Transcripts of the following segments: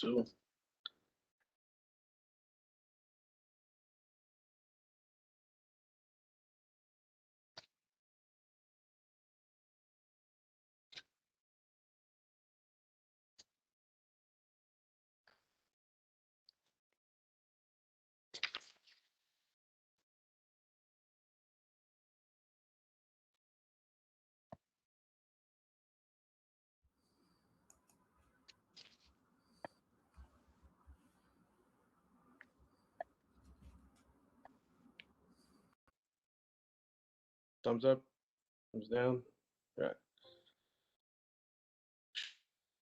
2. Thumbs up, thumbs down. All right.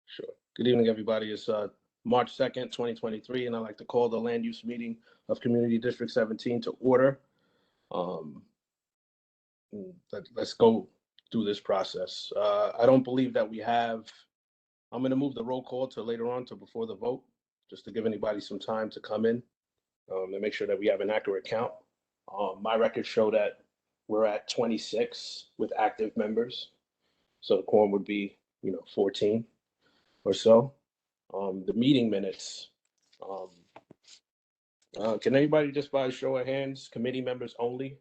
Sure. Good evening, everybody. It's March 2nd, 2023, and I'd like to call the land use meeting of Community District 17 to order. Let's go through this process. I don't believe that we have, I'm going to move the roll call to later on to before the vote, just to give anybody some time to come in and make sure that we have an accurate count. My records show that we're at 26 with active members. So the quorum would be, 14 or so. The meeting minutes. Can anybody just by show of hands, committee members only,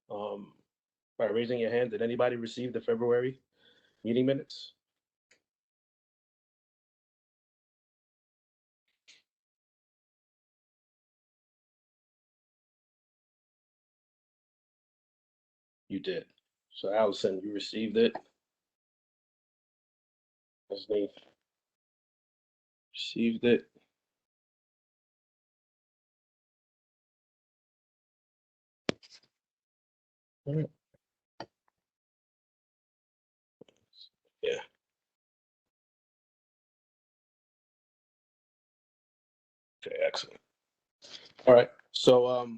by raising your hand, did anybody receive the February meeting minutes? You did. So Allison, you received it. Leslie received it. All right. Yeah. Okay, excellent. All right. So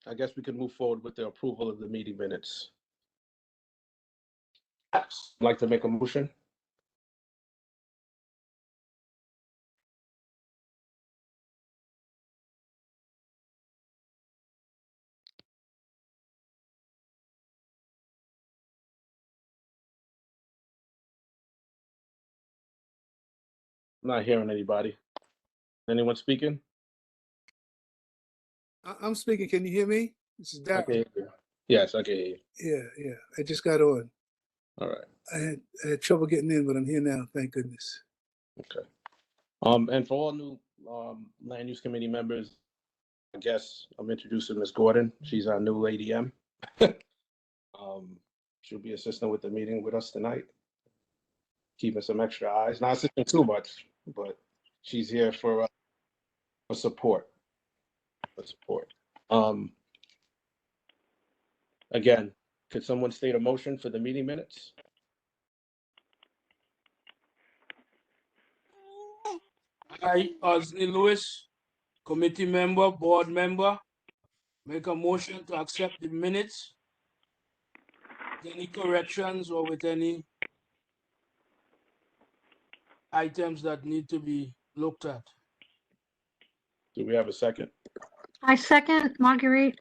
I guess we can move forward with the approval of the meeting minutes. I'd like to make a motion. I'm not hearing anybody. Anyone speaking? I'm speaking. Can you hear me? This is I can Darryl. hear you. Yes, I can hear you. Yeah. I just got on. All right. I had trouble getting in, but I'm here now. Thank goodness. Okay. And for all new land use committee members, I guess I'm introducing Ms. Gordon. She's our new Lady M. She'll be assisting with the meeting with us tonight, keeping some extra eyes. Not assisting too much, but she's here for support. For support. Again, could someone state a motion for the meeting minutes? I, Osney Lewis, committee member, board member, make a motion to accept the minutes. Any corrections or with any items that need to be looked at? Do we have a second? I second Marguerite.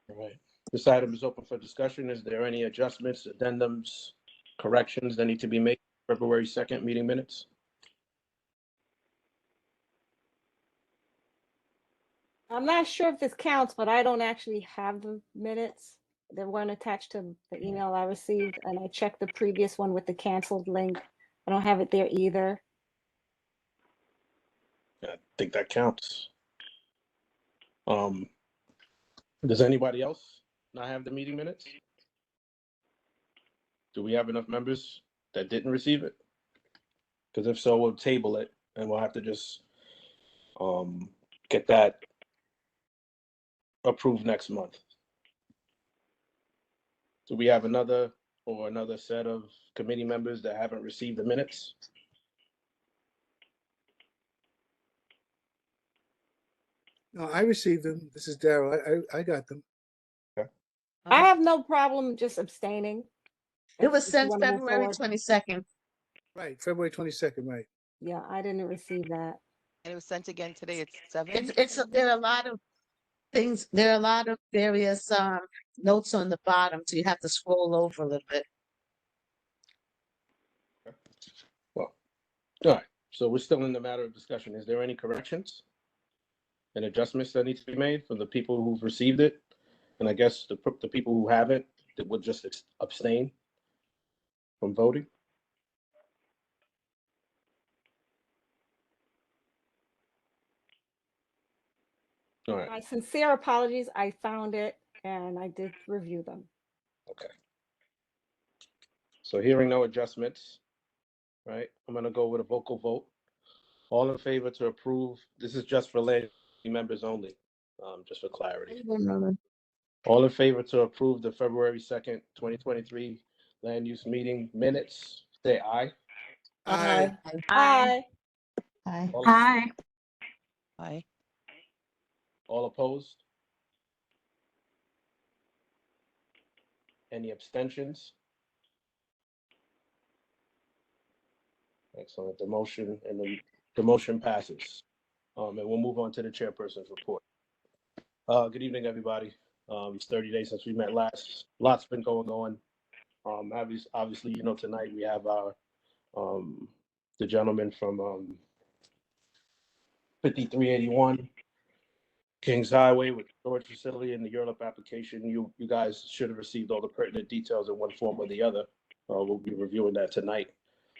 All right. This item is open for discussion. Is there any adjustments, addendums, corrections that need to be made February 2nd meeting minutes? I'm not sure if this counts, but I don't actually have the minutes. They weren't attached to the email I received, and I checked the previous one with the canceled link. I don't have it there either. I think that counts. Does anybody else not have the meeting minutes? Do we have enough members that didn't receive it? Because if so, we'll table it and we'll have to just get that approved next month. Do we have another set of committee members that haven't received the minutes? No, I received them. This is Darryl. I got them. I have no problem just abstaining. It was if you sent wanna move February forward. 22nd. Right, February 22nd, right. Yeah, I didn't receive that. And it was sent again today at 7. There are a lot of things, there are a lot of various notes on the bottom, so you have to scroll over a little bit. Well, all right. So we're still in the matter of discussion. Is there any corrections and adjustments that need to be made for the people who've received it? And I guess the people who haven't, that would just abstain from voting? All right, My sincere apologies. I found it and I did review them. okay. So hearing no adjustments, right, I'm gonna go with a vocal vote. All in favor to approve, this is just for land members only, just for clarity. All in favor to approve the February 2nd, 2023 land use meeting minutes, say aye. Aye. Aye. Aye. All- Aye. Aye. All opposed? Any abstentions? Excellent. The motion passes. And we'll move on to the chairperson's report. Good evening, everybody. It's 30 days since we met last. Lots been going on. Obviously, you know, tonight we have our the gentleman from 5381 Kings Highway with the storage facility and the URLIP application. You guys should have received all the pertinent details in one form or the other. We'll be reviewing that tonight.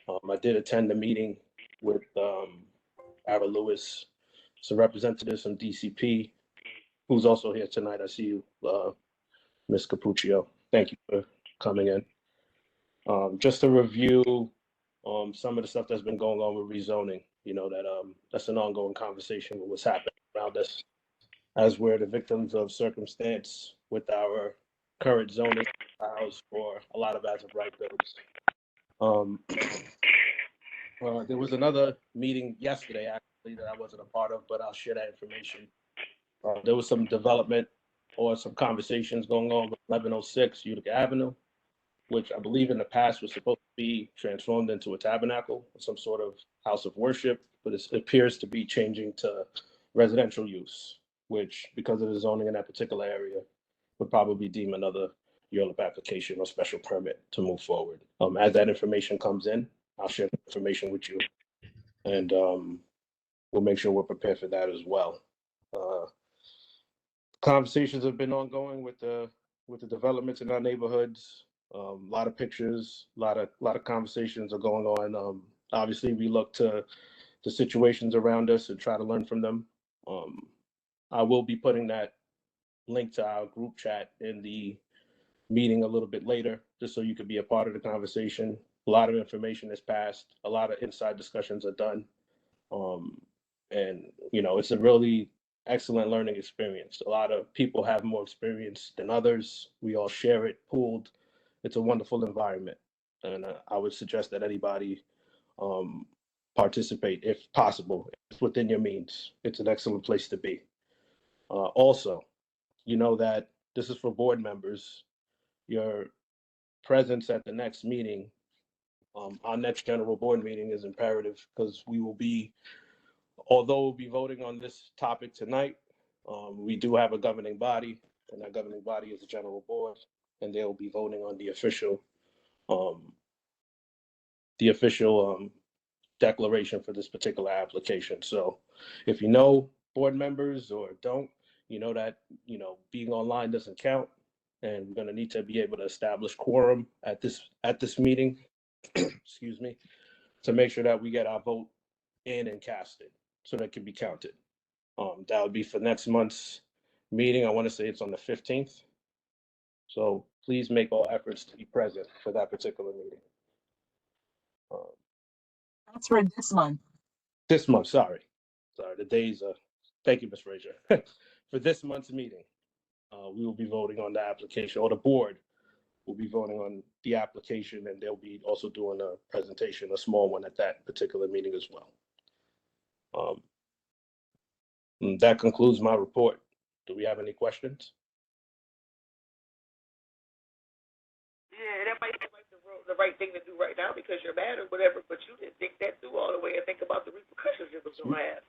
I did attend the meeting with Ara Lewis, some representatives from DCP, who's also here tonight. I see you, Ms. Capuccio. Thank you for coming in. Just to review some of the stuff that's been going on with rezoning, you know, that's an ongoing conversation with what's happening around us as we're the victims of circumstance with our current zoning allows for a lot of as of right builds. There was another meeting yesterday, actually, that I wasn't a part of, but I'll share that information. There was some development or some conversations going on with 1106 Utica Avenue, which I believe in the past was supposed to be transformed into a tabernacle or some sort of house of worship, but it appears to be changing to residential use, which, because of the zoning in that particular area, would probably deem another URLIP application or special permit to move forward. As that information comes in, I'll share the information with you, and we'll make sure we're prepared for that as well. Conversations have been ongoing with the developments in our neighborhoods. A lot of pictures, a lot of conversations are going on. Obviously, we look to the situations around us and try to learn from them. I will be putting that link to our group chat in the meeting a little bit later, just so you could be a part of the conversation. A lot of information is passed, a lot of inside discussions are done. And, you know, it's a really excellent learning experience. A lot of people have more experience than others. We all share it, pooled. It's a wonderful environment. And I would suggest that anybody participate if possible, if within your means. It's an excellent place to be. Also, you know that this is for board members. Your presence at the next meeting, our next general board meeting, is imperative because we will be, although we'll be voting on this topic tonight, we do have a governing body, and that governing body is the general board, and they'll be voting on the official declaration for this particular application. So if you know board members or don't, you know that, you know, being online doesn't count, and we're going to need to be able to establish quorum at this meeting, excuse me, to make sure that we get our vote in and casted so that it can be counted. That would be for next month's meeting. I want to say it's on the 15th. So please make all efforts to be present for that particular meeting. That's for this month. This month, sorry, the days are, thank you, Ms. Frazier. For this month's meeting, we will be voting on the application, or the board will be voting on the application, and they'll be also doing a presentation, a small one at that particular meeting as well. And that concludes my report. Do we have any questions? Yeah, that might seem like the right thing to do right now because you're mad or whatever, but you didn't think that through all the way and think about the repercussions it was going to have.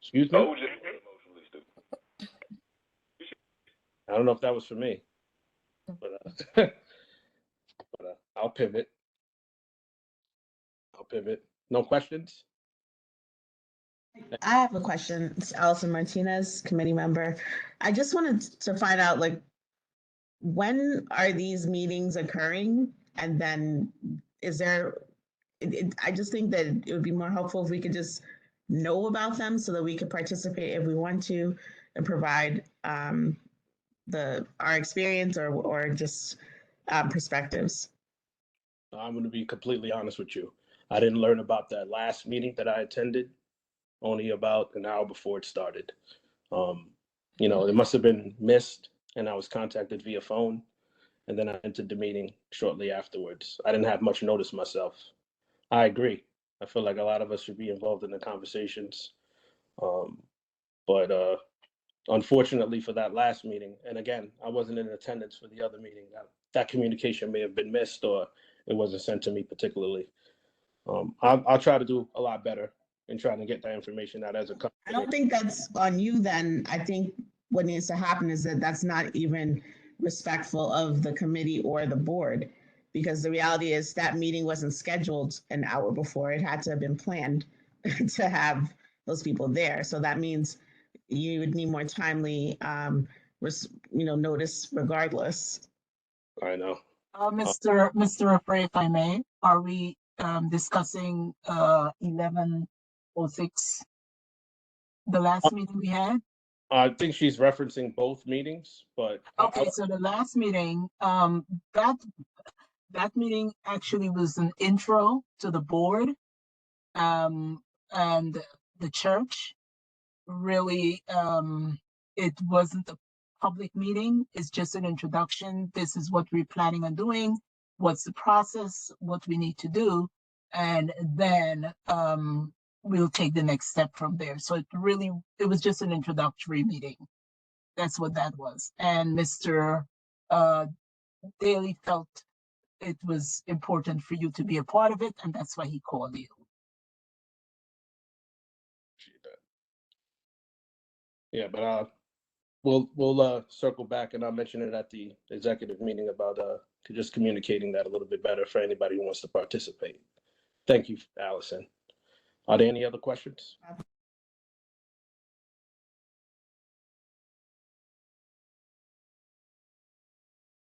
Excuse me? Oh, just emotionally stupid. I don't know if that was for me, but I'll pivot. No questions? I have a question. It's Allison Martinez, committee member. I just wanted to find out, like, when are these meetings occurring? And then is there, I just think that it would be more helpful if we could just know about them so that we could participate if we want to and provide our experience or just perspectives. I'm going to be completely honest with you. I didn't learn about that last meeting that I attended only about an hour before it started. It must have been missed, and I was contacted via phone, and then I entered the meeting shortly afterwards. I didn't have much notice myself. I agree. I feel like a lot of us should be involved in the conversations. But unfortunately for that last meeting, and again, I wasn't in attendance for the other meeting, that communication may have been missed or it wasn't sent to me particularly. I'll try to do a lot better in trying to get that information out as a company. I don't think that's on you then. I think what needs to happen is that that's not even respectful of the committee or the board, because the reality is that meeting wasn't scheduled an hour before. It had to have been planned to have those people there. So that means you would need more timely, notice regardless. I know. Mr. Frey, if I may, are we discussing 1106, the last meeting we had? I think she's referencing both meetings, but Okay, so the last meeting, that meeting actually was an intro to the board, and the church. Really, it wasn't a public meeting. It's just an introduction. This is what we're planning on doing. What's the process? What we need to do, and then we'll take the next step from there. So it was just an introductory meeting. That's what that was. And Mr. Daly felt it was important for you to be a part of it, and that's why he called you. Yeah, but we'll circle back, and I'll mention it at the executive meeting about just communicating that a little bit better for anybody who wants to participate. Thank you, Allison. Are there any other questions?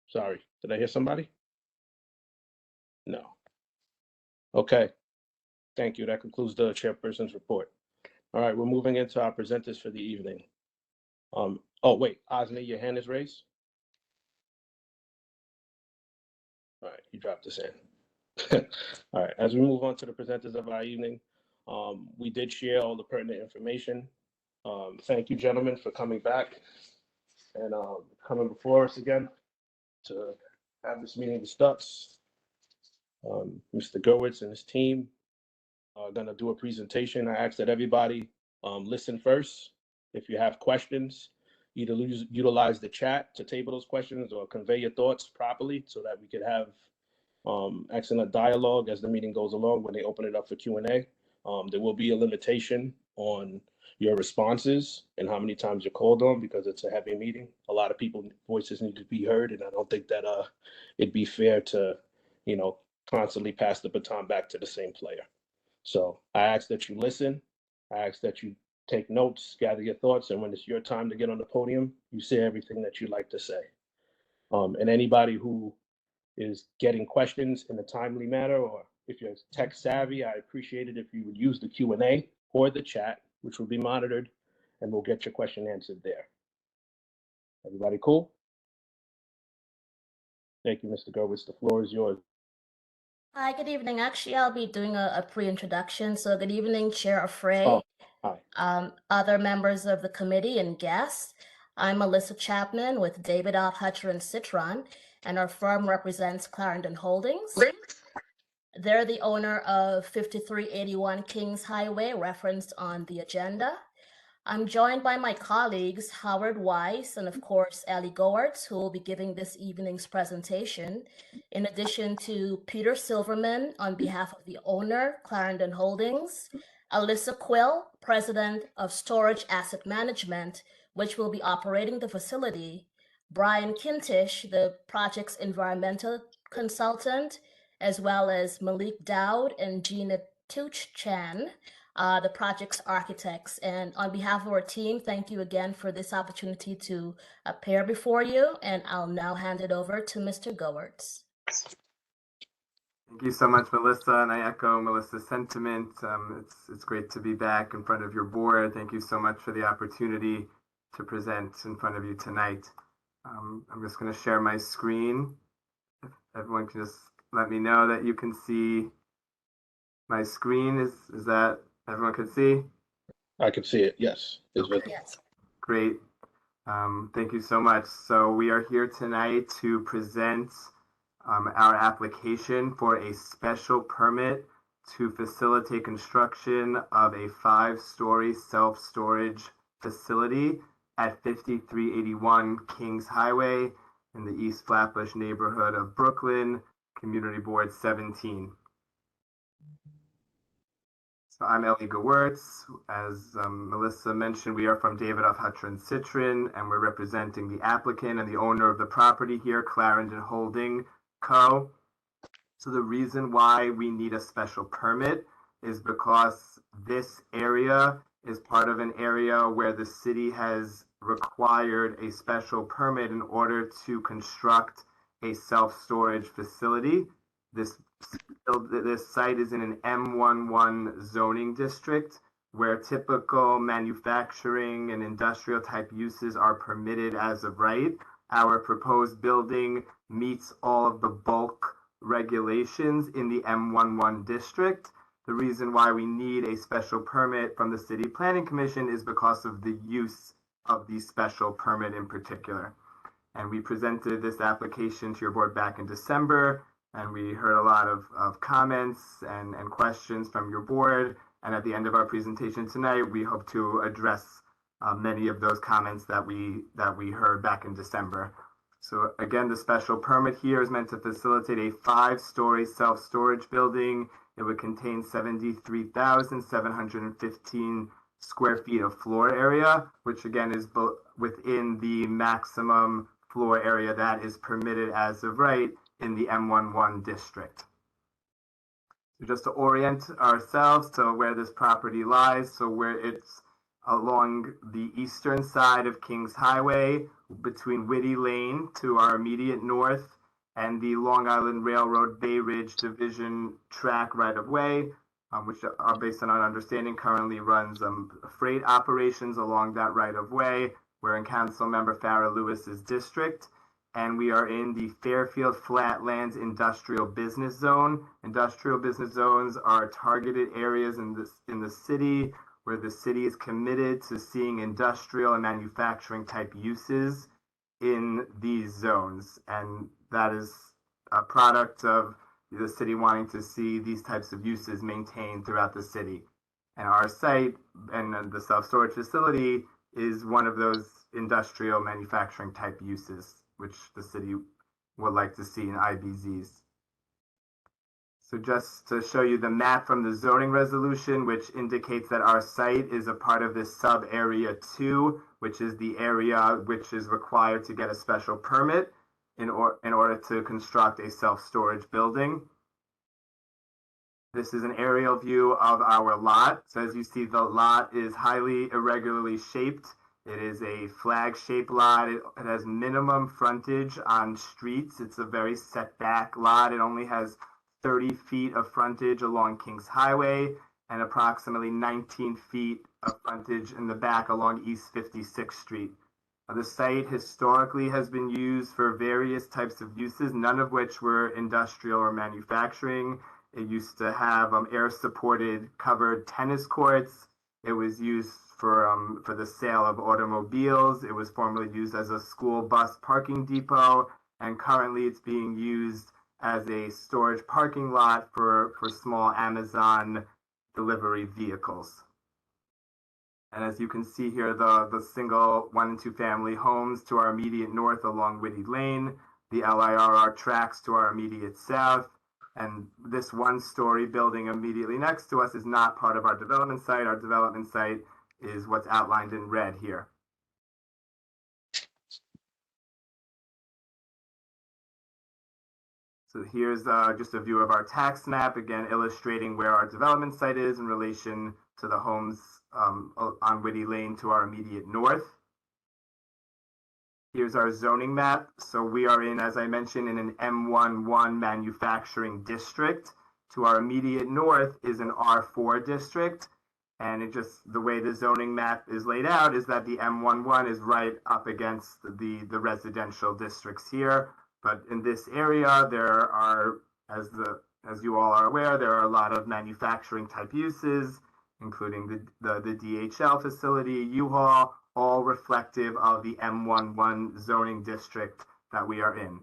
Sorry, did I hear somebody? No. Okay. Thank you. That concludes the chairperson's report. All right, we're moving into our presenters for the evening. Oh, wait, Osney, your hand is raised? All right, you dropped this in. All right, as we move on to the presenters of our evening, we did share all the pertinent information. Thank you, gentlemen, for coming back and coming before us again to have this meeting discussed. Mr. Gurwitz and his team are going to do a presentation. I ask that everybody listen first. If you have questions, either utilize the chat to table those questions or convey your thoughts properly so that we could have excellent dialogue as the meeting goes along when they open it up for Q&A. There will be a limitation on your responses and how many times you're called on because it's a heavy meeting. A lot of people's voices need to be heard, and I don't think that it'd be fair to, constantly pass the baton back to the same player. So I ask that you listen. I ask that you take notes, gather your thoughts, and when it's your time to get on the podium, you say everything that you'd like to say. And anybody who is getting questions in a timely manner, or if you're tech savvy, I appreciate it if you would use the Q&A or the chat, which will be monitored, and we'll get your question answered there. Everybody cool? Thank you, Mr. Gurwitz. The floor is yours. Hi, good evening. Actually, I'll be doing a pre-introduction. So good evening, Chair Frey, Oh, hi. other members of the committee and guests. I'm Melissa Chapman with David R. Hutcher and Citron, and our firm represents Clarendon Holdings. They're the owner of 5381 Kings Highway, referenced on the agenda. I'm joined by my colleagues, Howard Weiss, and of course, Ellie Goertz, who will be giving this evening's presentation, in addition to Peter Silverman on behalf of the owner, Clarendon Holdings, Alyssa Quill, president of Storage Asset Management, which will be operating the facility, Brian Kintish, the project's environmental consultant, as well as Malik Dowd and Gina Tuch Chan, the project's architects. And on behalf of our team, thank you again for this opportunity to appear before you. And I'll now hand it over to Mr. Goertz. Thank you so much, Melissa, and I echo Melissa's sentiment. It's great to be back in front of your board. Thank you so much for the opportunity to present in front of you tonight. I'm just going to share my screen. If everyone can just let me know that you can see my screen. Is that everyone can see? I can see it, yes. It's visible. Yes. Great. Thank you so much. So we are here tonight to present our application for a special permit to facilitate construction of a 5-story self-storage facility at 5381 Kings Highway in the East Flatbush neighborhood of Brooklyn, Community Board 17. So I'm Ellie Goertz. As Melissa mentioned, we are from Davidoff Hutcher & Citrin, and we're representing the applicant and the owner of the property here, Clarendon Holding Co. So the reason why we need a special permit is because this area is part of an area where the city has required a special permit in order to construct a self-storage facility. This site is in an M11 zoning district where typical manufacturing and industrial type uses are permitted as of right. Our proposed building meets all of the bulk regulations in the M11 district. The reason why we need a special permit from the City Planning Commission is because of the use of the special permit in particular. And we presented this application to your board back in December, and we heard a lot of comments and questions from your board. And at the end of our presentation tonight, we hope to address many of those comments that we heard back in December. So again, the special permit here is meant to facilitate a 5-story self-storage building. It would contain 73,715 square feet of floor area, which again is within the maximum floor area that is permitted as of right in the M11 district. So just to orient ourselves to where this property lies, so where it's along the eastern side of Kings Highway between Whitty Lane to our immediate north and the Long Island Railroad Bay Ridge Division track right-of-way, which are based on our understanding currently runs freight operations along that right-of-way. We're in Council Member Farrah Lewis's district, and we are in the Fairfield Flatlands Industrial Business Zone. Industrial business zones are targeted areas in the city where the city is committed to seeing industrial and manufacturing type uses in these zones. And that is a product of the city wanting to see these types of uses maintained throughout the city. And our site and the self-storage facility is one of those industrial manufacturing type uses, which the city would like to see in IBZs. So just to show you the map from the zoning resolution, which indicates that our site is a part of this sub area 2, which is the area which is required to get a special permit in order to construct a self-storage building. This is an aerial view of our lot. So as you see, the lot is highly irregularly shaped. It is a flag-shaped lot. It has minimum frontage on streets. It's a very set-back lot. It only has 30 feet of frontage along Kings Highway and approximately 19 feet of frontage in the back along East 56th Street. The site historically has been used for various types of uses, none of which were industrial or manufacturing. It used to have air-supported covered tennis courts. It was used for the sale of automobiles. It was formerly used as a school bus parking depot, and currently it's being used as a storage parking lot for small Amazon delivery vehicles. And as you can see here, the single 1- and 2-family homes to our immediate north along Whitty Lane, the LIRR tracks to our immediate south, and this 1-story building immediately next to us is not part of our development site. Our development site is what's outlined in red here. So here's just a view of our tax map, again illustrating where our development site is in relation to the homes on Whitty Lane to our immediate north. Here's our zoning map. So we are in, as I mentioned, in an M11 manufacturing district. To our immediate north is an R4 district. And it just, the way the zoning map is laid out is that the M11 is right up against the residential districts here. But in this area, there are, as you all are aware, there are a lot of manufacturing type uses, including the DHL facility, U-Haul, all reflective of the M11 zoning district that we are in.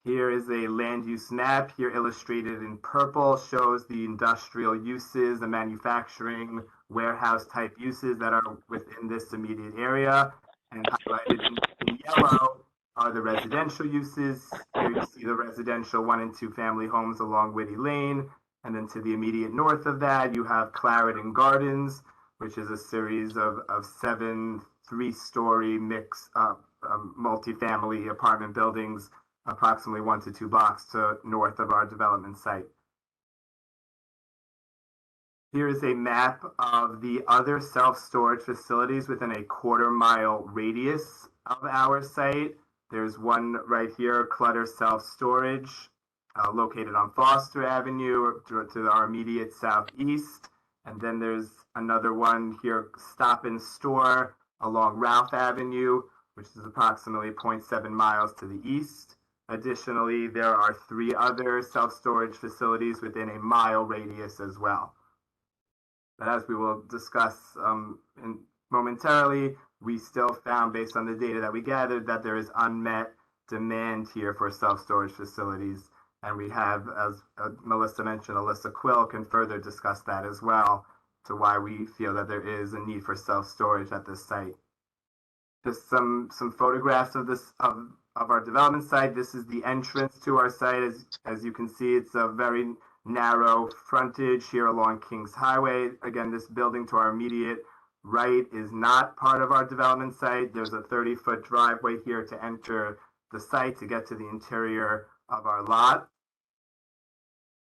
Here is a land use map. Here illustrated in purple shows the industrial uses, the manufacturing, warehouse type uses that are within this immediate area. And highlighted in yellow are the residential uses. Here you see the residential 1 and 2 family homes along Whitty Lane. And then to the immediate north of that, you have Clarendon Gardens, which is a series of 7 3-story mix multifamily apartment buildings, approximately 1 to 2 blocks to north of our development site. Here is a map of the other self-storage facilities within a 1/4 mile radius of our site. There's one right here, Clutter Self-Storage, located on Foster Avenue to our immediate southeast. And then there's another one here, Stop and Store along Ralph Avenue, which is approximately 0.7 miles to the east. Additionally, there are 3 other self-storage facilities within a mile radius as well. But as we will discuss momentarily, we still found, based on the data that we gathered, that there is unmet demand here for self-storage facilities. And we have, as Melissa mentioned, Alyssa Quill can further discuss that as well, to why we feel that there is a need for self-storage at this site. Just some photographs of this of our development site. This is the entrance to our site. As you can see, it's a very narrow frontage here along Kings Highway. Again, this building to our immediate right is not part of our development site. There's a 30-foot driveway here to enter the site to get to the interior of our lot.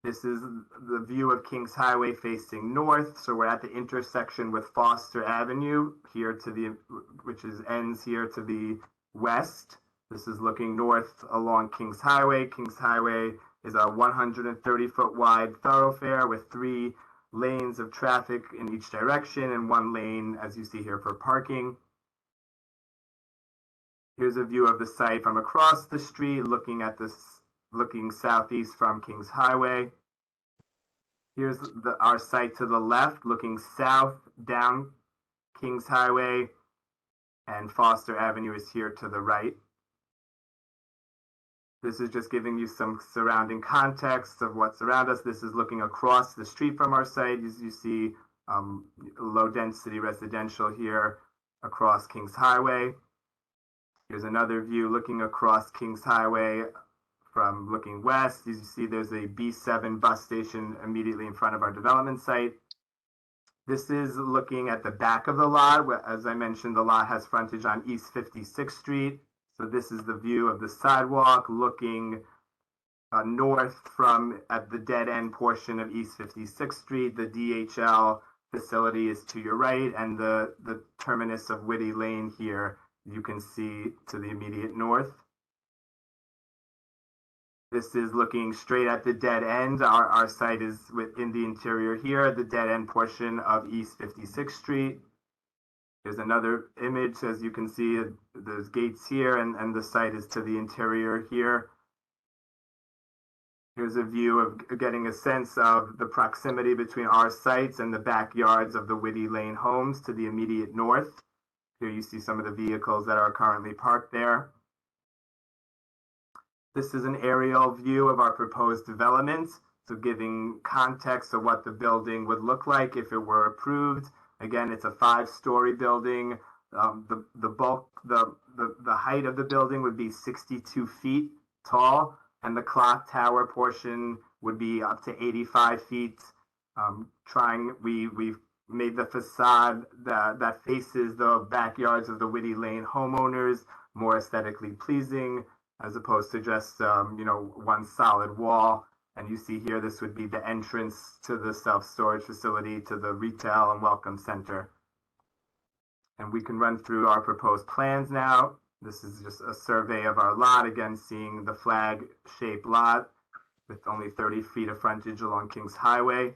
This is the view of Kings Highway facing north. So we're at the intersection with Foster Avenue here to the, ends here to the west. This is looking north along Kings Highway. Kings Highway is a 130-foot wide thoroughfare with 3 lanes of traffic in each direction and 1 lane, as you see here, for parking. Here's a view of the site from across the street, looking southeast from Kings Highway. Here's our site to the left, looking south down Kings Highway, and Foster Avenue is here to the right. This is just giving you some surrounding context of what's around us. This is looking across the street from our site. As you see, low density residential here across Kings Highway. Here's another view looking across Kings Highway from looking west. As you see, there's a B7 bus station immediately in front of our development site. This is looking at the back of the lot. As I mentioned, the lot has frontage on East 56th Street. So this is the view of the sidewalk looking north from at the dead end portion of East 56th Street. The DHL facility is to your right, and the terminus of Whitty Lane here you can see to the immediate north. This is looking straight at the dead end. Our site is within the interior here, the dead end portion of East 56th Street. There's another image, as you can see, there's gates here, and the site is to the interior here. Here's a view of getting a sense of the proximity between our sites and the backyards of the Whitty Lane homes to the immediate north. Here you see some of the vehicles that are currently parked there. This is an aerial view of our proposed development, so giving context of what the building would look like if it were approved. Again, it's a 5-story building. The height of the building would be 62 feet tall, and the clock tower portion would be up to 85 feet. We've made the facade that faces the backyards of the Whitty Lane homeowners more aesthetically pleasing, as opposed to just one solid wall. And you see here, this would be the entrance to the self-storage facility, to the retail and welcome center. And we can run through our proposed plans now. This is just a survey of our lot, again, seeing the flag-shaped lot with only 30 feet of frontage along Kings Highway.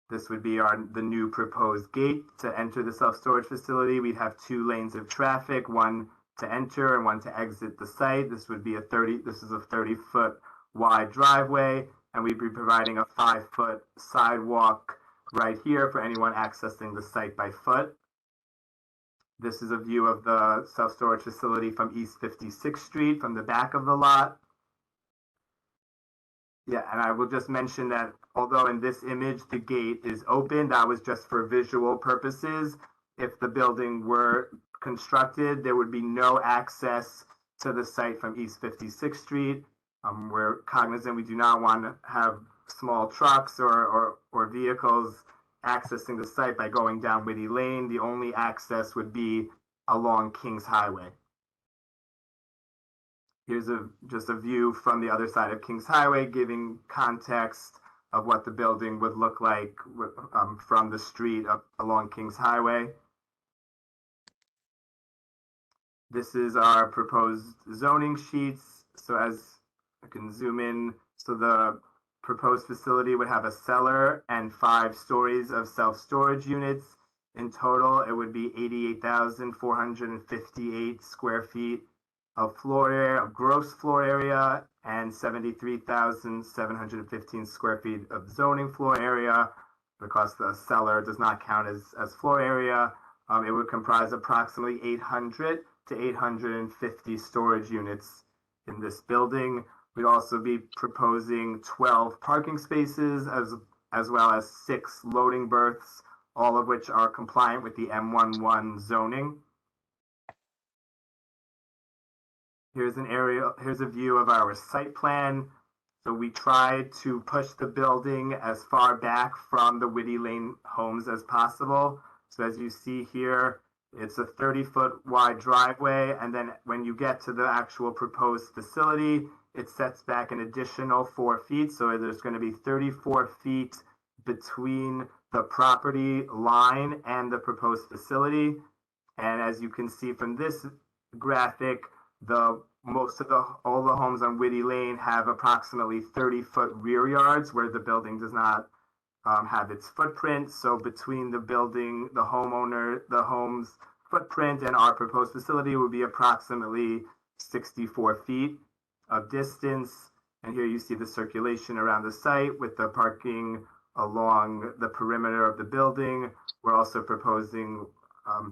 This would be the new proposed gate to enter the self-storage facility. We'd have 2 lanes of traffic, one to enter and one to exit the site. This is a 30-foot wide driveway, and we'd be providing a 5-foot sidewalk right here for anyone accessing the site by foot. This is a view of the self-storage facility from East 56th Street, from the back of the lot. Yeah, and I will just mention that although in this image the gate is open, that was just for visual purposes. If the building were constructed, there would be no access to the site from East 56th Street. We're cognizant we do not want to have small trucks or vehicles accessing the site by going down Whitty Lane. The only access would be along Kings Highway. Here's just a view from the other side of Kings Highway, giving context of what the building would look like from the street up along Kings Highway. This is our proposed zoning sheets. So as I can zoom in, so the proposed facility would have a cellar and 5 stories of self-storage units. In total, it would be 88,458 square feet of gross floor area, and 73,715 square feet of zoning floor area. Because the cellar does not count as floor area, it would comprise approximately 800 to 850 storage units in this building. We'd also be proposing 12 parking spaces as well as 6 loading berths, all of which are compliant with the M11 zoning. Here's a view of our site plan. So we tried to push the building as far back from the Whitty Lane homes as possible. So as you see here, it's a 30-foot wide driveway, and then when you get to the actual proposed facility, it sets back an additional 4 feet. So there's going to be 34 feet between the property line and the proposed facility. And as you can see from this graphic, all the homes on Whitty Lane have approximately 30-foot rear yards where the building does not have its footprint. So between the building, the home's footprint and our proposed facility would be approximately 64 feet of distance. And here you see the circulation around the site with the parking along the perimeter of the building. We're also proposing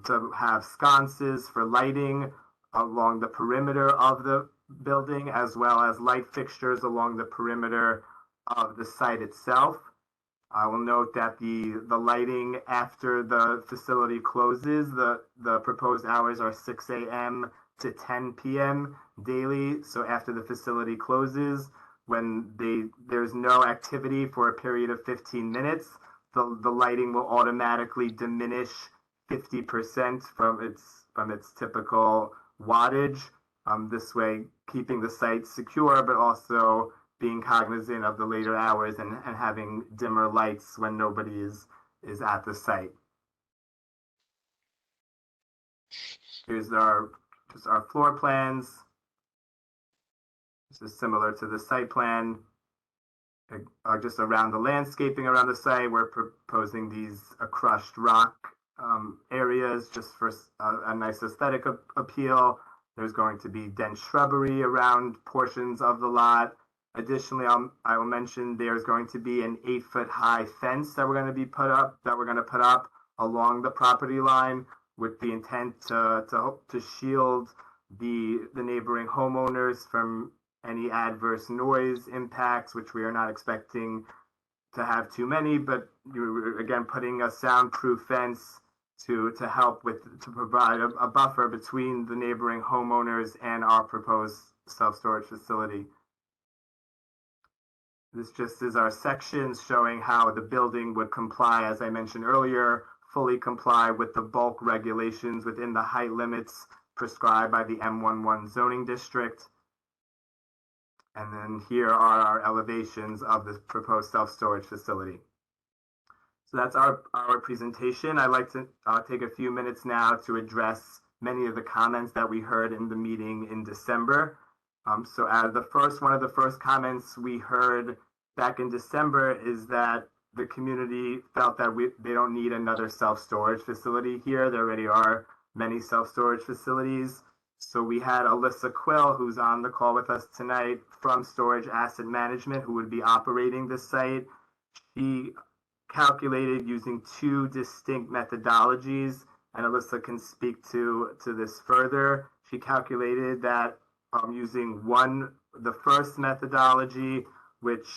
to have sconces for lighting along the perimeter of the building, as well as light fixtures along the perimeter of the site itself. I will note that the lighting after the facility closes, the proposed hours are 6 a.m. to 10 p.m. daily. So after the facility closes, when there's no activity for a period of 15 minutes, the lighting will automatically diminish 50% from its typical wattage. This way, keeping the site secure, but also being cognizant of the later hours and having dimmer lights when nobody is at the site. Here's our floor plans. This is similar to the site plan. Just around the landscaping around the site, we're proposing these crushed rock areas just for a nice aesthetic appeal. There's going to be dense shrubbery around portions of the lot. Additionally, I will mention there's going to be an 8-foot high fence that we're going to put up along the property line with the intent to shield the neighboring homeowners from any adverse noise impacts, which we are not expecting to have too many, but you're again putting a soundproof fence to provide a buffer between the neighboring homeowners and our proposed self-storage facility. This just is our sections showing how the building would comply, as I mentioned earlier, fully comply with the bulk regulations within the height limits prescribed by the M11 zoning district. And then here are our elevations of the proposed self-storage facility. So that's our presentation. I'd like to take a few minutes now to address many of the comments that we heard in the meeting in December. So as one of the first comments we heard back in December is that the community felt that they don't need another self-storage facility here. There already are many self-storage facilities. So we had Alyssa Quill, who's on the call with us tonight from Storage Asset Management, who would be operating this site. She calculated using two distinct methodologies, and Alyssa can speak to this further. She calculated that using the first methodology, which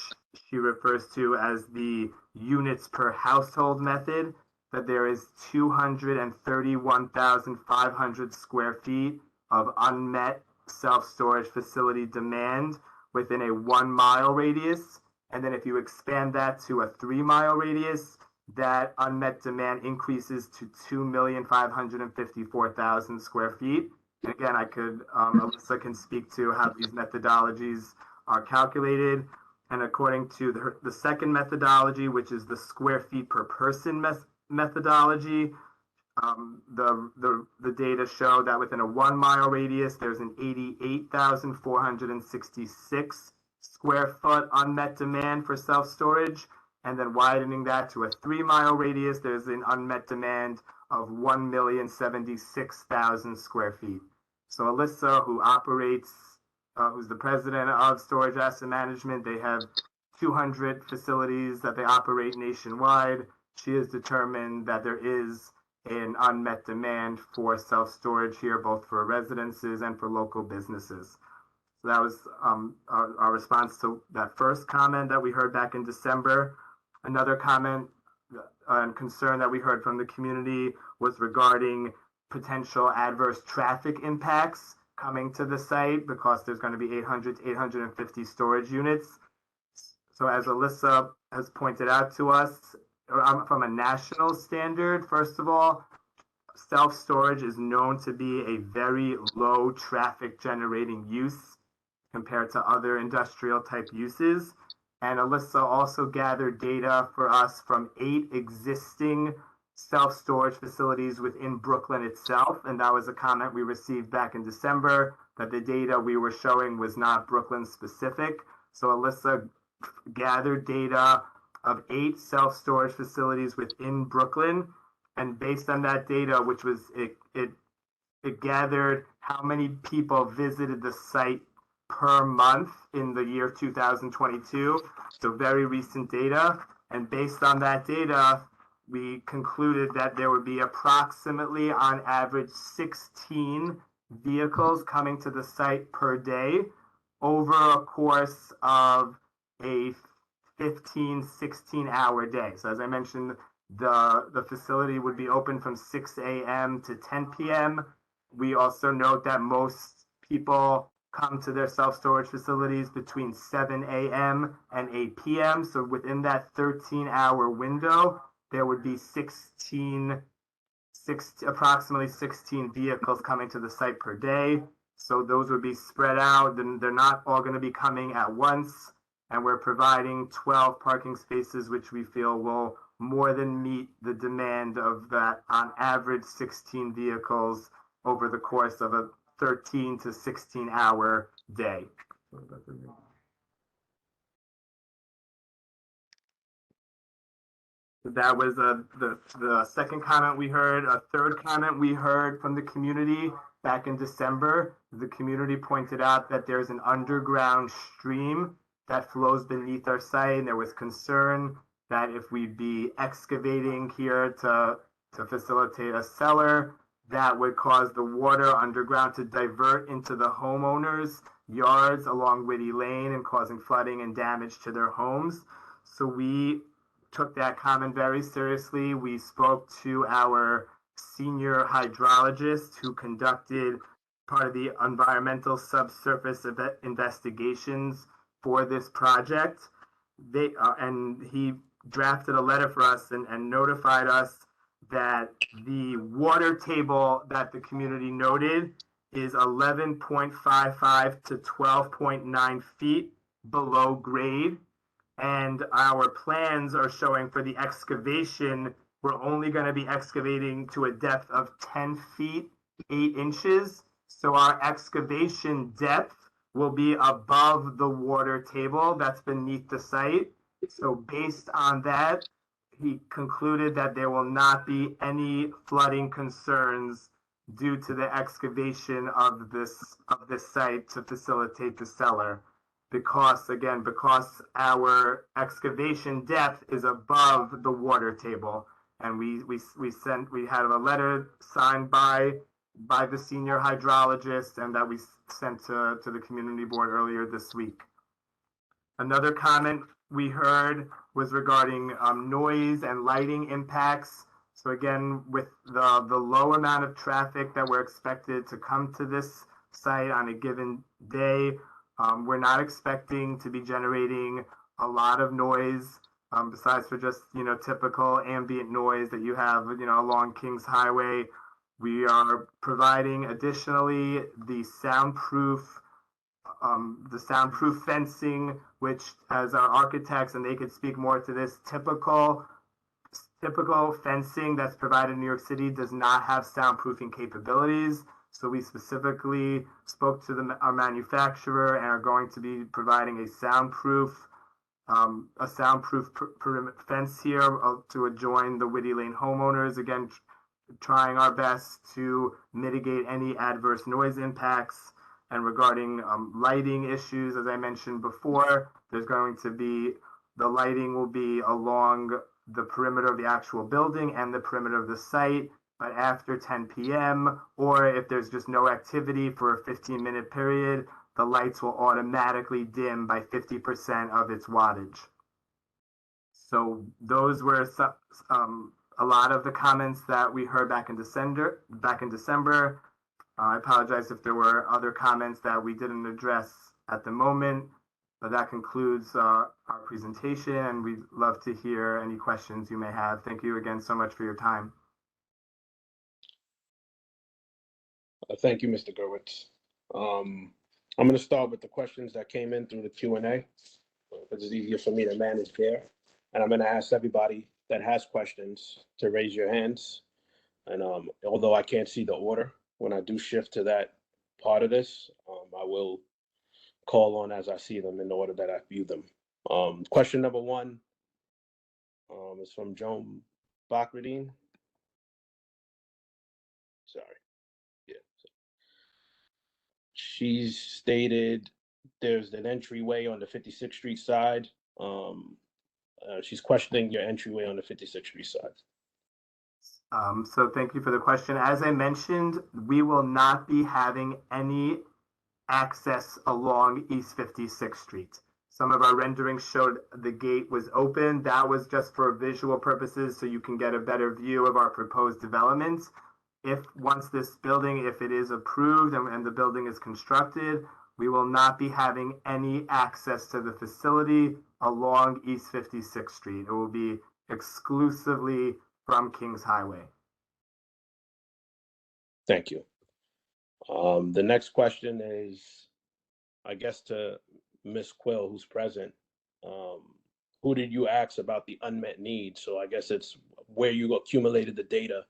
she refers to as the units per household method, that there is 231,500 square feet of unmet self-storage facility demand within a 1 mile radius. And then if you expand that to a 3 mile radius, that unmet demand increases to 2,554,000 square feet. And again, Alyssa can speak to how these methodologies are calculated. And according to the second methodology, which is the square feet per person methodology, the data show that within a 1 mile radius, there's an 88,466 square foot unmet demand for self-storage. And then widening that to a 3 mile radius, there's an unmet demand of 1,076,000 square feet. So Alyssa, who's the president of Storage Asset Management, they have 200 facilities that they operate nationwide. She has determined that there is an unmet demand for self-storage here, both for residences and for local businesses. So that was our response to that first comment that we heard back in December. Another comment and concern that we heard from the community was regarding potential adverse traffic impacts coming to the site because there's going to be 800 to 850 storage units. So as Alyssa has pointed out to us, from a national standard, first of all, self-storage is known to be a very low traffic generating use compared to other industrial type uses. And Alyssa also gathered data for us from 8 existing self-storage facilities within Brooklyn itself. And that was a comment we received back in December, that the data we were showing was not Brooklyn specific. So Alyssa gathered data of 8 self-storage facilities within Brooklyn. And based on that data, which was, it gathered how many people visited the site per month in the year 2022. So very recent data. And based on that data, we concluded that there would be approximately on average 16 vehicles coming to the site per day over a course of a 15, 16-hour day. So as I mentioned, the facility would be open from 6 a.m. to 10 p.m. We also note that most people come to their self-storage facilities between 7 a.m. and 8 p.m. So within that 13-hour window, there would be approximately 16 vehicles coming to the site per day. So those would be spread out, and they're not all going to be coming at once. And we're providing 12 parking spaces, which we feel will more than meet the demand of that on average 16 vehicles over the course of a 13 to 16-hour day. That was the second comment we heard. A third comment we heard from the community back in December. The community pointed out that there's an underground stream that flows beneath our site, and there was concern that if we'd be excavating here to facilitate a cellar, that would cause the water underground to divert into the homeowners' yards along Whitty Lane and causing flooding and damage to their homes. So we took that comment very seriously. We spoke to our senior hydrologist who conducted part of the environmental subsurface investigations for this project. And he drafted a letter for us and notified us that the water table that the community noted is 11.55 to 12.9 feet below grade. And our plans are showing for the excavation, we're only going to be excavating to a depth of 10 feet, 8 inches. So our excavation depth will be above the water table that's beneath the site. So based on that, he concluded that there will not be any flooding concerns due to the excavation of this site to facilitate the cellar. Because our excavation depth is above the water table, and we had a letter signed by the senior hydrologist, and that we sent to the community board earlier this week. Another comment we heard was regarding noise and lighting impacts. So again, with the low amount of traffic that we're expected to come to this site on a given day, we're not expecting to be generating a lot of noise, besides for just, typical ambient noise that you have, along Kings Highway. We are providing additionally the soundproof fencing, which, as our architects, and they could speak more to this, typical fencing that's provided in New York City does not have soundproofing capabilities. So we specifically spoke to our manufacturer and are going to be providing a soundproof perimeter fence here to adjoin the Whitty Lane homeowners. Again, trying our best to mitigate any adverse noise impacts. And regarding lighting issues, as I mentioned before, there's going to be, the lighting will be along the perimeter of the actual building and the perimeter of the site. But after 10 p.m., or if there's just no activity for a 15-minute period, the lights will automatically dim by 50% of its wattage. So those were a lot of the comments that we heard back in December. I apologize if there were other comments that we didn't address at the moment, but that concludes our presentation, and we'd love to hear any questions you may have. Thank you again so much for your time. Thank you, Mr. Gurwitz. I'm going to start with the questions that came in through the Q&A, because it's easier for me to manage there. And I'm going to ask everybody that has questions to raise your hands. And although I can't see the order, when I do shift to that part of this, I will call on as I see them in the order that I view them. Question number one is from Joan Bakradine. Sorry. Yeah. She's stated there's an entryway on the 56th Street side. She's questioning your entryway on the 56th Street side. So thank you for the question. As I mentioned, we will not be having any access along East 56th Street. Some of our renderings showed the gate was open. That was just for visual purposes, so you can get a better view of our proposed developments. Once this building, if it is approved and the building is constructed, we will not be having any access to the facility along East 56th Street. It will be exclusively from Kings Highway. Thank you. The next question is, I guess, to Ms. Quill, who's present. Who did you ask about the unmet need? So I guess it's where you accumulated the data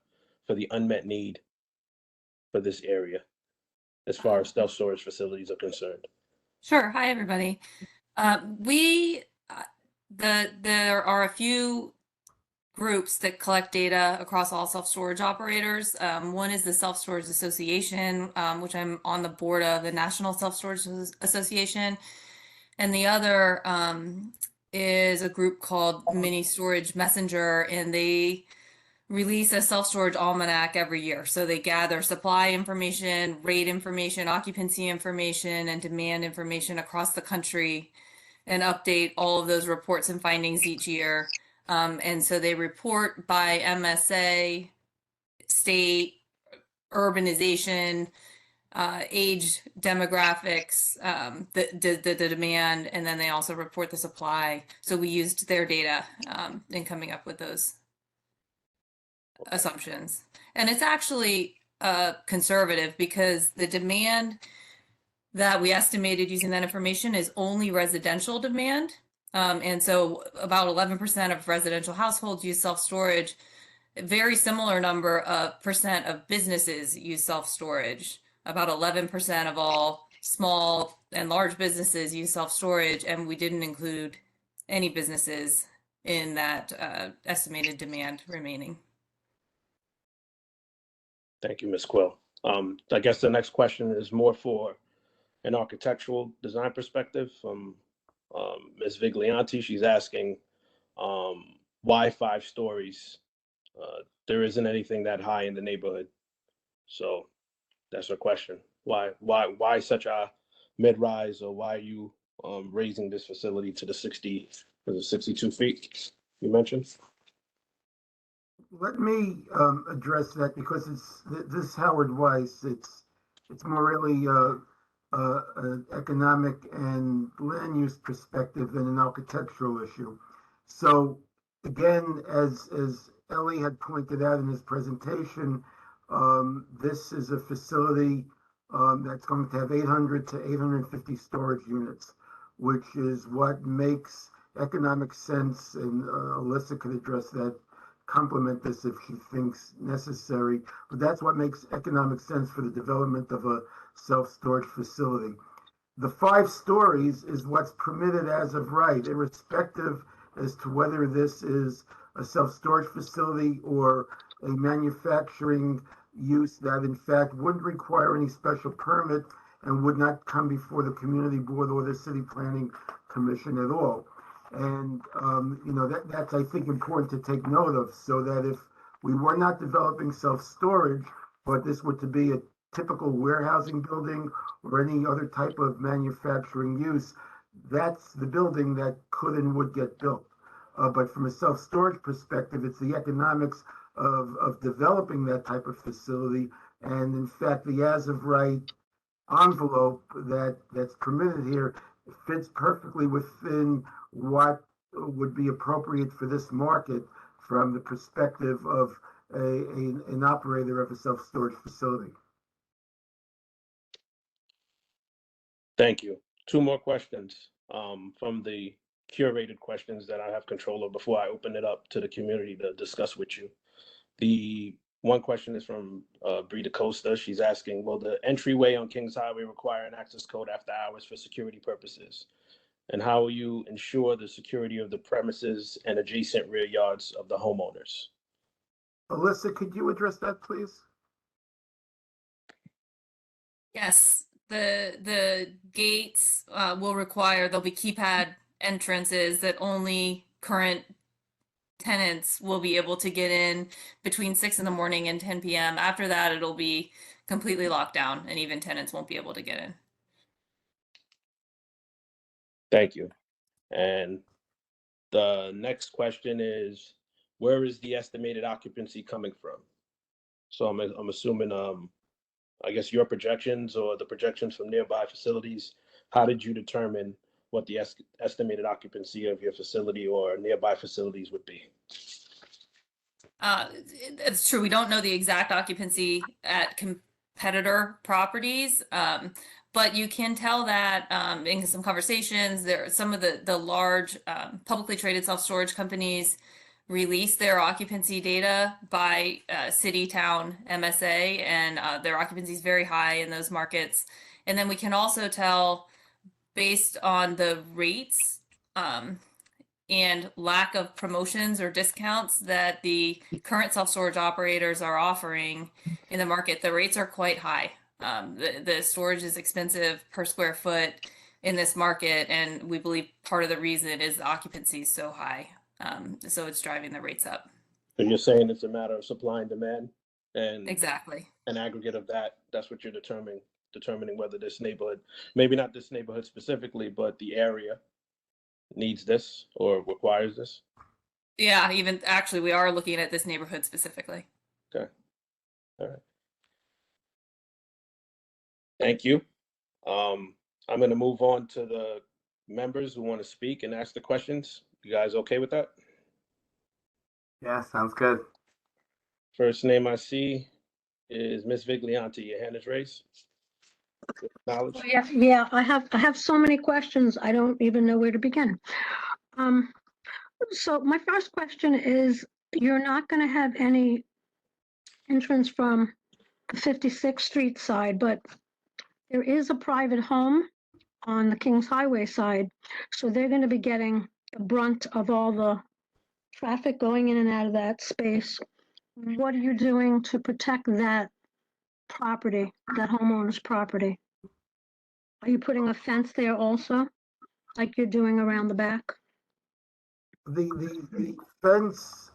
for the unmet need for this area, as far as self-storage facilities are concerned. Sure. Hi, everybody. There are a few groups that collect data across all self-storage operators. One is the Self-Storage Association, which I'm on the board of, the National Self-Storage Association. And the other is a group called Mini Storage Messenger, and they release a self-storage almanac every year. So they gather supply information, rate information, occupancy information, and demand information across the country and update all of those reports and findings each year. And so they report by MSA, state, urbanization, age, demographics, the demand, and then they also report the supply. So we used their data in coming up with those assumptions. And it's actually conservative because the demand that we estimated using that information is only residential demand. And so about 11% of residential households use self-storage. A very similar number of percent of businesses use self-storage. About 11% of all small and large businesses use self-storage, and we didn't include any businesses in that estimated demand remaining. Thank you, Ms. Quill. I guess the next question is more for an architectural design perspective from Ms. Viglianti. She's asking why 5 stories? There isn't anything that high in the neighborhood. So that's her question. Why such a mid-rise, or why are you raising this facility to the 62 feet you mentioned? Let me address that because this is Howard Weiss. It's more really an economic and land use perspective than an architectural issue. So again, as Ellie had pointed out in his presentation, this is a facility that's going to have 800 to 850 storage units, which is what makes economic sense. And Alyssa could address that, complement this if she thinks necessary, but that's what makes economic sense for the development of a self-storage facility. The 5 stories is what's permitted as of right, irrespective as to whether this is a self-storage facility or a manufacturing use that in fact wouldn't require any special permit and would not come before the community board or the city planning commission at all. And that's I think important to take note of, so that if we were not developing self-storage, but this were to be a typical warehousing building or any other type of manufacturing use, that's the building that could and would get built. But from a self-storage perspective, it's the economics of developing that type of facility. And in fact, the as of right envelope that's permitted here fits perfectly within what would be appropriate for this market from the perspective of an operator of a self-storage facility. Thank you. 2 more questions from the curated questions that I have control of before I open it up to the community to discuss with you. The one question is from Bree DaCosta. She's asking, will the entryway on Kings Highway require an access code after hours for security purposes? And how will you ensure the security of the premises and adjacent rear yards of the homeowners? Alyssa, could you address that, please? Yes, the gates will require, there'll be keypad entrances that only current tenants will be able to get in between 6 in the morning and 10 p.m. After that, it'll be completely locked down and even tenants won't be able to get in. Thank you. And the next question is, where is the estimated occupancy coming from? So I'm assuming, I guess your projections or the projections from nearby facilities. How did you determine what the estimated occupancy of your facility or nearby facilities would be? It's true. We don't know the exact occupancy at competitor properties, but you can tell that in some conversations, there some of the large publicly traded self-storage companies release their occupancy data by city, town, MSA, and their occupancy is very high in those markets. And then we can also tell based on the rates and lack of promotions or discounts that the current self-storage operators are offering in the market, the rates are quite high. The storage is expensive per square foot in this market, and we believe part of the reason is the occupancy is so high. So it's driving the rates up. So you're saying it's a matter of supply and demand, and exactly an aggregate of that. That's what you're determining whether this neighborhood, maybe not this neighborhood specifically, but the area needs this or requires this. Yeah, even actually, we are looking at this neighborhood specifically. Okay. All right. Thank you. I'm going to move on to the members who want to speak and ask the questions. You guys okay with that? Yeah, sounds good. First name I see Is Ms. Viglianti, your hand is raised? Knowledge? Yeah, I have so many questions, I don't even know where to begin. So my first question is, you're not gonna have any entrance from the 56th Street side, but there is a private home on the Kings Highway side, so they're gonna be getting the brunt of all the traffic going in and out of that space. What are you doing to protect that property, that homeowner's property? Are you putting a fence there also, like you're doing around the back? The fence,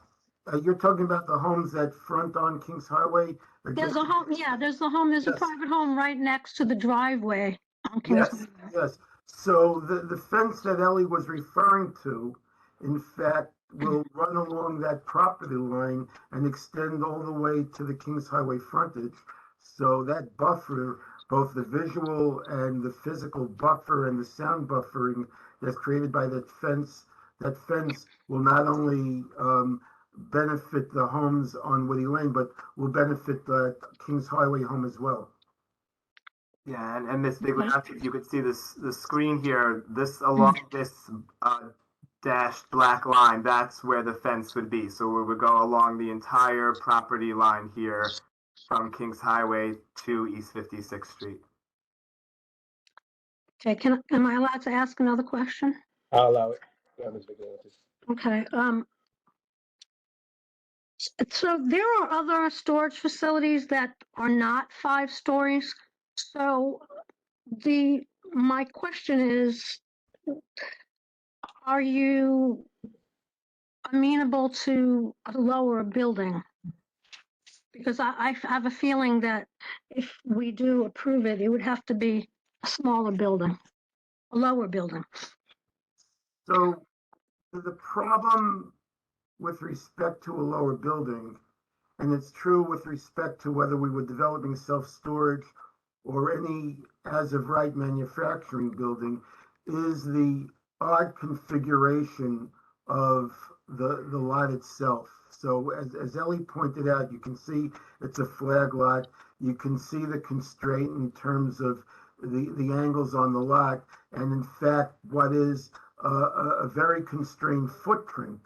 you're talking about the homes that front on Kings Highway? There's a home, yeah, there's a home, there's a Yes. private home right next to the driveway on Kings Yes, Highway. yes. So the fence that Ellie was referring to, in fact, will run along that property line and extend all the way to the Kings Highway frontage. So that buffer, both the visual and the physical buffer and the sound buffering that's created by that fence will not only benefit the homes on Woody Lane, but will benefit the Kings Highway home as well. Yeah, and Ms. Viglianti, if you could see this, the screen here, this along this dashed black line, that's where the fence would be. So we would go along the entire property line here from Kings Highway to East 56th Street. Okay, am I allowed to ask another question? I'll allow it. Yeah, Ms. Viglianti. Okay, so there are other storage facilities that are not 5 stories. So my question is, are you amenable to a lower building? Because I have a feeling that if we do approve it, it would have to be a smaller building, a lower building. So the problem with respect to a lower building, and it's true with respect to whether we were developing self-storage or any as of right manufacturing building, is the odd configuration of the lot itself. So as Ellie pointed out, you can see it's a flag lot. You can see the constraint in terms of the angles on the lot. And in fact, what is a very constrained footprint,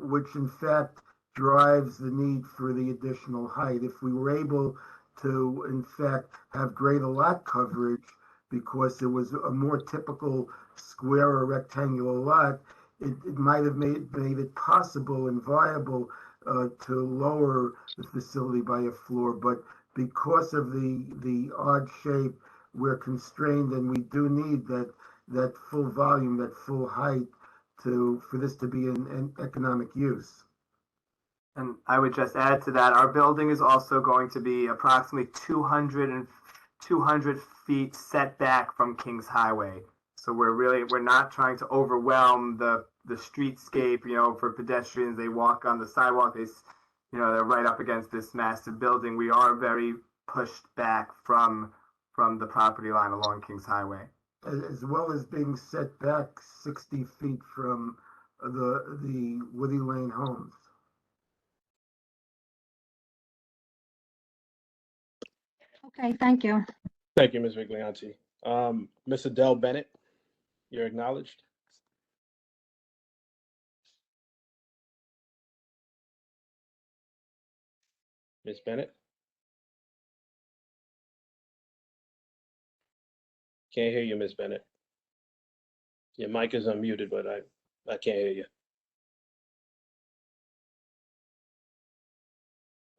which in fact drives the need for the additional height. If we were able to, in fact, have greater lot coverage because it was a more typical square or rectangular lot, it might have made it possible and viable to lower the facility by a floor. But because of the odd shape, we're constrained, and we do need that full volume, that full height for this to be an economic use. And I would just add to that, our building is also going to be approximately 200 feet setback from Kings Highway. So we're not trying to overwhelm the streetscape, you know, for pedestrians. They walk on the sidewalk, they're right up against this massive building. We are very pushed back from the property line along Kings Highway. As well as being set back 60 feet from the Woody Lane homes. Okay, thank you. Thank you, Ms. Viglianti. Ms. Adele Bennett, you're acknowledged. Ms. Bennett? Can't hear you, Ms. Bennett. Your mic is unmuted, but I can't hear you.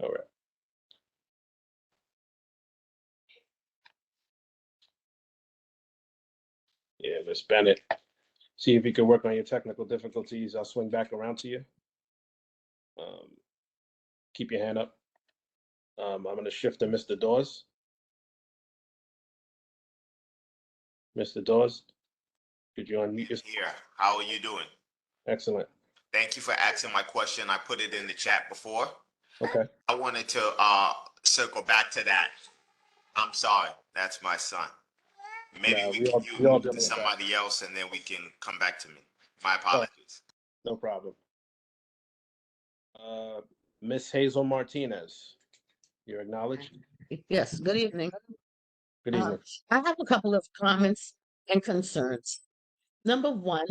All right. Yeah, Ms. Bennett. See if you can work on your technical difficulties. I'll swing back around to you. Keep your hand up. I'm going to shift to Mr. Dawes. Mr. Dawes, could you unmute yourself? Here, how are you doing? Excellent. Thank you for asking my question. I put it in the chat before. Okay. I wanted to circle back to that. I'm sorry, that's my son. Maybe No, we we can all move deal to with that. somebody else and then we can come back to me. My apologies. No problem. Miss Hazel Martinez. You're acknowledged. Yes, good evening. Good evening. I have a couple of comments and concerns. Number one,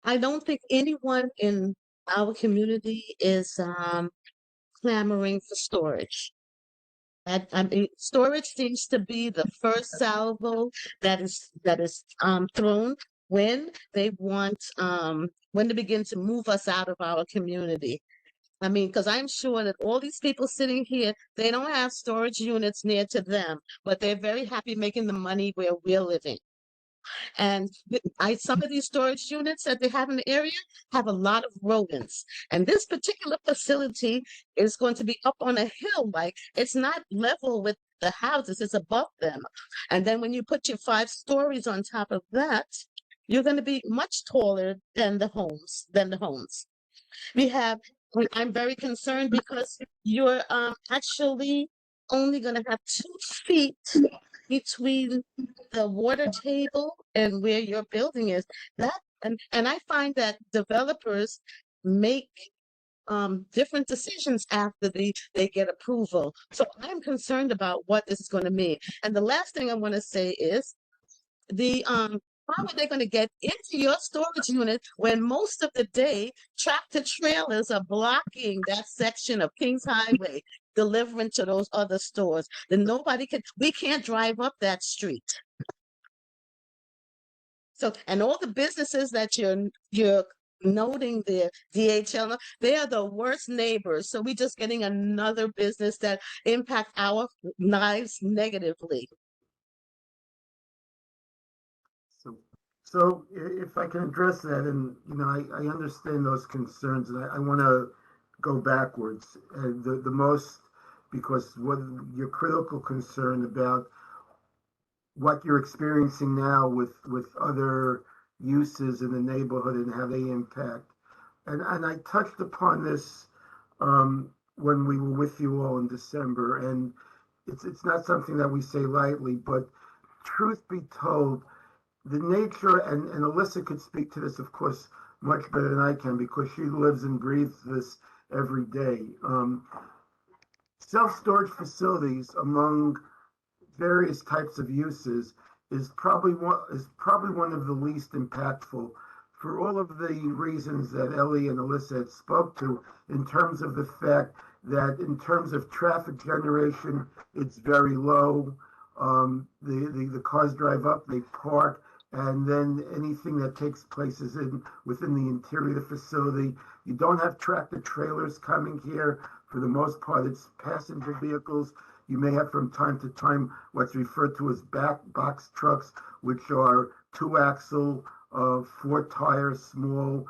I don't think anyone in our community is clamoring for storage. I mean, storage seems to be the first salvo that is thrown when they want when they begin to move us out of our community. I mean, because I'm sure that all these people sitting here, they don't have storage units near to them, but they're very happy making the money where we're living. And some of these storage units that they have in the area have a lot of rodents. And this particular facility is going to be up on a hill, like it's not level with the houses, it's above them. And then when you put your 5 stories on top of that, you're going to be much taller than the homes, I'm very concerned because you're actually only going to have 2 feet between the water table and where your building is. And I find that developers make different decisions after they get approval. So I'm concerned about what this is going to mean. And the last thing I want to say is how are they going to get into your storage unit when most of the day tractor trailers are blocking that section of Kings Highway, delivering to those other stores? Then we can't drive up that street. So, and all the businesses that you're noting there, DHL, they are the worst neighbors. So we're just getting another business that impact our lives negatively. So if I can address that, and I understand those concerns, and I want to go backwards. Because what your critical concern about what you're experiencing now with other uses in the neighborhood and how they impact. And I touched upon this when we were with you all in December, and it's not something that we say lightly, but truth be told, the nature, and Alyssa could speak to this, of course, much better than I can because she lives and breathes this every day. Self-storage facilities among various types of uses is probably one of the least impactful for all of the reasons that Ellie and Alyssa had spoke to, in terms of the fact that in terms of traffic generation, it's very low. The cars drive up, they park, and then anything that takes place is within the interior of the facility. You don't have tractor trailers coming here. For the most part, it's passenger vehicles. You may have from time to time what's referred to as box trucks, which are 2-axle, 4-tire, small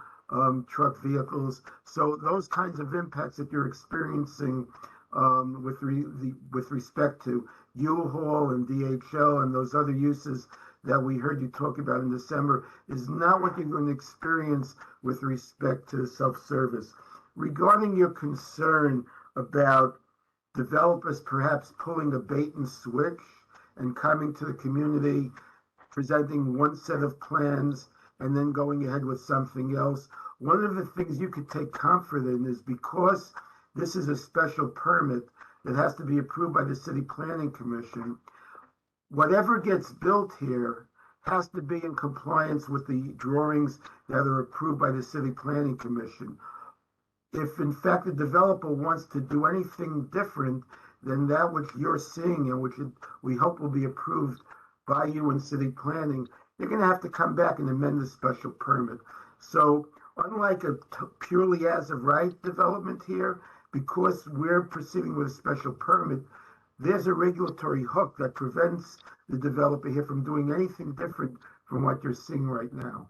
truck vehicles. So those kinds of impacts that you're experiencing with respect to U-Haul and DHL and those other uses that we heard you talk about in December is not what you're going to experience with respect to self-service. Regarding your concern about developers perhaps pulling a bait and switch and coming to the community, presenting one set of plans and then going ahead with something else, one of the things you could take comfort in is because this is a special permit that has to be approved by the City Planning Commission, whatever gets built here has to be in compliance with the drawings that are approved by the City Planning Commission. If in fact the developer wants to do anything different than that which you're seeing and which we hope will be approved by you in city planning, you're going to have to come back and amend the special permit. So unlike a purely as of right development here, because we're proceeding with a special permit, there's a regulatory hook that prevents the developer here from doing anything different from what you're seeing right now.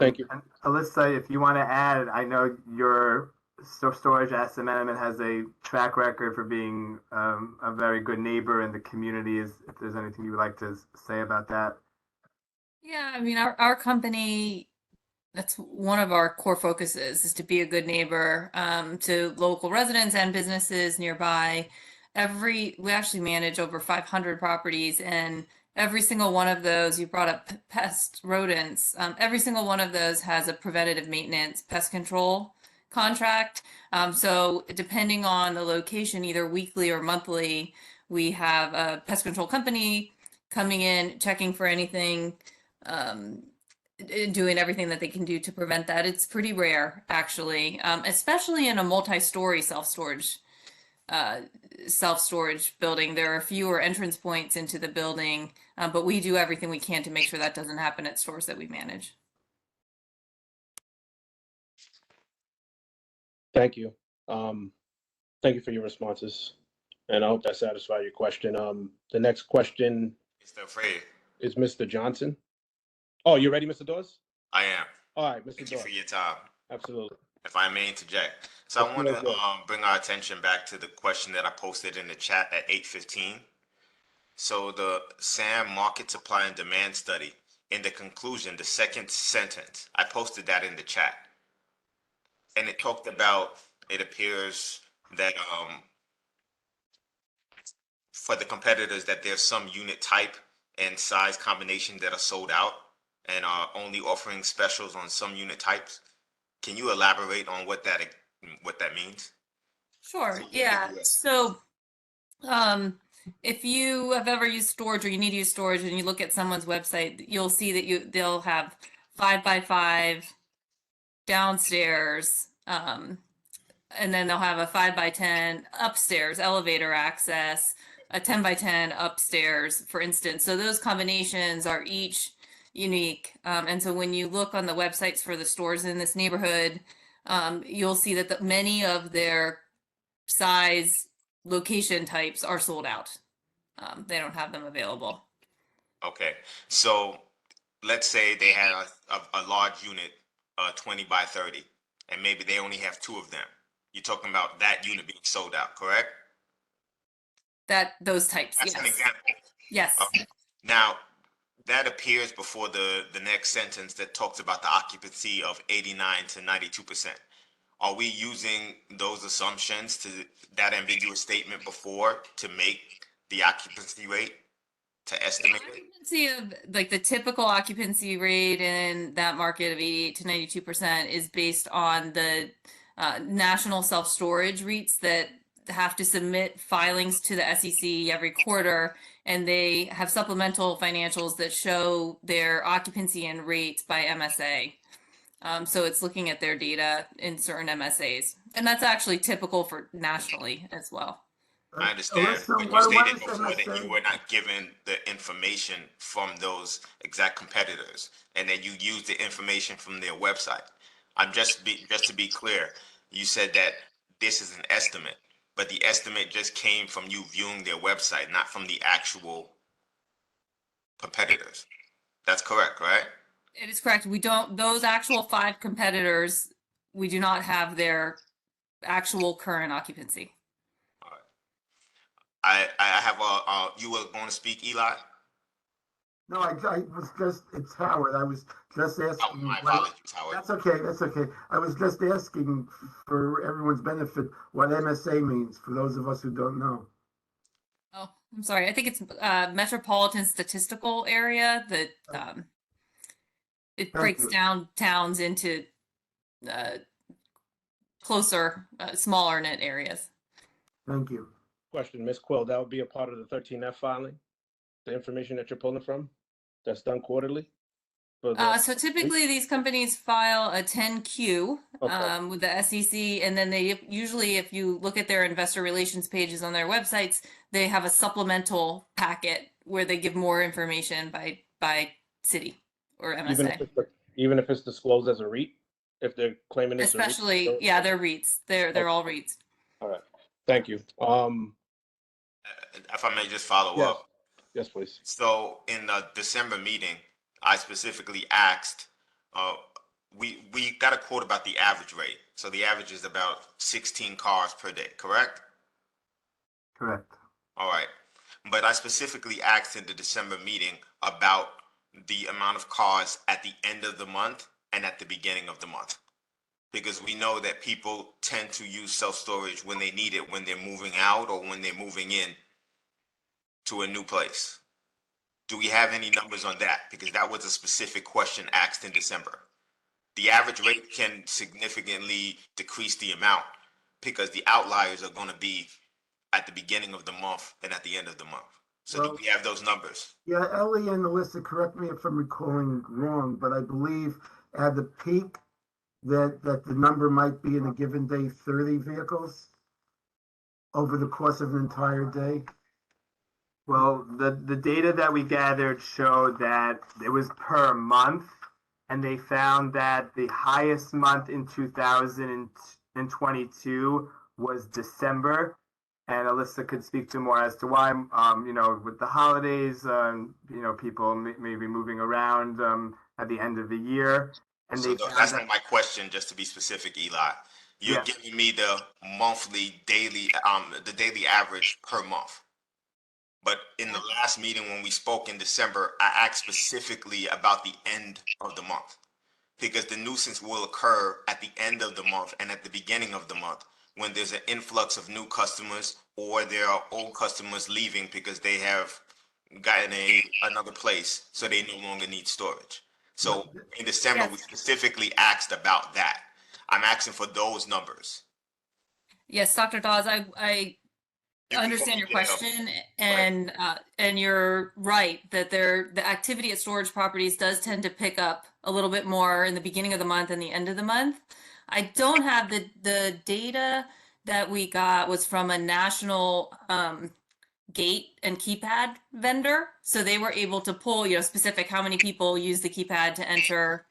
Thank you. And Alyssa, if you want to add, I know your storage asset management has a track record for being a very good neighbor in the community. If there's anything you would like to say about that. Yeah, I mean, our company, that's one of our core focuses, is to be a good neighbor to local residents and businesses nearby. We actually manage over 500 properties, and every single one of those, you brought up pest rodents, every single one of those has a preventative maintenance pest control contract. So depending on the location, either weekly or monthly, we have a pest control company coming in, checking for anything, doing everything that they can do to prevent that. It's pretty rare, actually, especially in a multi-story self-storage building. There are fewer entrance points into the building, but we do everything we can to make sure that doesn't happen at stores that we manage. Thank you. Thank you for your responses, and I hope that satisfied your question. The next question Mr. Frey, is Mr. Johnson. Oh, you ready, Mr. Dawes? I am. All right, Mr. Thank you Dawes. for your time. Absolutely. If I may interject. So I Yes, want you to may. bring our attention back to the question that I posted in the chat at 8:15. So the SAM market supply and demand study, in the conclusion, the second sentence, I posted that in the chat. And it talked about, it appears that for the competitors that there's some unit type and size combination that are sold out and are only offering specials on some unit types. Can you elaborate on what that means? Sure. Yeah. So, if you have ever used storage or you need to use storage and you look at someone's website, you'll see that they'll have 5x5 downstairs, and then they'll have a 5x10 upstairs, elevator access, a 10x10 upstairs, for instance. So those combinations are each unique. And so when you look on the websites for the stores in this neighborhood, you'll see that many of their size location types are sold out. They don't have them available. Okay, so let's say they had a large unit, 20x30, and maybe they only have 2 of them. You're talking about that unit being sold out, correct? Those types, That's yes. an example. Yes. Okay. Now, that appears before the next sentence that talks about the occupancy of 89 to 92%. Are we using those assumptions to that ambiguous statement before to make the occupancy rate, to estimate it? Occupancy of like the typical occupancy rate in that market of 88 to 92% is based on the national self-storage REITs that have to submit filings to the SEC every quarter, and they have supplemental financials that show their occupancy and rates by MSA. So it's looking at their data in certain MSAs, and that's actually typical for nationally as well. I understand, Alyssa, but what you stated is before that MSA? you were not given the information from those exact competitors, and that you used the information from their website. Just to be clear, you said that this is an estimate, but the estimate just came from you viewing their website, not from the actual competitors. That's correct, right? It is correct. We don't, those actual 5 competitors, we do not have their actual current occupancy. I have you were going to speak, Eli? No, I was just, it's Howard. I was just asking. Oh, my apologies, Howard. That's okay, that's okay. I was just asking for everyone's benefit what MSA means, for those of us who don't know. Oh, I'm sorry. I think it's metropolitan statistical area that it breaks down towns into closer, smaller knit areas. Thank you. Question, Ms. Quill, that would be a part of the 13F filing? The information that you're pulling from? That's done quarterly? So typically these companies file a 10Q with the SEC, and then they usually, if you look at their investor relations pages on their websites, they have a supplemental packet where they give more information by city or MSA. Even if it's disclosed as a REIT? If they're claiming it's Especially, a REIT? yeah, they're REITs. They're all REITs. All right. Thank you. If I may just follow up. Yes, please. So in the December meeting, I specifically asked, we got a quote about the average rate. So the average is about 16 cars per day, correct? Correct. All right. But I specifically asked in the December meeting about the amount of cars at the end of the month and at the beginning of the month. Because we know that people tend to use self-storage when they need it, when they're moving out or when they're moving in to a new place. Do we have any numbers on that? Because that was a specific question asked in December. The average rate can significantly decrease the amount because the outliers are going to be at the beginning of the month and at the end of the month. So do Well, we have those numbers? Yeah, Ellie and Alyssa, correct me if I'm recalling wrong, but I believe at the peak that the number might be in a given day 30 vehicles over the course of an entire day. Well, the data that we gathered showed that it was per month, and they found that the highest month in 2022 was December. And Alyssa could speak to more as to why, with the holidays, people may be moving around at the end of the year. And So they found that's that, not my question, just to be specific, Eli. You're Yeah. giving me the monthly, daily, the daily average per month. But in the last meeting when we spoke in December, I asked specifically about the end of the month because the nuisance will occur at the end of the month and at the beginning of the month when there's an influx of new customers or there are old customers leaving because they have gotten another place, so they no longer need storage. So in December, we Yes. specifically asked about that. I'm asking for those numbers. Yes, Dr. Dawes, I You can understand call your me Dale. question, and you're right that the activity at storage properties does tend to pick up a little bit more in the beginning of the month and the end of the month. I don't have the data that we got was from a national gate and keypad vendor, so they were able to pull specific how many people use the keypad to enter.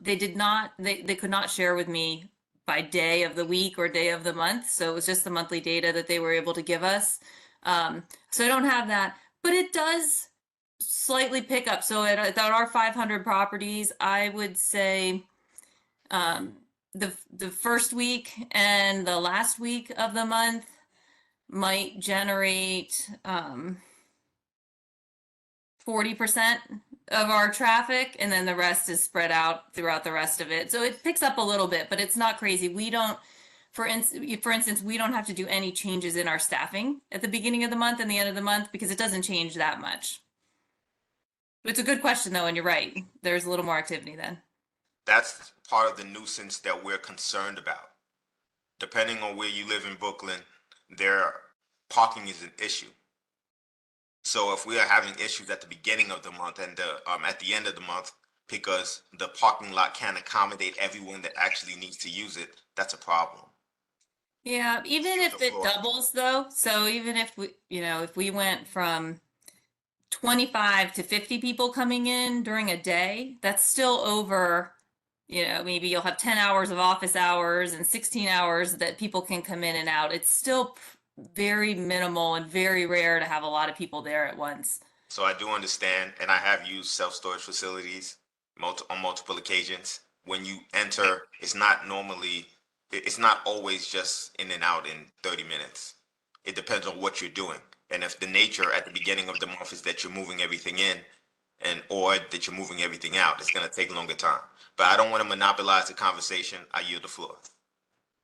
They did not, they could not share with me by day of the week or day of the month. So it was just the monthly data that they were able to give us. So I don't have that, but it does slightly pick up. So at our 500 properties, I would say the first week and the last week of the month might generate 40% of our traffic, and then the rest is spread out throughout the rest of it. So it picks up a little bit, but it's not crazy. We don't, for instance, we don't have to do any changes in our staffing at the beginning of the month and the end of the month because it doesn't change that much. It's a good question though, and you're right. There's a little more activity then. That's part of the nuisance that we're concerned about. Depending on where you live in Brooklyn, parking is an issue. So if we are having issues at the beginning of the month and at the end of the month because the parking lot can't accommodate everyone that actually needs to use it, that's a problem. Yeah, even if it doubles though, so even if we went from 25 to 50 people coming in during a day, that's still over, maybe you'll have 10 hours of office hours and 16 hours that people can come in and out. It's still very minimal and very rare to have a lot of people there at once. So I do understand, and I have used self-storage facilities on multiple occasions. When you enter, it's not always just in and out in 30 minutes. It depends on what you're doing. And if the nature at the beginning of the month is that you're moving everything in or that you're moving everything out, it's going to take longer time. But I don't want to monopolize the conversation. I yield the floor.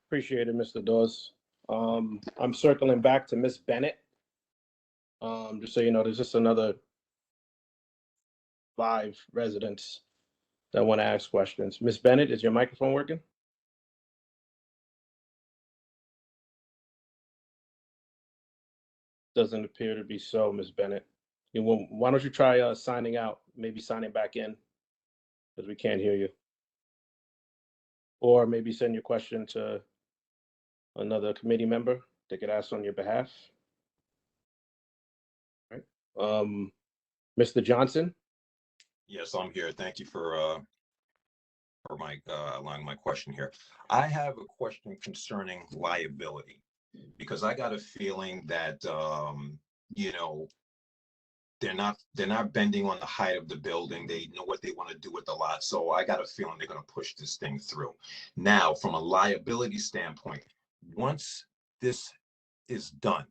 Appreciate it, Mr. Dawes. I'm circling back to Miss Bennett. Just so you know, there's just another 5 residents that want to ask questions. Miss Bennett, is your microphone working? Doesn't appear to be so, Miss Bennett. Why don't you try signing out, maybe signing back in, because we can't hear you. Or maybe send your question to another committee member that could ask on your behalf. All right. Mr. Johnson? Yes, I'm here. Thank you for my allowing my question here. I have a question concerning liability because I got a feeling that they're not bending on the height of the building. They know what they want to do with the lot. So I got a feeling they're going to push this thing through. Now, from a liability standpoint, once this is done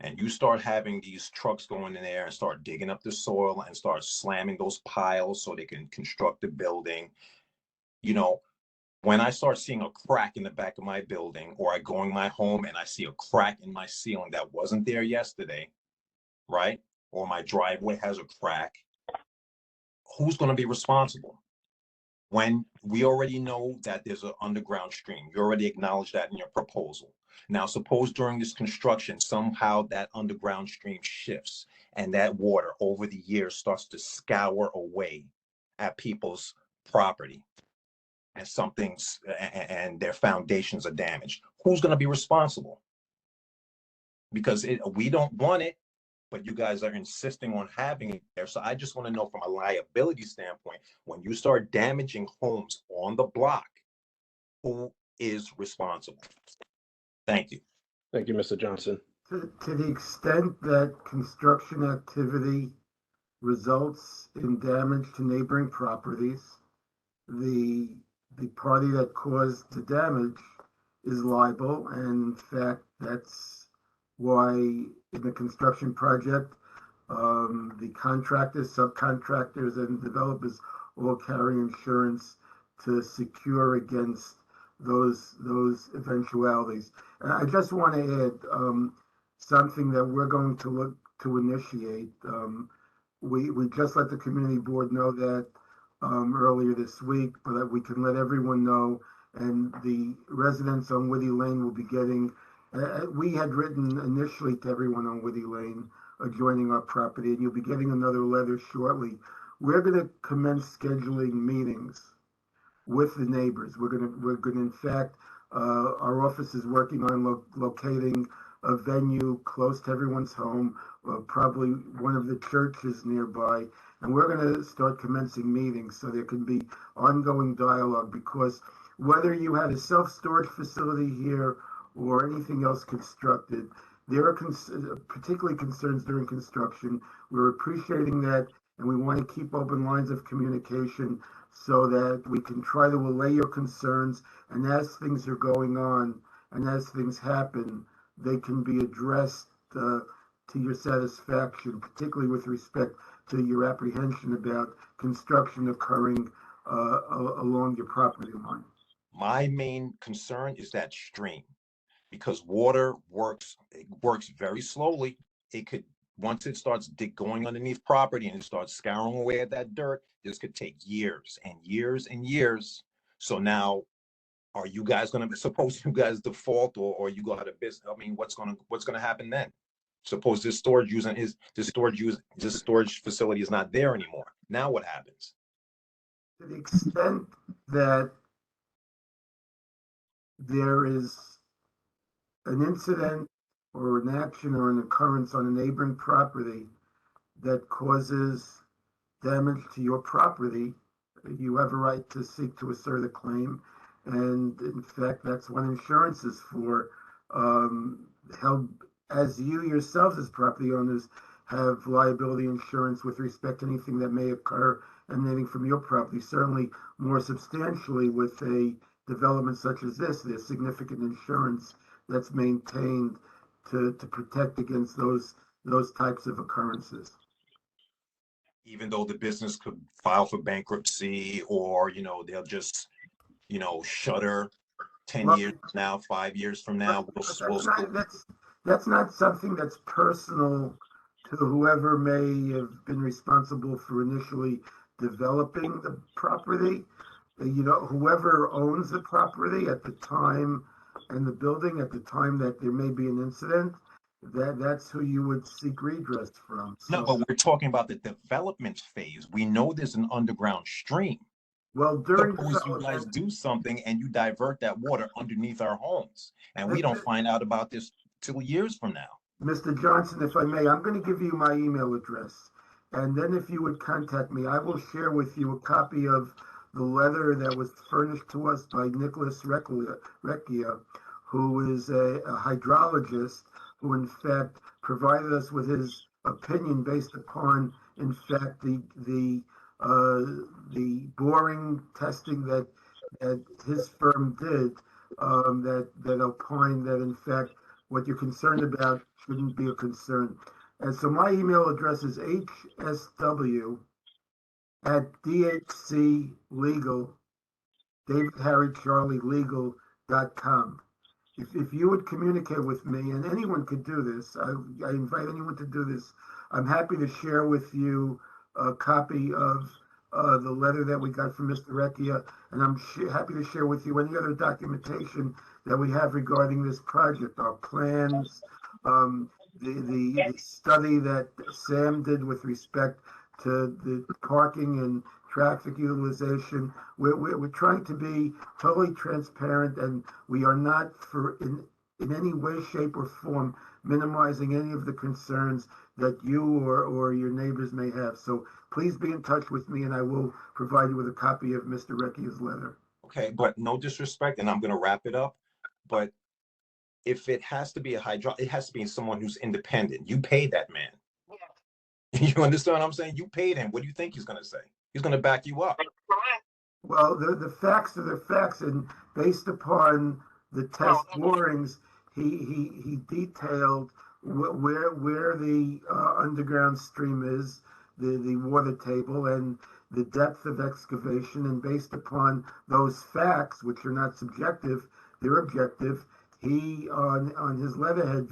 and you start having these trucks going in there and start digging up the soil and start slamming those piles so they can construct the building, when I start seeing a crack in the back of my building, or I go in my home and I see a crack in my ceiling that wasn't there yesterday, right? Or my driveway has a crack, who's going to be responsible? When we already know that there's an underground stream, you already acknowledged that in your proposal. Now, suppose during this construction, somehow that underground stream shifts and that water over the years starts to scour away at people's property and and their foundations are damaged. Who's going to be responsible? Because we don't want it, but you guys are insisting on having it there. So I just want to know from a liability standpoint, when you start damaging homes on the block, who is responsible? Thank you. Thank you, Mr. Johnson. To the extent that construction activity results in damage to neighboring properties, the party that caused the damage is liable. And in fact, that's why in the construction project, the contractors, subcontractors, and developers all carry insurance to secure against those eventualities. And I just want to add something that we're going to look to initiate. We just let the community board know that earlier this week, but that we can let everyone know. And the residents on Woody Lane will be getting, we had written initially to everyone on Woody Lane adjoining our property, and you'll be getting another letter shortly. We're going to commence scheduling meetings with the neighbors. We're going to in fact, our office is working on locating a venue close to everyone's home, probably one of the churches nearby. And we're going to start commencing meetings so there can be ongoing dialogue, because whether you had a self-storage facility here or anything else constructed, there are particularly concerns during construction. We're appreciating that, and we want to keep open lines of communication so that we can try to allay your concerns. And as things are going on and as things happen, they can be addressed to your satisfaction, particularly with respect to your apprehension about construction occurring along your property line. My main concern is that stream, because water works very slowly. It could, once it starts going underneath property and it starts scouring away at that dirt, this could take years and years and years. So now, are you guys going to, suppose you guys default or you go out of business? I mean, what's going to happen then? Suppose this storage facility is not there anymore. Now what happens? To the extent that there is an incident or an action or an occurrence on a neighboring property that causes damage to your property, you have a right to seek to assert a claim. And in fact, that's what insurance is for. Held as you yourselves as property owners have liability insurance with respect to anything that may occur emanating from your property. Certainly more substantially with a development such as this, there's significant insurance that's maintained to protect against those types of occurrences. Even though the business could file for bankruptcy, or they'll just shutter 10 years from now, 5 years from now. That's not something that's personal to whoever may have been responsible for initially developing the property. Whoever owns the property at the time and the building at the time that there may be an incident, that's who you would seek redress from. No, but we're talking about the development phase. We know there's an underground stream. Well, during suppose you guys do something and you divert that water underneath our homes, and we don't find out about this till years from now. Mr. Johnson, if I may, I'm going to give you my email address. And then if you would contact me, I will share with you a copy of the letter that was furnished to us by Nicholas Recchia, who is a hydrologist, who in fact provided us with his opinion based upon, in fact, the boring testing that his firm did, that opined that in fact what you're concerned about shouldn't be a concern. And so my email address is hsw@dhclegal, David Harry Charlie legal.com. If you would communicate with me, and anyone could do this, I invite anyone to do this. I'm happy to share with you a copy of the letter that we got from Mr. Recchia, and I'm happy to share with you any other documentation that we have regarding this project, our plans, the study that Sam did with respect to the parking and traffic utilization. We're trying to be totally transparent, and we are not in any way, shape, or form minimizing any of the concerns that you or your neighbors may have. So please be in touch with me, and I will provide you with a copy of Mr. Recchia's letter. Okay, but no disrespect, and I'm gonna wrap it up, but if it has to be a it has to be someone who's independent. You paid that man. You understand what I'm saying? You paid him. What do you think he's gonna say? He's gonna back you up. Well, the facts are the facts, and based upon the test borings, he detailed where the underground stream is, the water table, and the depth of excavation. And based upon those facts, which are not subjective, they're objective, he on his letterhead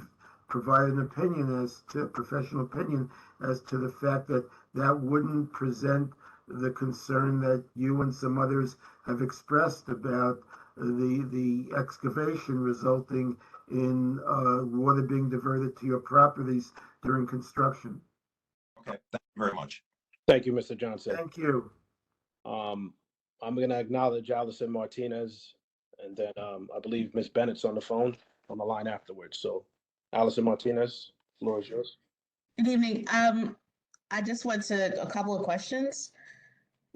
provided an opinion professional opinion as to the fact that that wouldn't present the concern that you and some others have expressed about the excavation resulting in water being diverted to your properties during construction. Okay, thank you very much. Thank you, Mr. Johnson. Thank you. I'm going to acknowledge Allison Martinez, and then I believe Ms. Bennett's on the line afterwards. So, Allison Martinez, floor is yours. Good evening. I just went to a couple of questions.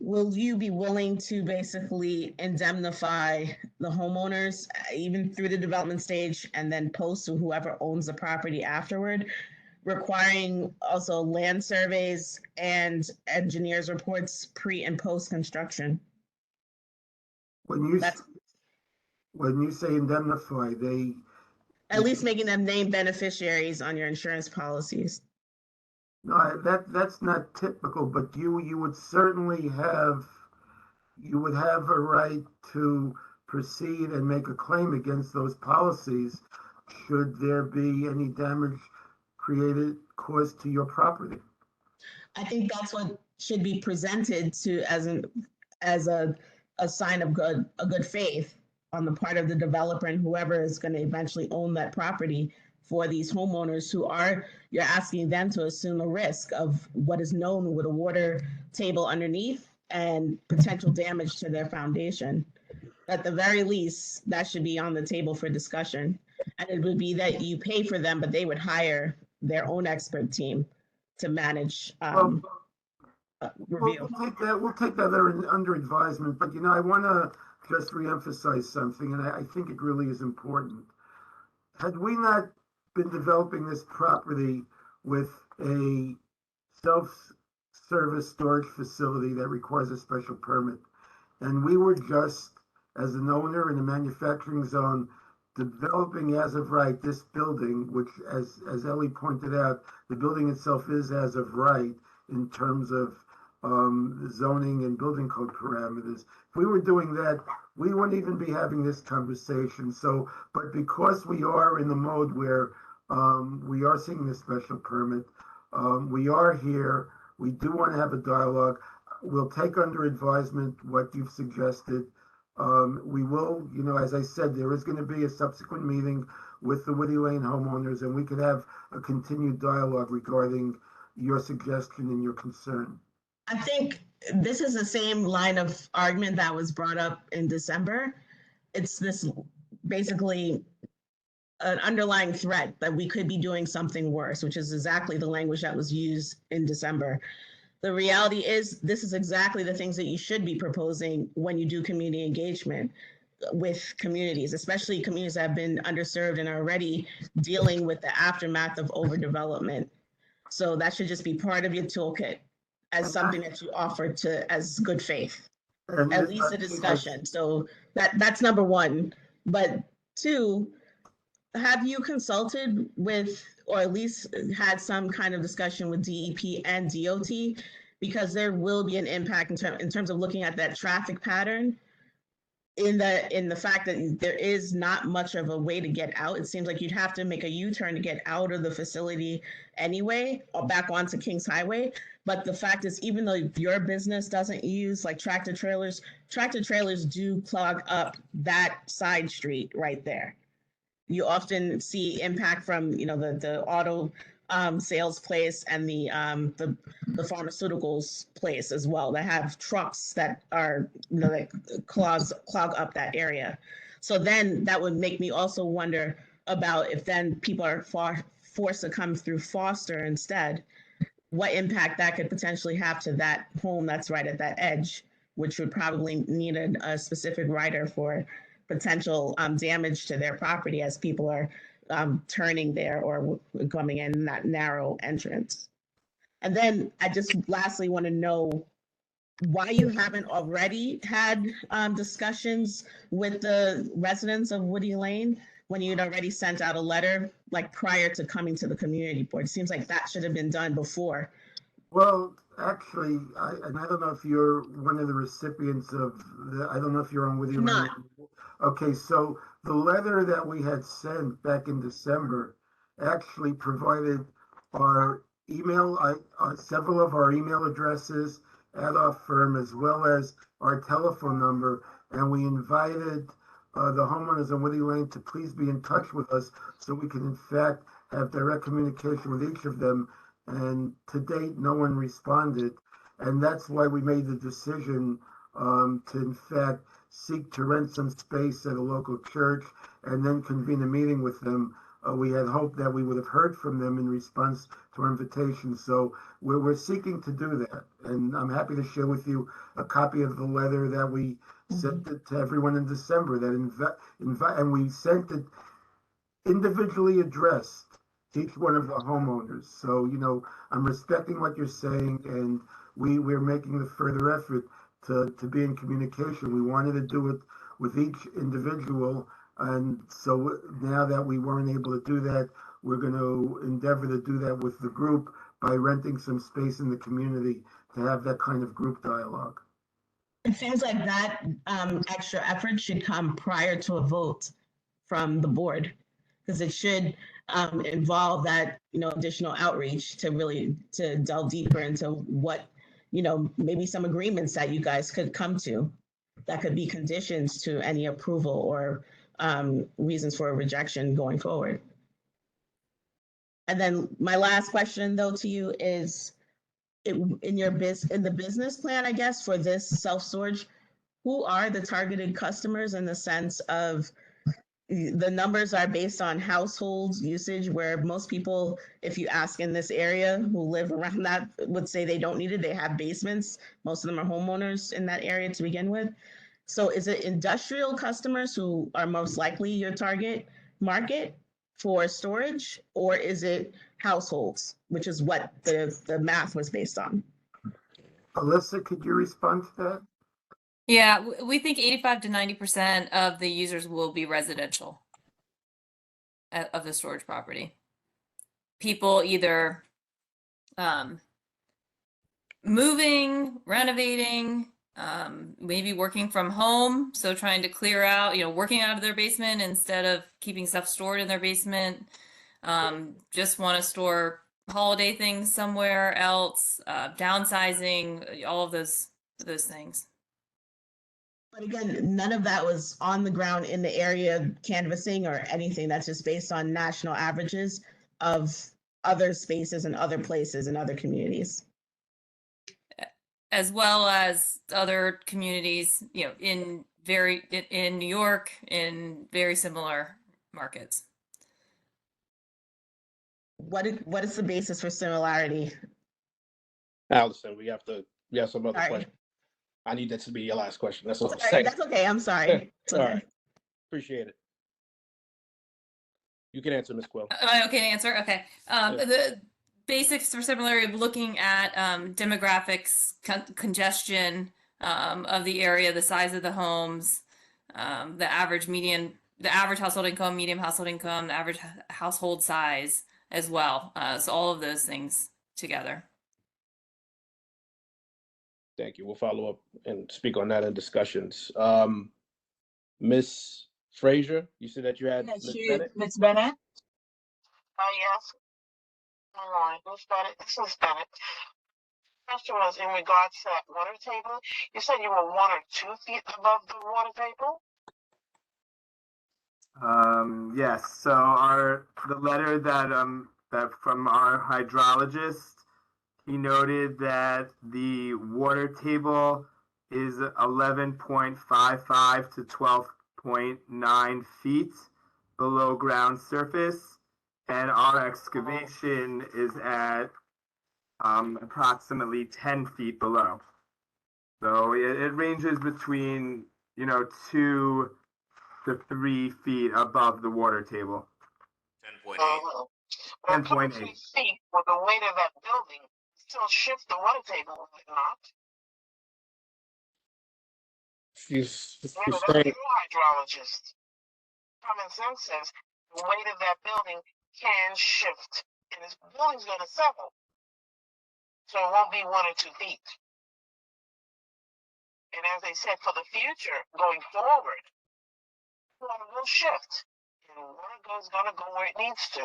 Will you be willing to basically indemnify the homeowners, even through the development stage, and then post to whoever owns the property afterward, requiring also land surveys and engineers' reports pre and post construction? When you say indemnify, they at least making them named beneficiaries on your insurance policies. No, that's not typical, but you would certainly have a right to proceed and make a claim against those policies should there be any damage caused to your property. I think that's what should be presented to as a sign of good faith on the part of the developer and whoever is going to eventually own that property for these homeowners you're asking them to assume a risk of what is known with a water table underneath and potential damage to their foundation. At the very least, that should be on the table for discussion. And it would be that you pay for them, but they would hire their own expert team to manage review. We'll take that under advisement, but I want to just reemphasize something, and I think it really is important. Had we not been developing this property with a self-service storage facility that requires a special permit, and we were just, as an owner in a manufacturing zone, developing as of right this building, which, as Ellie pointed out, the building itself is as of right in terms of zoning and building code parameters. If we were doing that, we wouldn't even be having this conversation. So, but because we are in the mode where we are seeking a special permit, we are here, we do want to have a dialogue. We'll take under advisement what you've suggested. We will, as I said, there is going to be a subsequent meeting with the Woody Lane homeowners, and we could have a continued dialogue regarding your suggestion and your concern. I think this is the same line of argument that was brought up in December. It's this basically an underlying threat that we could be doing something worse, which is exactly the language that was used in December. The reality is this is exactly the things that you should be proposing when you do community engagement with communities, especially communities that have been underserved and are already dealing with the aftermath of overdevelopment. So that should just be part of your toolkit as something that you offer as good faith, at least a discussion. So that's number one. But two, have you consulted with, or at least had some kind of discussion with DEP and DOT? Because there will be an impact in terms of looking at that traffic pattern in the fact that there is not much of a way to get out. It seems like you'd have to make a U-turn to get out of the facility anyway, or back onto Kings Highway. But the fact is, even though your business doesn't use like tractor trailers do clog up that side street right there. You often see impact from, you know, the auto sales place and the pharmaceuticals place as well, that have trucks that are, you know, that clog up that area. So then that would make me also wonder about if then people are forced to come through Foster instead, what impact that could potentially have to that home that's right at that edge, which would probably need a specific rider for potential damage to their property as people are turning there or coming in that narrow entrance. And then I just lastly want to know why you haven't already had discussions with the residents of Woody Lane when you'd already sent out a letter like prior to coming to the community board. It seems like that should have been done before. Well, actually, and I don't know if you're one of the recipients of I don't know if you're on with you. Not. Okay, so the letter that we had sent back in December actually provided our email, several of our email addresses at our firm, as well as our telephone number, and we invited the homeowners on Woody Lane to please be in touch with us so we can in fact have direct communication with each of them. And to date, no one responded. And that's why we made the decision to, in fact, seek to rent some space at a local church and then convene a meeting with them. We had hoped that we would have heard from them in response to our invitation. So we're seeking to do that. And I'm happy to share with you a copy of the letter that we sent it to everyone in December that and we sent it individually addressed to each one of the homeowners. So, you know, I'm respecting what you're saying, and we're making the further effort to be in communication. We wanted to do it with each individual, and so now that we weren't able to do that, we're going to endeavor to do that with the group by renting some space in the community to have that kind of group dialogue. It seems like that extra effort should come prior to a vote from the board, because it should involve that, you know, additional outreach to really to delve deeper into what, you know, maybe some agreements that you guys could come to that could be conditions to any approval or reasons for a rejection going forward. And then my last question though to you is, in the business plan, I guess, for this self-storage, who are the targeted customers in the sense of the numbers are based on household usage, where most people, if you ask in this area who live around that, would say they don't need it. They have basements. Most of them are homeowners in that area to begin with. So is it industrial customers who are most likely your target market for storage, or is it households, which is what the math was based on? Alyssa, could you respond to that? Yeah, we think 85 to 90% of the users will be residential of the storage property. People either moving, renovating, maybe working from home, so trying to clear out, you know, working out of their basement instead of keeping stuff stored in their basement. Just want to store holiday things somewhere else, downsizing, all of those things. But again, none of that was on the ground in the area canvassing or anything. That's just based on national averages of other spaces and other places and other communities. As well as other communities, you know, in New York, in very similar markets. What is the basis for similarity? Allison, we have some other Sorry. questions. I need that to be your last question. That's what I'm Sorry, saying. that's okay. I'm sorry. It's All okay. right. Appreciate it. You can answer, Ms. Quill. Am I okay to answer? Okay. The basics for similarity, looking at demographics, congestion of the area, the size of the homes, the average household income, medium household income, the average household size as well. So all of those things together. Thank you. We'll follow up and speak on that in discussions. Ms. Frazier, you said that you had Ms. Bennett? Ms. Bennett? Yes. All right, Ms. Bennett. This is Bennett. question was in regards to that water table. You said you were 1 or 2 feet above the water table? Yes, so the letter that from our hydrologist, he noted that the water table is 11.55 to 12.9 feet below ground surface, and our excavation is at approximately 10 feet below. So it ranges between 2 to 3 feet above the water table. 10.8. 10.8. 3 feet with the weight of that building still shift the water table, will it not? She's Yeah, that's saying, true, hydrologist. Common sense says the weight of that building can shift, and this building's going to settle. So it won't be 1 or 2 feet. And as they said, for the future, going forward, water will shift. And water is going to go where it needs to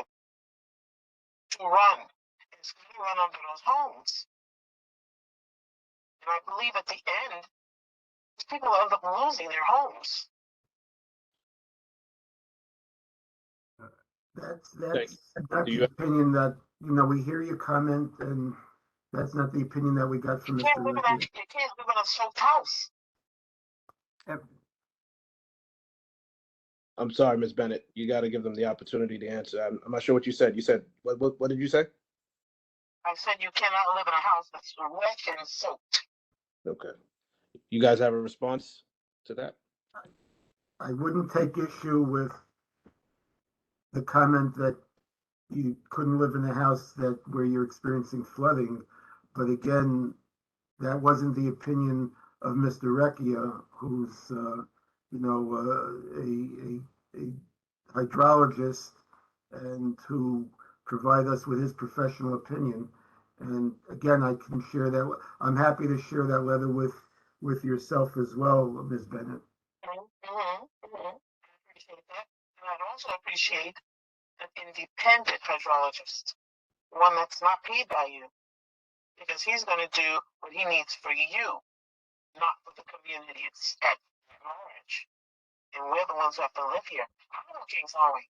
run. And it's going to run under those homes. And I believe at the end, people end up losing their homes. That's Do you- the opinion that, we hear your comment, and that's not the opinion that we got from You Mr. can't live Ricky. in a soaked house. I'm sorry, Ms. Bennett. You got to give them the opportunity to answer. I'm not sure what you said. You said, what did you say? I said you cannot live in a house that's wet and soaked. Okay. You guys have a response to that? I wouldn't take issue with the comment that you couldn't live in a house where you're experiencing flooding, but again, that wasn't the opinion of Mr. Recchia, who's a hydrologist and who provide us with his professional opinion. And again, I can share that. I'm happy to share that letter with yourself as well, Ms. Bennett. I appreciate that. And I'd also appreciate an independent hydrologist, one that's not paid by you, because he's going to do what he needs for you, not for the community at large. And we're the ones who have to live here. I don't know Kings Highway.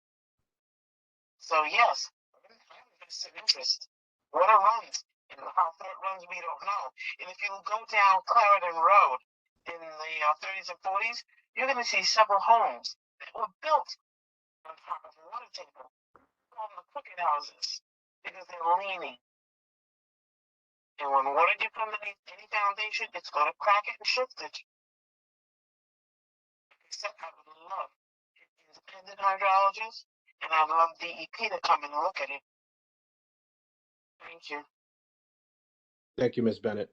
So yes, I have invested interest. Water runs, and how far it runs, we don't know. And if you go down Clarendon Road in the 30s and 40s, you're going to see several homes that were built on top of a water table, called the crooked houses, because they're leaning. And when water gets underneath any foundation, it's going to crack it and shift it. Except I would love an independent hydrologist, and I'd love DEP to come and look at it. Thank you. Thank you, Ms. Bennett.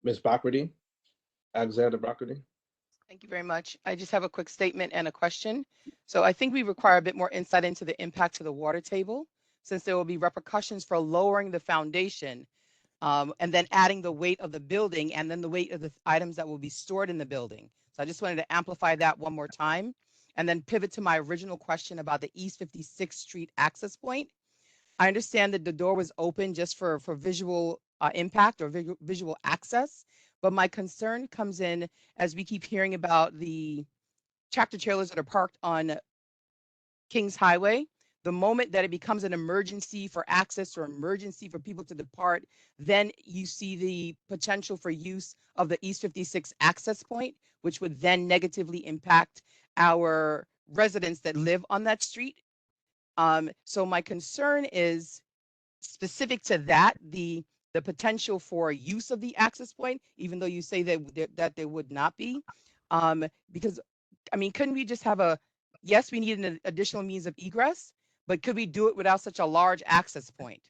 Ms. Bockerty, Alexander Bockerty. Thank you very much. I just have a quick statement and a question. So I think we require a bit more insight into the impact to the water table, since there will be repercussions for lowering the foundation and then adding the weight of the building and then the weight of the items that will be stored in the building. So I just wanted to amplify that one more time and then pivot to my original question about the East 56th Street access point. I understand that the door was open just for visual impact or visual access, but my concern comes in as we keep hearing about the tractor trailers that are parked on Kings Highway. The moment that it becomes an emergency for access or emergency for people to depart, then you see the potential for use of the East 56 access point, which would then negatively impact our residents that live on that street. So my concern is specific to that, the potential for use of the access point, even though you say that there would not be, because I mean, couldn't we just have yes, we need an additional means of egress, but could we do it without such a large access point?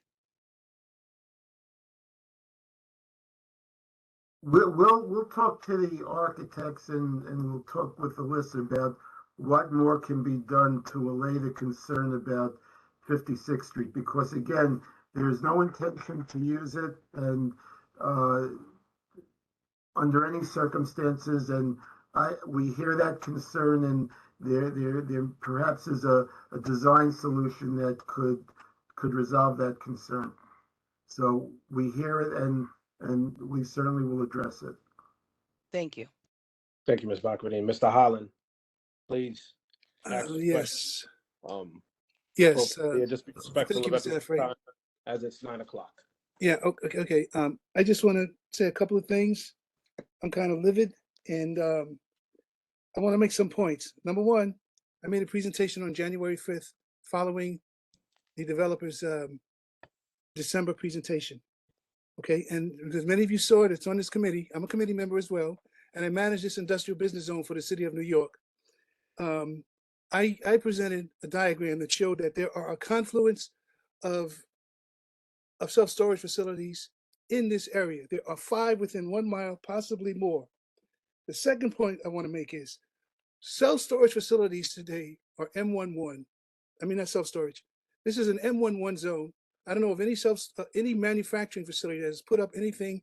We'll talk to the architects and we'll talk with Alyssa about what more can be done to allay the concern about 56th Street, because again, there's no intention to use it, and under any circumstances, and we hear that concern, and there perhaps is a design solution that could could resolve that concern. So we hear it and we certainly will address it. Thank you. Thank you, Ms. Bakradine. Mr. Holland, please ask your question. Yes, Folks, yes. yeah, just be respectful Thank you, of Mr. everyone's Efrain. time as it's 9 o'clock. Yeah, okay. I just want to say a couple of things. I'm kind of livid, and I want to make some points. Number one, I made a presentation on January 5th following the developer's December presentation. Okay, and because many of you saw it, it's on this committee. I'm a committee member as well, and I manage this industrial business zone for the city of New York. I presented a diagram that showed that there are a confluence of self-storage facilities in this area. There are 5 within 1 mile, possibly more. The second point I want to make is self-storage facilities today are M11. I mean, not self-storage. This is an M11 zone. I don't know of any manufacturing facility that has put up anything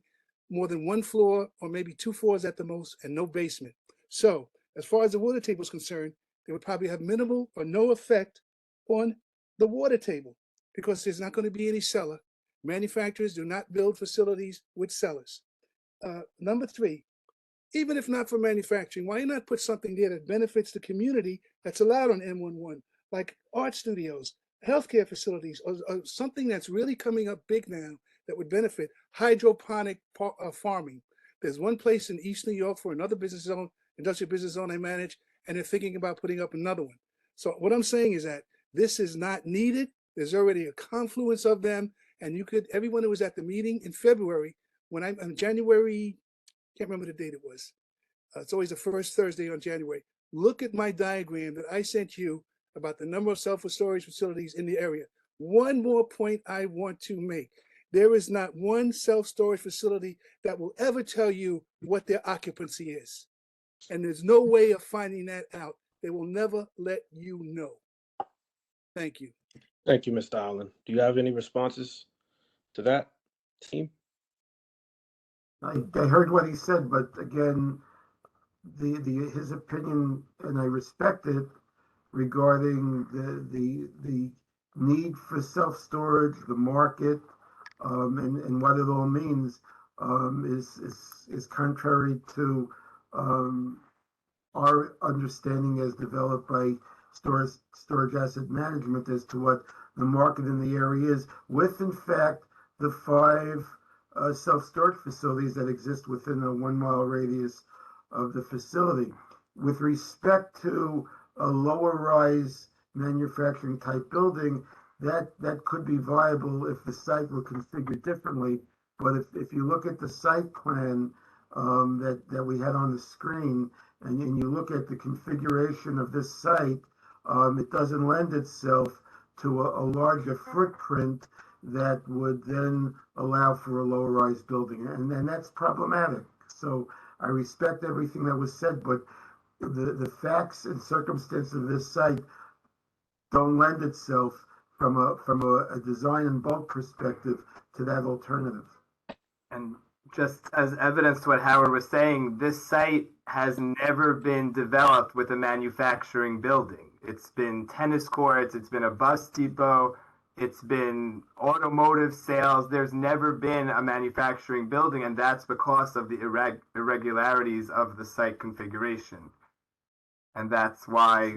more than 1 floor or maybe 2 floors at the most and no basement. So as far as the water table is concerned, they would probably have minimal or no effect on the water table because there's not going to be any cellar. Manufacturers do not build facilities with cellars. Number 3, even if not for manufacturing, why not put something there that benefits the community that's allowed on M11, like art studios, healthcare facilities, or something that's really coming up big now that would benefit hydroponic farming. There's one place in East New York for another business zone, industrial business zone I manage, and they're thinking about putting up another one. So what I'm saying is that this is not needed. There's already a confluence of them, and everyone who was at the meeting in February, on January, can't remember the date it was. It's always the first Thursday on January. Look at my diagram that I sent you about the number of self-storage facilities in the area. One more point I want to make. There is not one self-storage facility that will ever tell you what their occupancy is. And there's no way of finding that out. They will never let you know. Thank you. Thank you, Mr. Allen. Do you have any responses to that, team? I heard what he said, but again, his opinion, and I respect it, regarding the need for self-storage, the market, and what it all means, is contrary to our understanding as developed by storage asset management as to what the market in the area is, with in fact the 5 self-storage facilities that exist within a 1 mile radius of the facility. With respect to a lower rise manufacturing type building, that could be viable if the site were configured differently. But if you look at the site plan that we had on the screen, and you look at the configuration of this site, it doesn't lend itself to a larger footprint that would then allow for a lower rise building, and that's problematic. So I respect everything that was said, but the facts and circumstances of this site don't lend itself from a design and bulk perspective to that alternative. And just as evidence to what Howard was saying, this site has never been developed with a manufacturing building. It's been tennis courts, it's been a bus depot, it's been automotive sales. There's never been a manufacturing building, and that's because of the irregularities of the site configuration. And that's why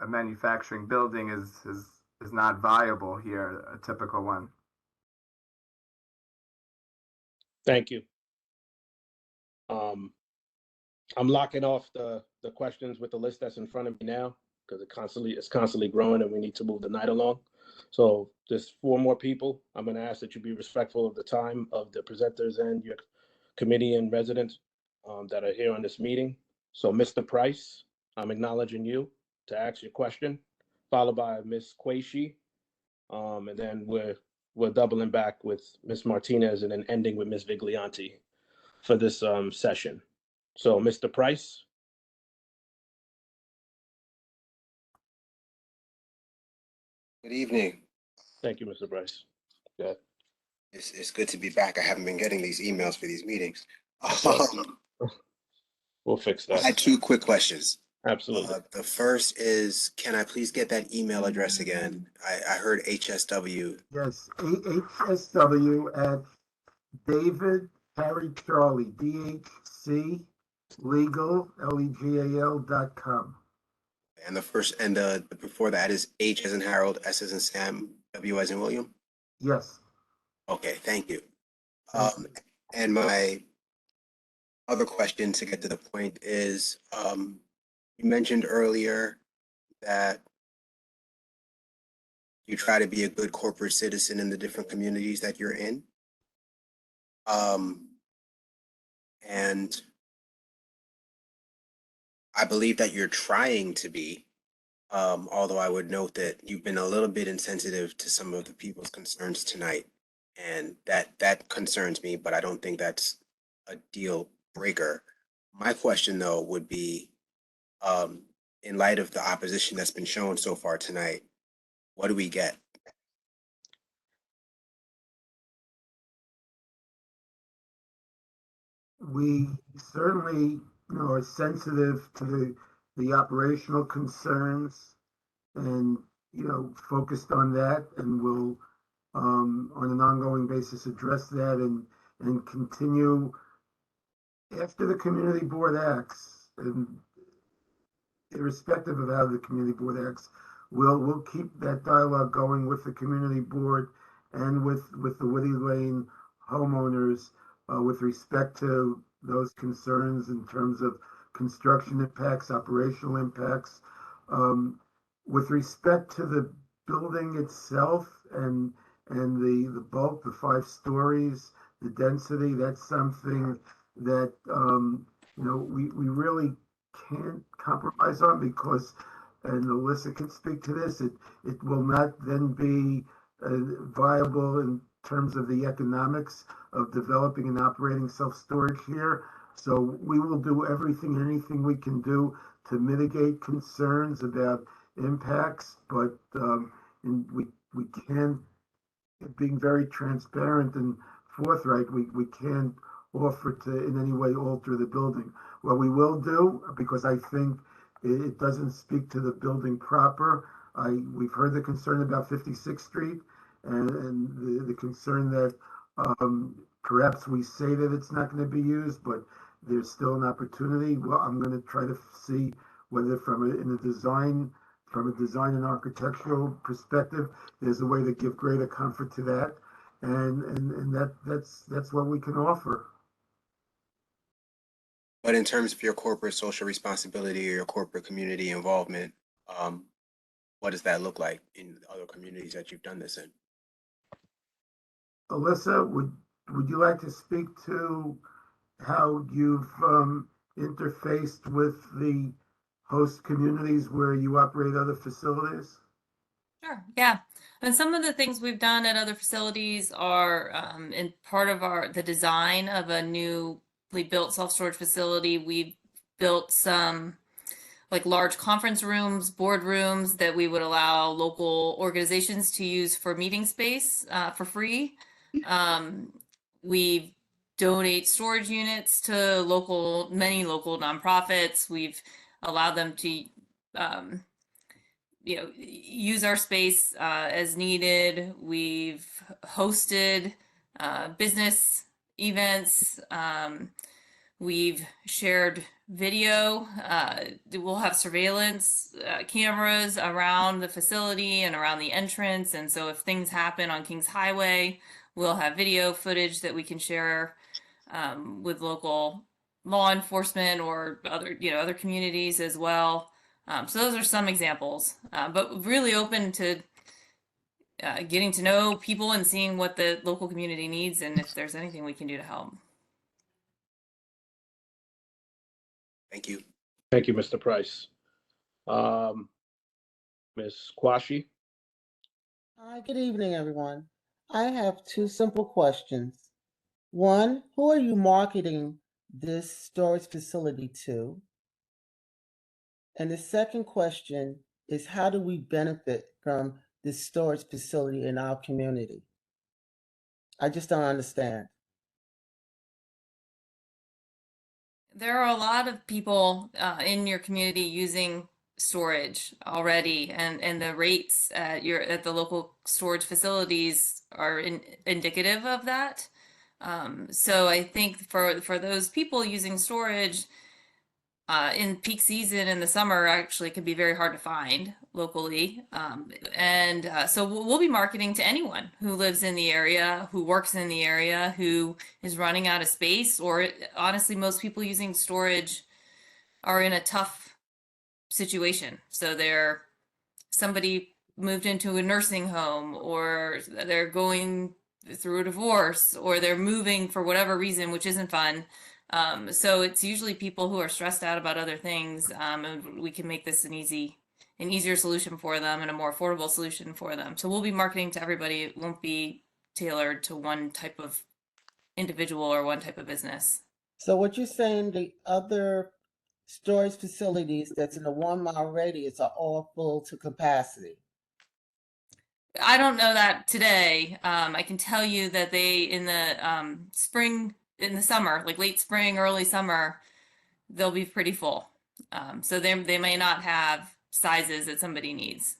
a manufacturing building is not viable here, a typical one. Thank you. I'm locking off the questions with the list that's in front of me now because it's constantly growing and we need to move the night along. So there's 4 more people. I'm going to ask that you be respectful of the time of the presenters and your committee and residents that are here on this meeting. So Mr. Price, I'm acknowledging you to ask your question, followed by Ms. Quaishi, and then we're doubling back with Ms. Martinez and then ending with Ms. Viglianti for this session. So Mr. Price. Good evening. Thank you, Mr. Price. Good. It's good to be back. I haven't been getting these emails for these meetings. We'll fix that. I had 2 quick questions. Absolutely. The first is, can I please get that email address again? I heard HSW. Yes, HSW at David Harry Charlie, DHC legal, legal.com. And the first, and the before that is H as in Harold, S as in Sam, W as in William? Yes. Okay, thank you. And my other question to get to the point is, you mentioned earlier that you try to be a good corporate citizen in the different communities that you're in. And I believe that you're trying to be, although I would note that you've been a little bit insensitive to some of the people's concerns tonight. And that concerns me, but I don't think that's a deal breaker. My question though would be, in light of the opposition that's been shown so far tonight, what do we get? We certainly, are sensitive to the operational concerns and, focused on that, and will, on an ongoing basis, address that and continue after the community board acts, and irrespective of how the community board acts, we'll keep that dialogue going with the community board and with the Woody Lane homeowners, with respect to those concerns in terms of construction impacts, operational impacts. With respect to the building itself and the bulk, the 5 stories, the density, that's something that we really can't compromise on, because, and Alyssa can speak to this, it will not then be viable in terms of the economics of developing and operating self-storage here. So we will do everything, anything we can do to mitigate concerns about impacts, but we can't, being very transparent and forthright, we can't offer to in any way alter the building. What we will do, because I think it doesn't speak to the building proper, we've heard the concern about 56th Street and the concern that perhaps we say that it's not going to be used, but there's still an opportunity. Well, I'm going to try to see whether from a design and architectural perspective, there's a way to give greater comfort to that, and that's what we can offer. But in terms of your corporate social responsibility or your corporate community involvement, what does that look like in other communities that you've done this in? Alyssa, would you like to speak to how you've interfaced with the host communities where you operate other facilities? Sure, yeah. And some of the things we've done at other facilities are in part of the design of a newly built self-storage facility. We've built some like large conference rooms, boardrooms that we would allow local organizations to use for meeting space for free. We donate storage units to many local nonprofits. We've allowed them to use our space as needed. We've hosted business events. We've shared video. We'll have surveillance cameras around the facility and around the entrance. And so if things happen on Kings Highway, we'll have video footage that we can share with local law enforcement or other communities as well. So those are some examples, but really open to getting to know people and seeing what the local community needs and if there's anything we can do to help. Thank you. Thank you, Mr. Price. Ms. Quashie? Hi, good evening, everyone. I have 2 simple questions. One, who are you marketing this storage facility to? And the second question is, how do we benefit from this storage facility in our community? I just don't understand. There are a lot of people in your community using storage already, and the rates at the local storage facilities are indicative of that. So I think for those people using storage in peak season in the summer, actually can be very hard to find locally. And so we'll be marketing to anyone who lives in the area, who works in the area, who is running out of space, or honestly, most people using storage are in a tough situation. So somebody moved into a nursing home, or they're going through a divorce, or they're moving for whatever reason, which isn't fun. So it's usually people who are stressed out about other things, and we can make this an easier solution for them and a more affordable solution for them. So we'll be marketing to everybody. It won't be tailored to one type of individual or one type of business. So what you're saying, the other storage facilities that's in a 1 mile radius are all full to capacity? I don't know that today. I can tell you that they in the in the summer, like late spring, early summer, they'll be pretty full. So they may not have sizes that somebody needs.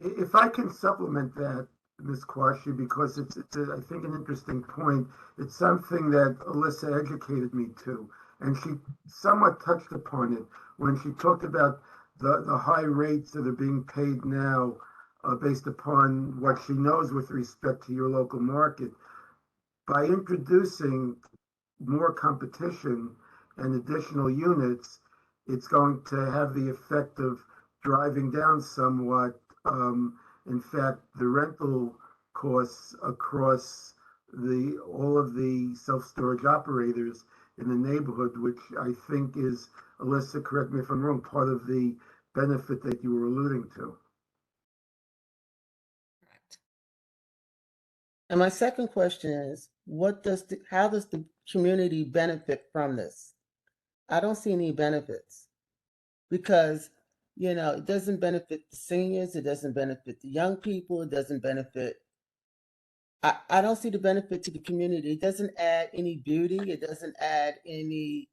If I can supplement that, Ms. Quashie, because it's I think, an interesting point. It's something that Alyssa educated me to, and she somewhat touched upon it when she talked about the high rates that are being paid now based upon what she knows with respect to your local market. By introducing more competition and additional units, it's going to have the effect of driving down somewhat, in fact, the rental costs across all of the self-storage operators in the neighborhood, which I think is, Alyssa, correct me if I'm wrong, part of the benefit that you were alluding to. And my second question is, how does the community benefit from this? I don't see any benefits because, it doesn't benefit the seniors, it doesn't benefit the young people, it doesn't benefit. I don't see the benefit to the community. It doesn't add any beauty. It doesn't add anything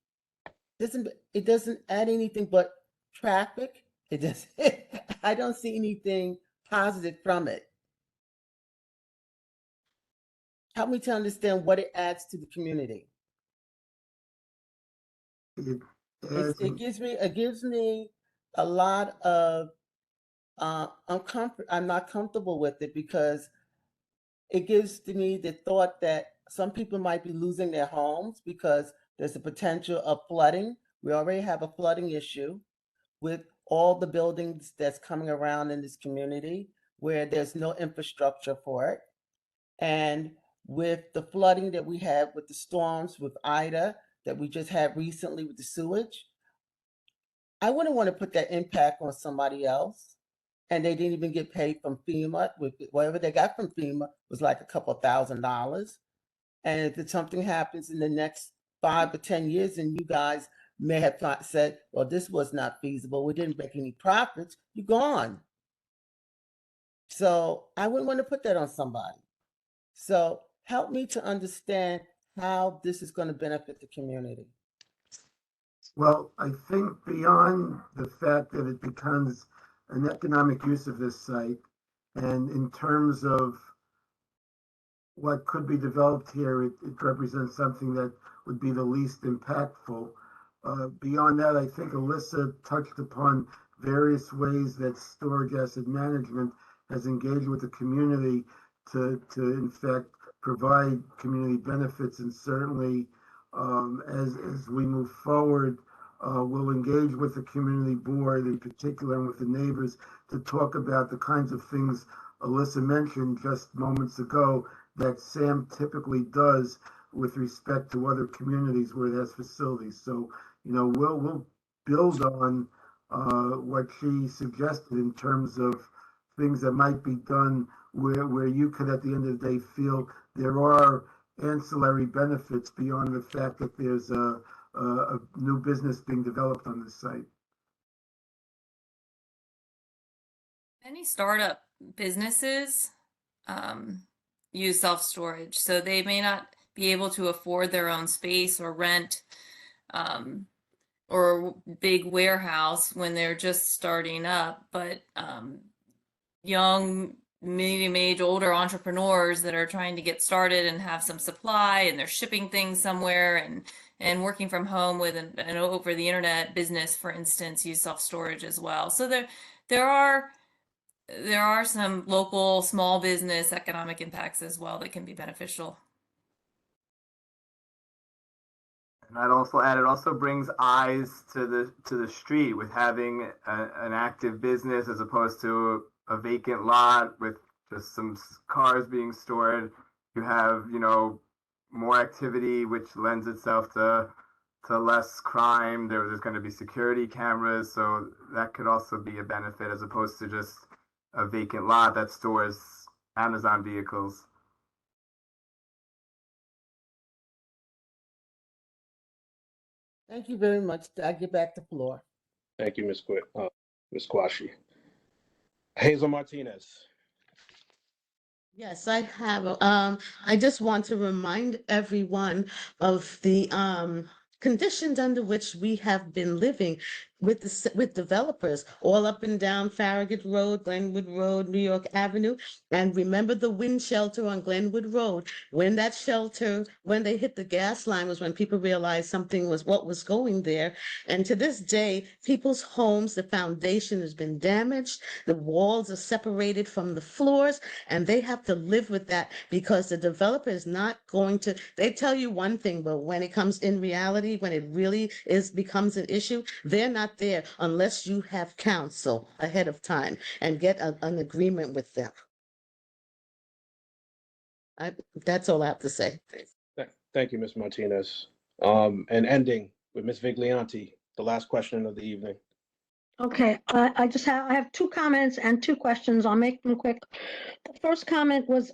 but traffic. It doesn't. I don't see anything positive from it. Help me to understand what it adds to the community. It gives me a lot of I'm not comfortable with it because it gives me the thought that some people might be losing their homes because there's a potential of flooding. We already have a flooding issue with all the buildings that's coming around in this community where there's no infrastructure for it. And with the flooding that we have with the storms, with Ida, that we just had recently with the sewage, I wouldn't want to put that impact on somebody else. And they didn't even get paid from FEMA. With whatever they got from FEMA was like a couple $1,000s. And if something happens in the next 5 or 10 years, and you guys may have said, well, this was not feasible, we didn't make any profits, you're gone. So I wouldn't want to put that on somebody. So help me to understand how this is going to benefit the community. Well, I think beyond the fact that it becomes an economic use of this site, and in terms of what could be developed here, it represents something that would be the least impactful. Beyond that, I think Alyssa touched upon various ways that Storage Asset Management has engaged with the community to in fact, provide community benefits. And certainly, as we move forward, we'll engage with the community board in particular and with the neighbors to talk about the kinds of things Alyssa mentioned just moments ago that SAM typically does with respect to other communities where it has facilities. So, we'll build on what she suggested in terms of things that might be done where you could, at the end of the day, feel there are ancillary benefits beyond the fact that there's a new business being developed on this site. Many startup businesses use self-storage, so they may not be able to afford their own space or rent or big warehouse when they're just starting up. But young, medium age, older entrepreneurs that are trying to get started and have some supply and they're shipping things somewhere and working from home with an over the internet business, for instance, use self-storage as well. So there are some local small business economic impacts as well that can be beneficial. And I'd also add, it also brings eyes to the street with having an active business as opposed to a vacant lot with just some cars being stored. You have, more activity, which lends itself to less crime. There's going to be security cameras, so that could also be a benefit as opposed to just a vacant lot that stores Amazon vehicles. Thank you very much. I give back the floor. Thank you, Ms. Quashi. Hazel Martinez. Yes, I have. I just want to remind everyone of the conditions under which we have been living with developers all up and down Farragut Road, Glenwood Road, New York Avenue. And remember the wind shelter on Glenwood Road. When they hit the gas line was when people realized something was what was going there. And to this day, people's homes, the foundation has been damaged. The walls are separated from the floors, and they have to live with that because the developer is not going to, they tell you one thing, but when it comes in reality, when it really becomes an issue, they're not there unless you have counsel ahead of time and get an agreement with them. That's all I have to say. Thank you, Ms. Martinez. And ending with Ms. Viglianti, the last question of the evening. Okay, I have two comments and two questions. I'll make them quick. The first comment was,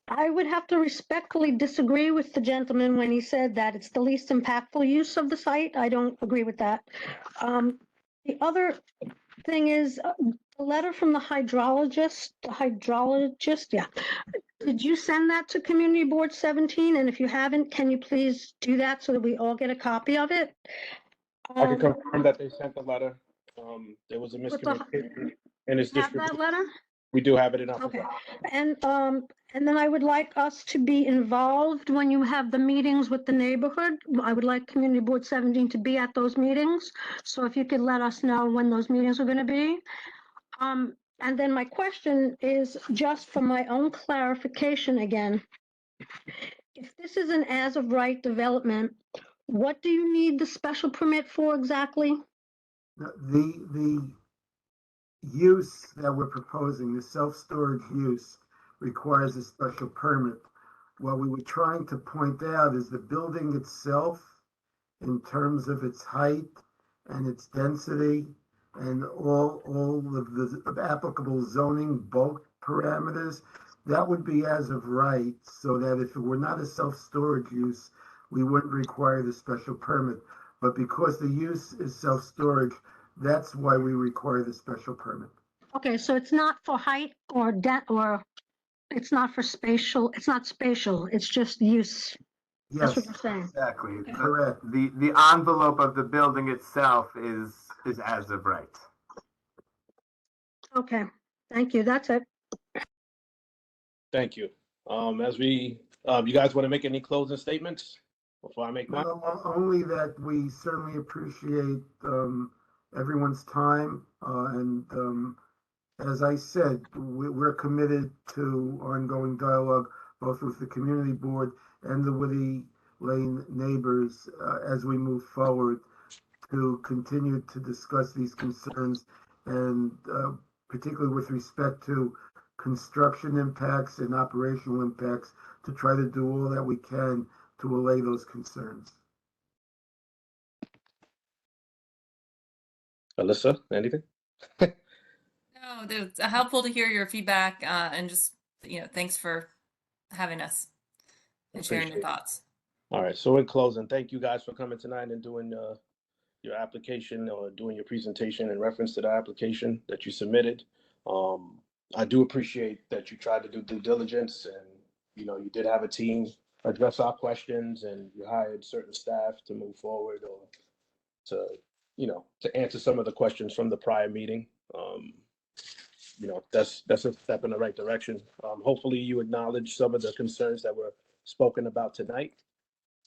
I would have to respectfully disagree with the gentleman when he said that it's the least impactful use of the site. I don't agree with that. The other thing is the letter from the hydrologist, yeah. Did you send that to Community Board 17? And if you haven't, can you please do that so that we all get a copy of it? I can confirm that they sent the letter. There was a miscommunication in its Have that distribution. letter? We do have it in our Okay, possession. and then I would like us to be involved when you have the meetings with the neighborhood. I would like Community Board 17 to be at those meetings. So if you could let us know when those meetings are gonna be. And then my question is just for my own clarification again. If this is an as of right development, what do you need the special permit for exactly? The use that we're proposing, the self-storage use, requires a special permit. What we were trying to point out is the building itself, in terms of its height and its density and all of the applicable zoning bulk parameters, that would be as of right, so that if it were not a self-storage use, we wouldn't require the special permit. But because the use is self-storage, that's why we require the special permit. Okay, so it's not for height or it's not for spatial, it's not spatial, it's just use. That's Yes, what you're saying. Exactly. Okay. Correct. The envelope of the building itself is as of right. Okay, thank you. That's it. Thank you. As we, you guys want to make any closing statements before I make mine? Only that we certainly appreciate everyone's time, and as I said, we're committed to ongoing dialogue, both with the community board and the Woody Lane neighbors as we move forward to continue to discuss these concerns, and particularly with respect to construction impacts and operational impacts, to try to do all that we can to allay those concerns. Alyssa, anything? No, it's helpful to hear your feedback and just, thanks for having us and sharing your Appreciate it. thoughts. All right, so in closing, thank you guys for coming tonight and doing your application or doing your presentation in reference to the application that you submitted. I do appreciate that you tried to do due diligence, and you did have a team address our questions and you hired certain staff to move forward or to, to answer some of the questions from the prior meeting. That's a step in the right direction. Hopefully you acknowledge some of the concerns that were spoken about tonight.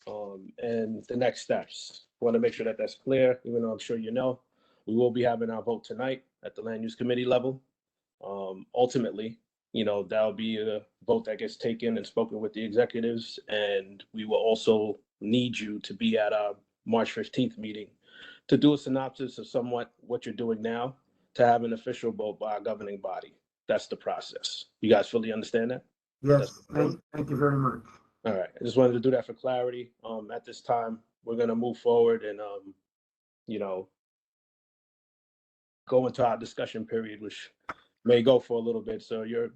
And the next steps. Want to make sure that that's clear, even though I'm sure you know, we will be having our vote tonight at the Land Use Committee level. Ultimately, that'll be a vote that gets taken and spoken with the executives, and we will also need you to be at our March 15th meeting to do a synopsis of somewhat what you're doing now to have an official vote by our governing body. That's the process. You guys fully understand that? Yes, thank you very much. All right, I just wanted to do that for clarity. At this time, we're gonna move forward and, go into our discussion period, which may go for a little bit. So you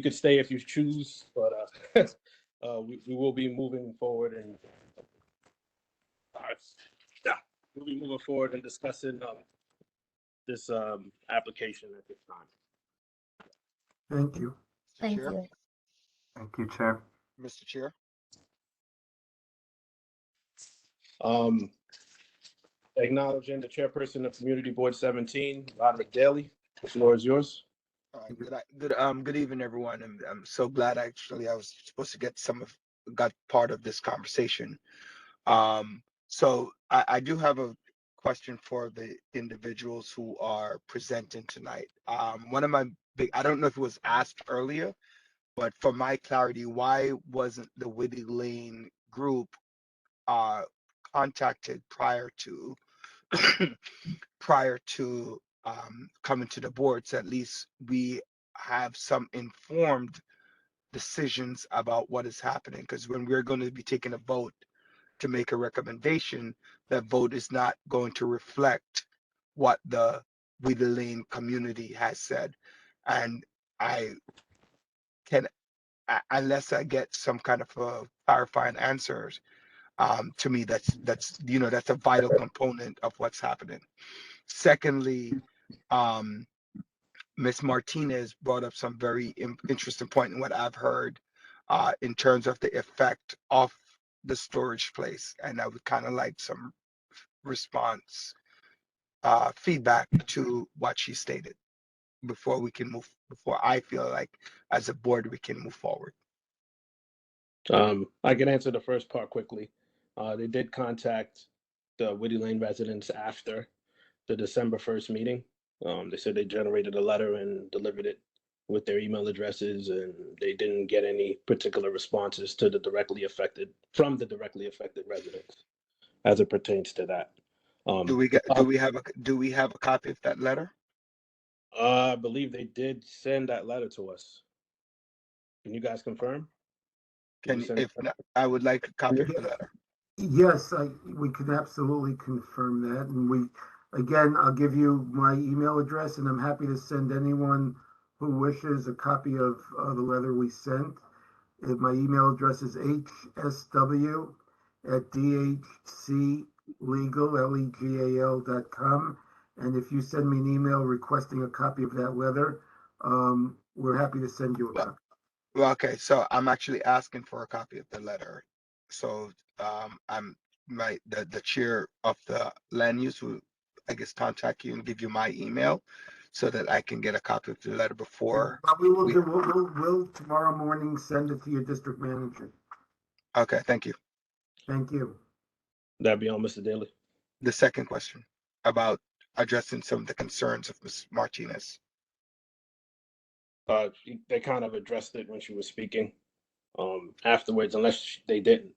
could stay if you choose, but we will be moving forward and we'll be moving forward and discussing this application at this time. Thank you. Thank Chair? you. Thank you, Chair. Mr. Chair. Acknowledging the chairperson of Community Board 17, Roderick Daly. The floor is yours. Good evening, everyone. I'm so glad actually I was supposed to got part of this conversation. So I do have a question for the individuals who are presenting tonight. One of my I don't know if it was asked earlier, but for my clarity, why wasn't the Whitty Lane group contacted prior to coming to the board, so at least we have some informed decisions about what is happening? Because when we're going to be taking a vote to make a recommendation, that vote is not going to reflect what the Whitty Lane community has said. And I can, unless I get some kind of clarifying answers, to me, that's a vital component of what's happening. Secondly, Ms. Martinez brought up some very interesting point in what I've heard in terms of the effect of the storage place, and I would kind of like some response, feedback to what she stated before I feel like as a board we can move forward. I can answer the first part quickly. They did contact the Whitty Lane residents after the December 1st meeting. They said they generated a letter and delivered it with their email addresses, and they didn't get any particular responses from the directly affected residents as it pertains to that. Do we have a copy of that letter? I believe they did send that letter to us. Can you guys confirm? If not, I would like a copy of the letter. Yes, we can absolutely confirm that. And again, I'll give you my email address, and I'm happy to send anyone who wishes a copy of the letter we sent. My email address is hsw@dhclegal.com. And if you send me an email requesting a copy of that letter, we're happy to send you a copy. Well, okay, so I'm actually asking for a copy of the letter. So I'm the chair of the land use will, I guess, contact you and give you my email so that I can get a copy of the letter before. We'll tomorrow morning send it to your district manager. Okay, thank you. Thank you. That'd be on Mr. Daly. The second question about addressing some of the concerns of Ms. Martinez. They kind of addressed it when she was speaking afterwards, unless they didn't.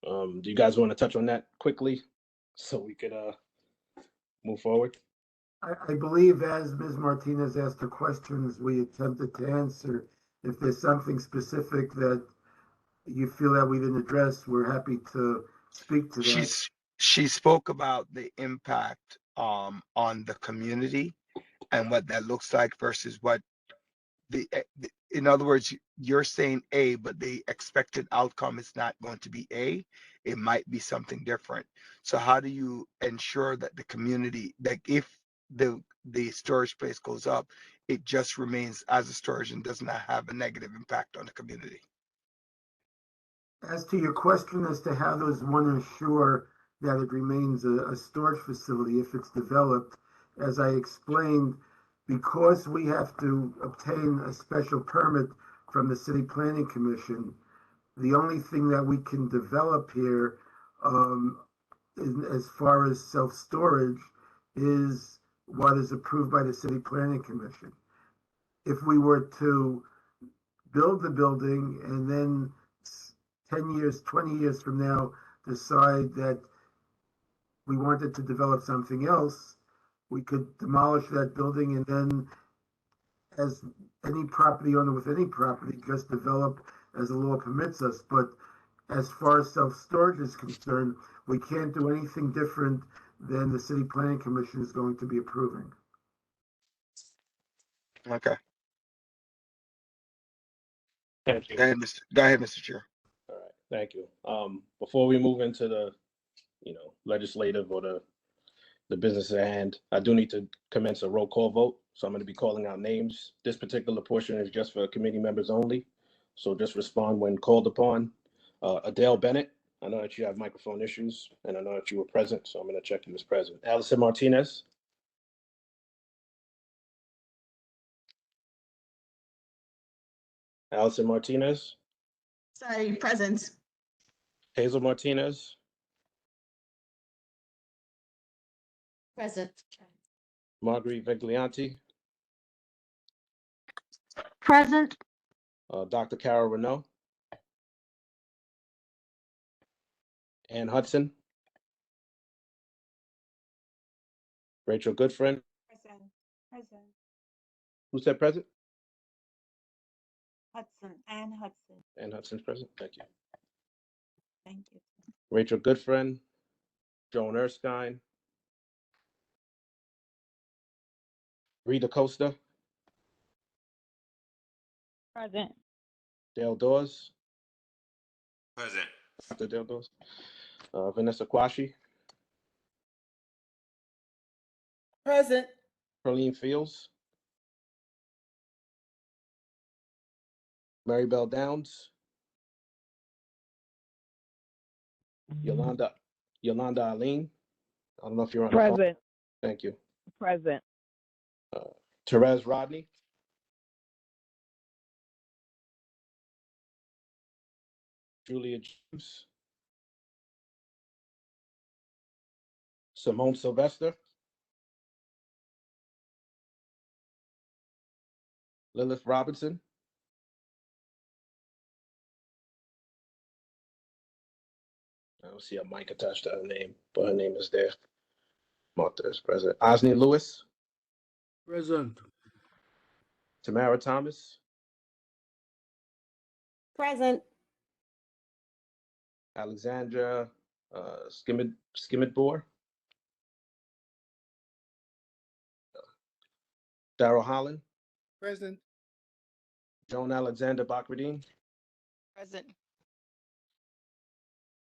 Do you guys want to touch on that quickly so we could move forward? I believe as Ms. Martinez asked her questions, we attempted to answer. If there's something specific that you feel that we didn't address, we're happy to speak to that. She spoke about the impact on the community and what that looks like versus what in other words, you're saying A, but the expected outcome is not going to be A. It might be something different. So how do you ensure that the community, that if the storage place goes up, it just remains as a storage and does not have a negative impact on the community? As to your question as to how does one ensure that it remains a storage facility if it's developed, as I explained, because we have to obtain a special permit from the City Planning Commission, the only thing that we can develop here, as far as self-storage, is what is approved by the City Planning Commission. If we were to build the building and then 10 years, 20 years from now, decide that we wanted to develop something else, we could demolish that building and then, as any property owner with any property, just develop as the law permits us. But as far as self-storage is concerned, we can't do anything different than the City Planning Commission is going to be approving. Okay. Thank you. Go ahead, Mr. Chair. All right, thank you. Before we move into the, legislative or the business at hand, I do need to commence a roll call vote. So I'm going to be calling out names. This particular portion is just for committee members only. So just respond when called upon. Adele Bennett, I know that you have microphone issues and I know that you were present, so I'm going to check you as present. Allison Martinez. Allison Martinez. Sorry, present. Hazel Martinez. Present. Marguerite Viglianti. Present. Dr. Carol Renaud. Ann Hudson. Rachel Goodfriend. Present. Present. Who said present? Hudson. Ann Hudson. Ann Hudson's present. Thank you. Thank you. Rachel Goodfriend. Joan Erskine. Rita Costa. Present. Dale Dawes. Present. Dr. Dale Dawes. Vanessa Quashi. Present. Perlene Fields. Mary Bell Downs. Yolanda Aline. I don't know if you're on the phone. Present. Thank you. Present. Therese Rodney. Julia James. Simone Sylvester. Lilith Robinson. I don't see a mic attached to her name, but her name is there. Martha is present. Osney Lewis. Present. Tamara Thomas. Present. Alexandra Skimmitbor. Daryl Holland. Present. Joan Alexander Bakradine. Present.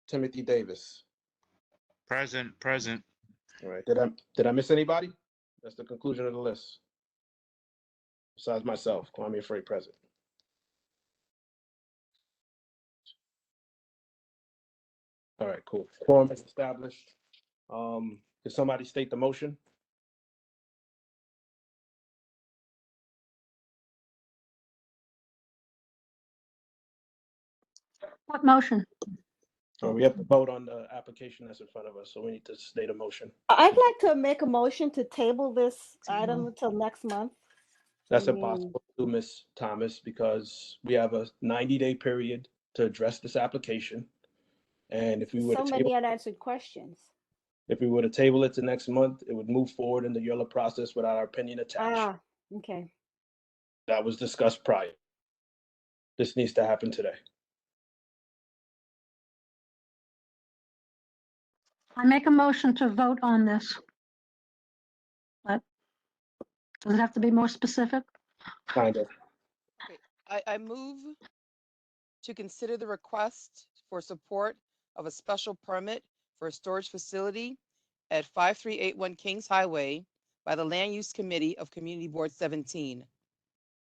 Timothy Davis. Present. All right. Did I miss anybody? That's the conclusion of the list. Besides myself, Kwame Frey present. All right, cool. Quorum is established. Did somebody state the motion? What motion? We have to vote on the application that's in front of us, so we need to state a motion. I'd like to make a motion to table this item until next month. That's I mean- impossible to Ms. Thomas because we have a 90-day period to address this application. And if we were So to many table, unanswered questions. if we were to table it to next month, it would move forward in the YOLA process without our opinion attached. Ah, okay. That was discussed prior. This needs to happen today. I make a motion to vote on this. But does it have to be more specific? Kind of. I move to consider the request for support of a special permit for a storage facility at 5381 Kings Highway by the Land Use Committee of Community Board 17.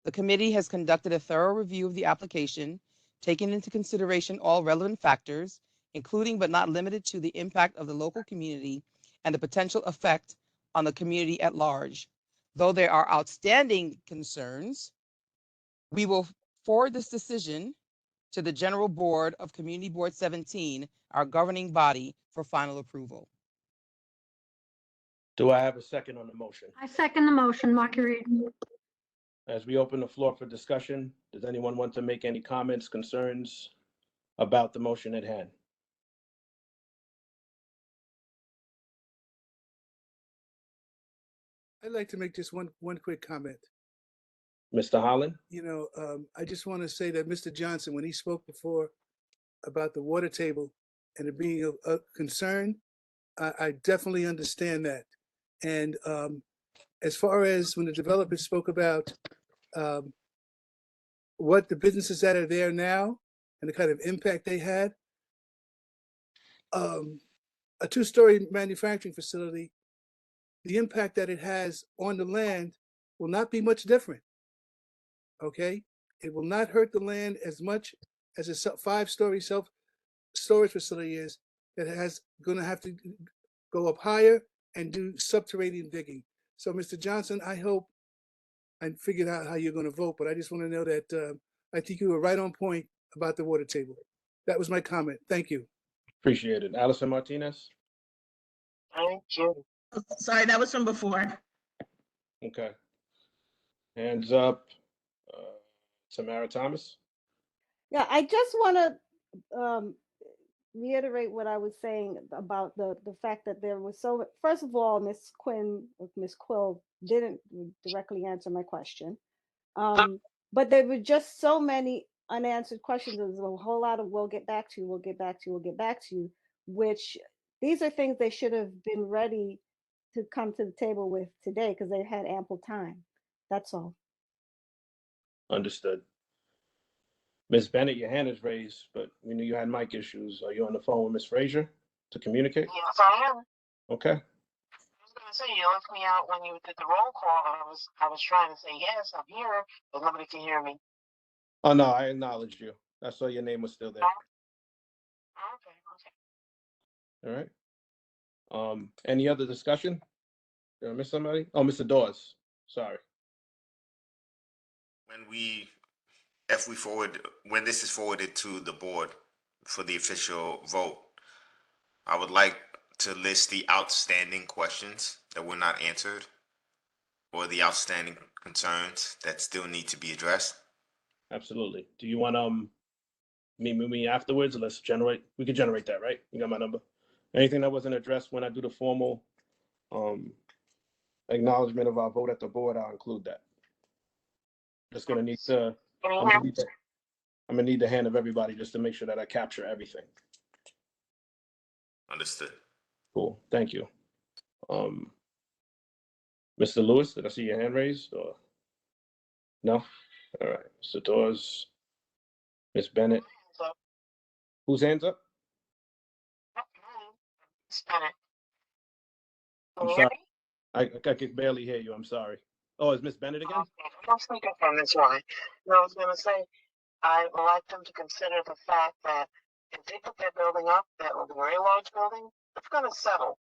The committee has conducted a thorough review of the application taking into consideration all relevant factors, including but not limited to the impact of the local community and the potential effect on the community at large. Though there are outstanding concerns, we will forward this decision to the General Board of Community Board 17, our governing body, for final approval. Do I have a second on the motion? I second the motion, Marguerite. As we open the floor for discussion, does anyone want to make any comments, concerns about the motion at hand? I'd like to make just one quick comment. Mr. Holland? I just want to say that Mr. Johnson, when he spoke before about the water table and it being a concern, I definitely understand that. And as far as when the developer spoke about what the businesses that are there now and the kind of impact they had, a two-story manufacturing facility, the impact that it has on the land will not be much different. Okay, it will not hurt the land as much as a five-story self-storage facility is that has going to have to go up higher and do subterranean digging. So, Mr. Johnson, I hope I figured out how you're going to vote, but I just want to know that I think you were right on point about the water table. That was my comment. Thank you. Appreciate it. Allison Martinez? Thank you. Sorry, that was from before. Okay. Hands up. Tamara Thomas? Yeah, I just want to reiterate what I was saying about the fact that there was first of all, Miss Quill didn't directly answer my question. But there were just so many unanswered questions. There's a whole lot of we'll get back to you, which these are things they should have been ready to come to the table with today because they had ample time. That's all. Understood. Ms. Bennett, your hand is raised, but we knew you had mic issues. Are you on the phone with Ms. Frazier to communicate? Yes, I am. Okay. I was going to say, you left me out when you did the roll call, and I was trying to say, yes, I'm here, but nobody can hear me. Oh, no, I acknowledged you. I saw your name was still there. Okay. All right. Any other discussion? Did I miss somebody? Oh, Mr. Dawes. Sorry. When this is forwarded to the board for the official vote, I would like to list the outstanding questions that were not answered or the outstanding concerns that still need to be addressed. Absolutely. Do you want meet me afterwards? We can generate that, right? You got my number. Anything that wasn't addressed when I do the formal acknowledgement of our vote at the board, I'll include that. Just gonna need to. I'm gonna need the hand of everybody just to make sure that I capture everything. Understood. Cool. Thank you. Mr. Lewis, did I see your hand raised or no? All right. Mr. Dawes, Ms. Bennett. Whose hands up? I'm sorry. I could barely hear you. I'm sorry. Oh, is Ms. Bennett again? I'm speaking from this line. No, I was going to say, I would like them to consider the fact that if they put that building up, that was a very large building, it's going to settle.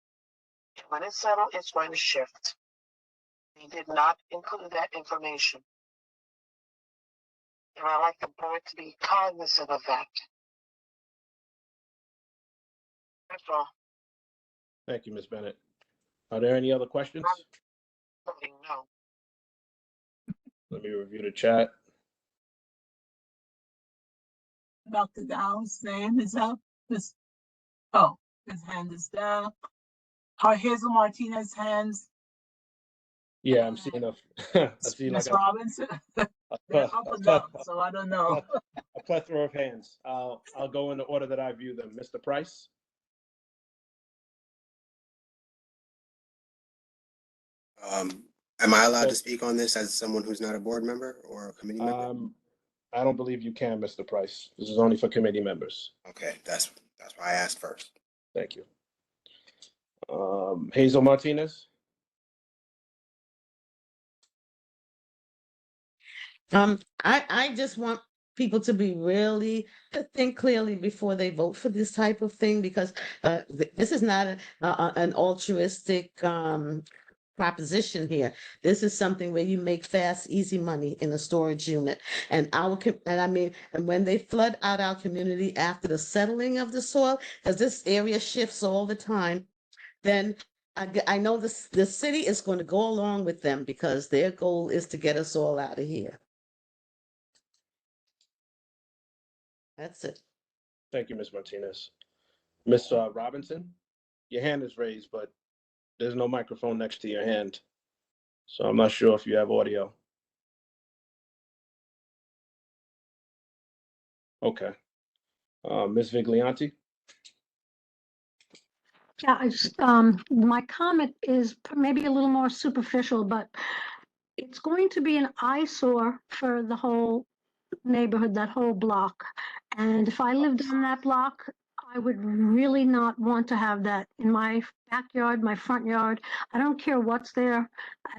And when it's settled, it's going to shift. They did not include that information. And I'd like the board to be cognizant of that. That's all. Thank you, Ms. Bennett. Are there any other questions? No. Let me review the chat. Dr. Dow's hand is up. His hand is down. Hazel Martinez hands. Yeah, I'm seeing I see like Ms. Robinson. They're up and down, so I don't know. a plethora of hands. I'll go in the order that I view them. Mr. Price? Am I allowed to speak on this as someone who's not a board member or a committee member? I don't believe you can, Mr. Price. This is only for committee members. Okay, that's why I asked first. Thank you. Hazel Martinez? I just want people to be really to think clearly before they vote for this type of thing, because this is not an altruistic proposition here. This is something where you make fast, easy money in a storage unit. And and when they flood out our community after the settling of the soil, because this area shifts all the time, then I know the city is going to go along with them because their goal is to get us all out of here. That's it. Thank you, Ms. Martinez. Ms. Robinson, your hand is raised, but there's no microphone next to your hand. So I'm not sure if you have audio. Okay. Ms. Viglianti? Yeah, my comment is maybe a little more superficial, but it's going to be an eyesore for the whole neighborhood, that whole block. And if I lived on that block, I would really not want to have that in my backyard, my front yard. I don't care what's there.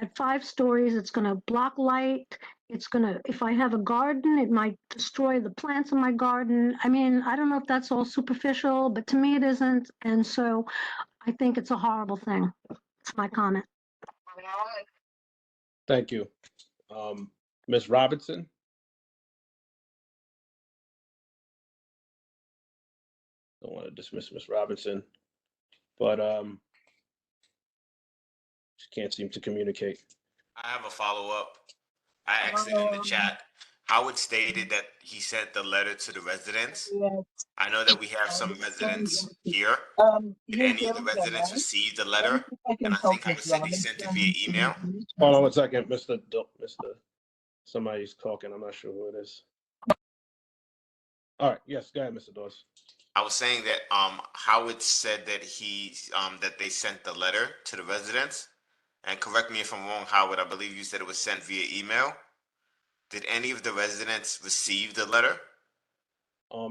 At 5 stories, it's going to block light. It's going to, if I have a garden, it might destroy the plants in my garden. I mean, I don't know if that's all superficial, but to me it isn't. And so I think it's a horrible thing. It's my comment. Thank you. Ms. Robinson? Don't want to dismiss Ms. Robinson, but she can't seem to communicate. I have a follow-up. I asked it in the chat. Howard stated that he sent the letter to the residents. I know that we have some residents here. Did any of the residents receive the letter? And I think Howard said he sent it via email. Hold on 1 second, Mr. Somebody's talking. I'm not sure who it is. All right. Yes, go ahead, Mr. Dawes. I was saying that Howard said that that they sent the letter to the residents. And correct me if I'm wrong, Howard, I believe you said it was sent via email. Did any of the residents receive the letter?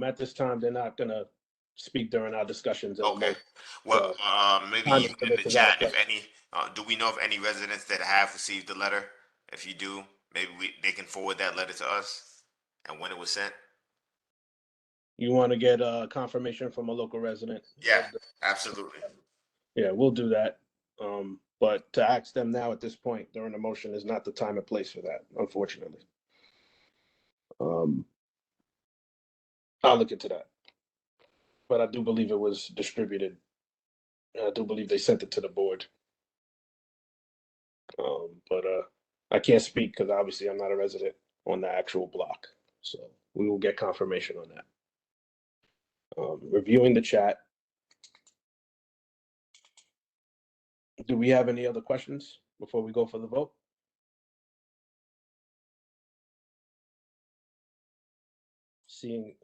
At this time, they're not gonna speak during our discussions. Okay. Well, maybe time you is in the limited, chat, right. if any, do we know of any residents that have received the letter? If you do, maybe they can forward that letter to us and when it was sent. You want to get confirmation from a local resident? Yeah, absolutely. Yeah, we'll do that. But to ask them now at this point during the motion is not the time and place for that, unfortunately. I'll look into that. But I do believe it was distributed. I do believe they sent it to the board. But I can't speak because obviously I'm not a resident on the actual block. So we will get confirmation on that. Reviewing the chat. Do we have any other questions before we go for the vote? Seeing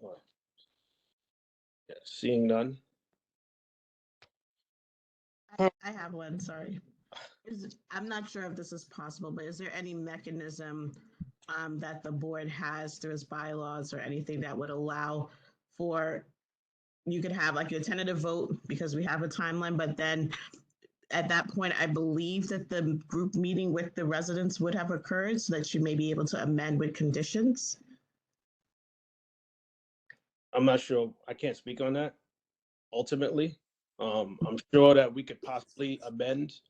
none. I have one, sorry. I'm not sure if this is possible, but is there any mechanism that the board has through its bylaws or anything that would allow for, you could have like a tentative vote because we have a timeline, but then at that point, I believe that the group meeting with the residents would have occurred so that you may be able to amend with conditions? I'm not sure. I can't speak on that. Ultimately, I'm sure that we could possibly amend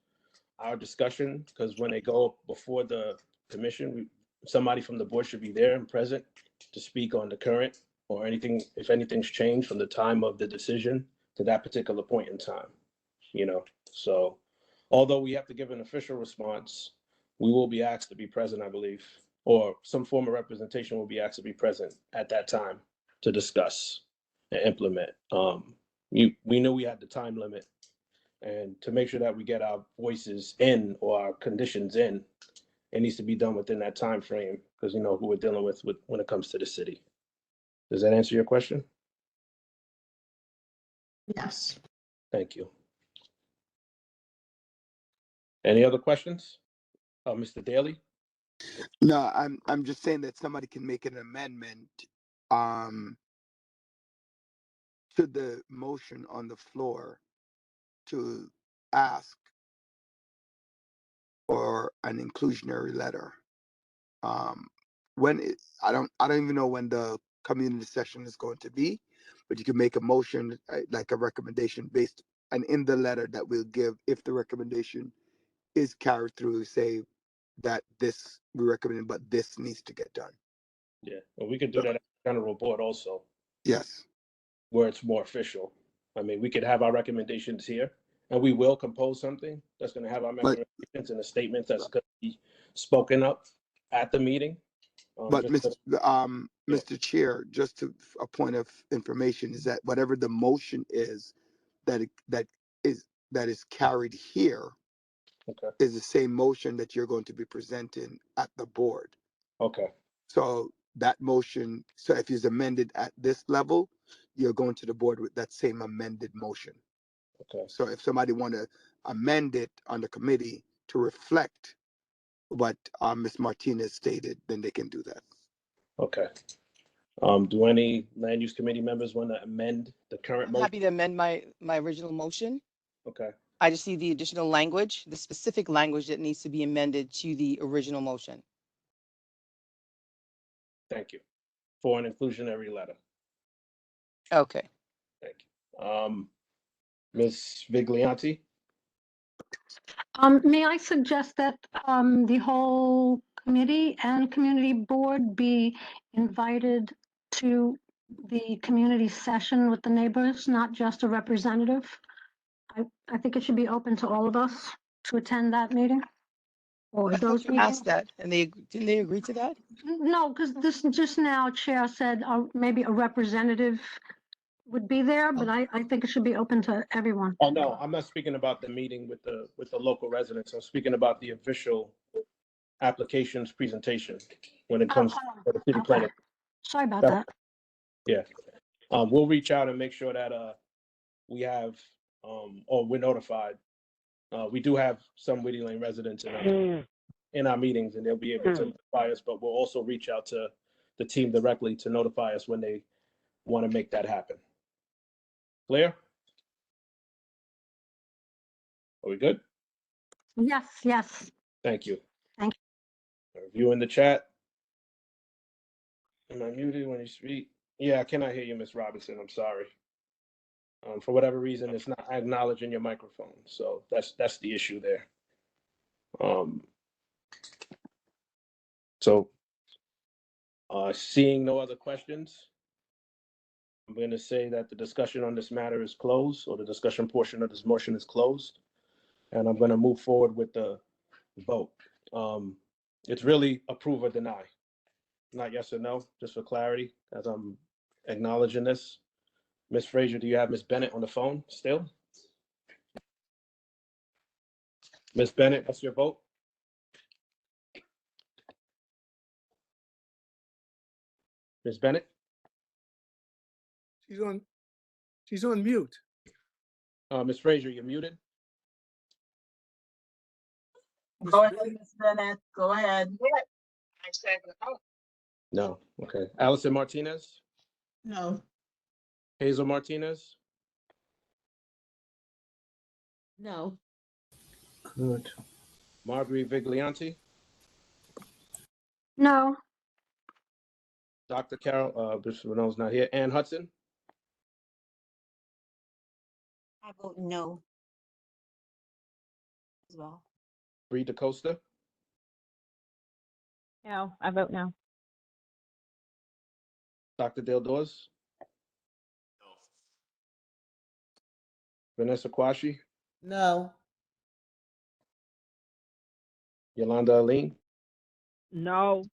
our discussion because when they go before the commission, somebody from the board should be there and present to speak on the current or anything, if anything's changed from the time of the decision to that particular point in time. So although we have to give an official response, we will be asked to be present, I believe, or some form of representation will be asked to be present at that time to discuss and implement. We knew we had the time limit, and to make sure that we get our voices in or our conditions in, it needs to be done within that time frame because you know who we're dealing with when it comes to the city. Does that answer your question? Yes. Thank you. Any other questions? Mr. Daly? No, I'm just saying that somebody can make an amendment to the motion on the floor to ask for an inclusionary letter I don't even know when the community session is going to be, but you can make a motion, like a recommendation based, and in the letter that we'll give, if the recommendation is carried through, say that this, we recommend, but this needs to get done. Yeah, and we could do that at the general board also, Yes. where it's more official. I mean, we could have our recommendations here, and we will compose something that's gonna have our But- recommendations and a statement that's gonna be spoken up at the meeting. But Just Mr. Chair, just to a point of information is that whatever the motion is that is carried here Okay. is the same motion that you're going to be presenting at the board. Okay. So that motion, so if it's amended at this level, you're going to the board with that same amended motion. Okay. So if somebody want to amend it on the committee to reflect what Ms. Martinez stated, then they can do that. Okay. Do any land use committee members want to amend the current I'm motion? happy to amend my original motion. Okay, I just see the additional language, the specific language that needs to be amended to the original motion. thank you. For an inclusionary letter. Okay. Thank you. Ms. Viglianti? May I suggest that the whole committee and community board be invited to the community session with the neighbors, not just a representative? I think it should be open to all of us to attend that meeting or I those thought you asked meetings. that, and didn't they agree to that? No, because this just now Chair said maybe a representative would be there, but I think it should be open to everyone. Oh, no, I'm not speaking about the meeting with the local residents. I'm speaking about the official applications presentation when it comes to the city planning. Sorry about that. Yeah. We'll reach out and make sure that we have or we're notified. We do have some Whitty Lane residents in our meetings, and they'll be able to notify us, but we'll also reach out to the team directly to notify us when they want to make that happen. Clear? Are we good? Yes, yes. Thank you. Thank you. Review in the chat. Am I muted when you speak? Yeah, I cannot hear you, Ms. Robinson. I'm sorry. For whatever reason, it's not acknowledging your microphone. So that's the issue there. Seeing no other questions, I'm going to say that the discussion on this matter is closed, or the discussion portion of this motion is closed. And I'm going to move forward with the vote. It's really approve or deny, not yes or no, just for clarity, as I'm acknowledging this. Ms. Frazier, do you have Ms. Bennett on the phone still? Ms. Bennett, what's your vote? Ms. Bennett? She's on mute. Ms. Frazier, you're muted. Go ahead, Ms. Bennett. Go ahead. I said no. No. Okay. Allison Martinez? No. Hazel Martinez? No. Good. Marguerite Viglianti? No. Dr. Carol, Bishop Renault's not here. Ann Hudson? I vote no as well. Bree DeCosta? No, I vote no. Dr. Del Dors? Vanessa Quashi? No. Yolanda Aline? No.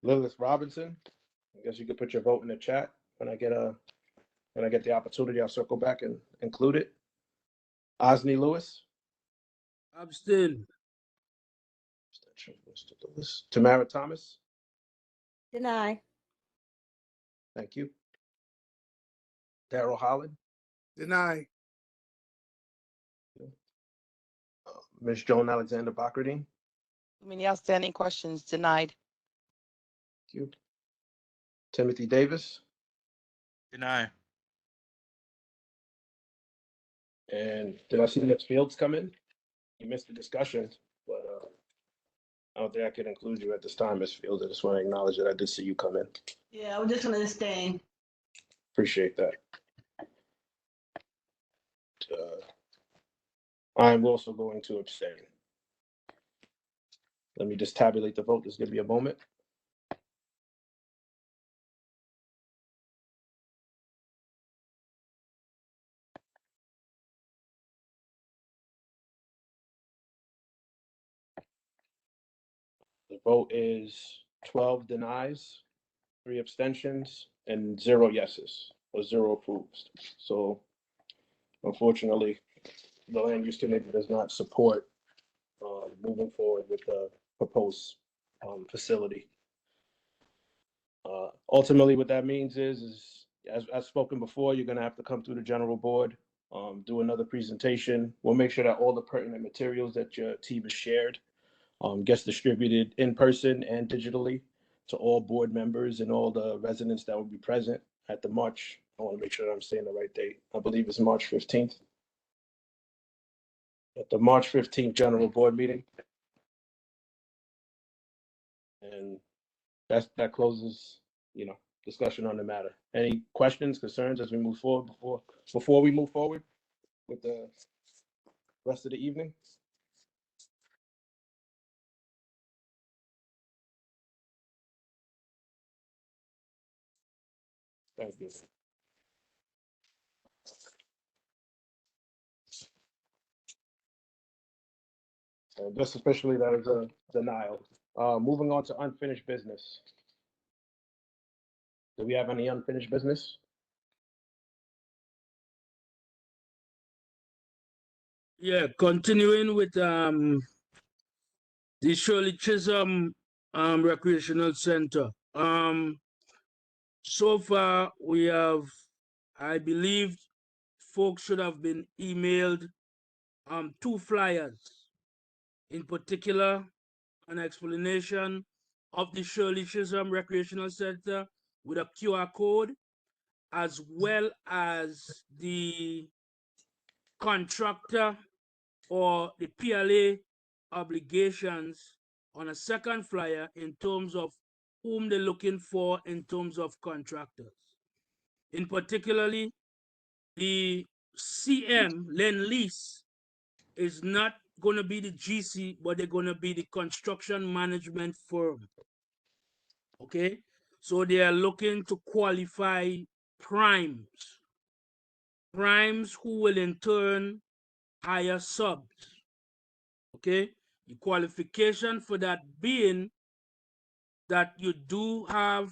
Lilith Robinson? I guess you could put your vote in the chat when I get the opportunity. I'll circle back and include it. Osney Lewis? Abstain. Tamara Thomas? Deny. Thank you. Daryl Holland? Deny. Ms. Joan Alexander Bachardine? Any outstanding questions? Denied. Thank you. Timothy Davis? Deny. And did I see Ms. Fields come in? you missed the discussion, but I don't think I can include you at this time, Ms. Fields. I just want to acknowledge that I did see you come in. Yeah, I was just gonna stay. Appreciate that. I'm also going to abstain. Let me just tabulate the vote. Just give me a moment. The vote is 12 denies, 3 abstentions, and 0 yeses, or 0 approves. So unfortunately, the Land Use Committee does not support moving forward with the proposed facility. Ultimately, what that means is as I've spoken before, you're gonna have to come through the general board, do another presentation. We'll make sure that all the pertinent materials that your team has shared gets distributed in person and digitally to all board members and all the residents that will be present at the March. I want to make sure that I'm saying the right date. I believe it's March 15th. At the March 15th general board meeting. And that closes, discussion on the matter. Any questions, concerns as we move forward before we move forward with the rest of the evening? Thank you. And just officially, that is a denial. Moving on to unfinished business. Do we have any unfinished business? Yeah, continuing with the Shirley Chisholm Recreational Center. So far we have, I believe, folks should have been emailed 2 flyers, in particular an explanation of the Shirley Chisholm Recreational Center with a QR code, as well as the contractor or the PLA obligations on a second flyer in terms of whom they're looking for in terms of contractors. In particularly, the CM, Lend-Lease, is not going to be the GC, but they're going to be the construction management firm. Okay? So they are looking to qualify primes. Primes who will in turn hire subs. Okay? The qualification for that being that you do have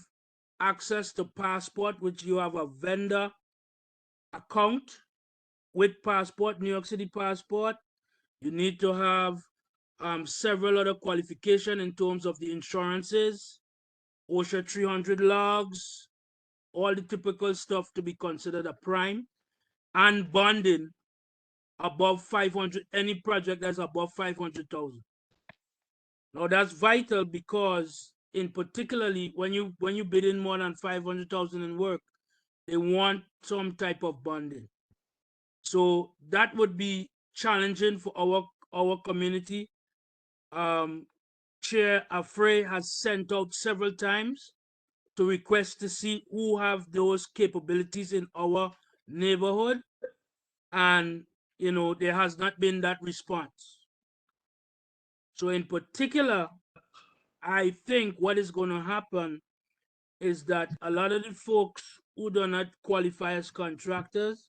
access to Passport, which you have a vendor account with Passport, New York City Passport. You need to have several other qualifications in terms of the insurances, OSHA 300 logs, all the typical stuff to be considered a prime, and bonding above 500, any project that's above 500,000. Now that's vital because in particularly when you bid in more than 500,000 in work, they want some type of bonding. So that would be challenging for our community. Chair Afray has sent out several times to request to see who have those capabilities in our neighborhood, and there has not been that response. So in particular, I think what is going to happen is that a lot of the folks who do not qualify as contractors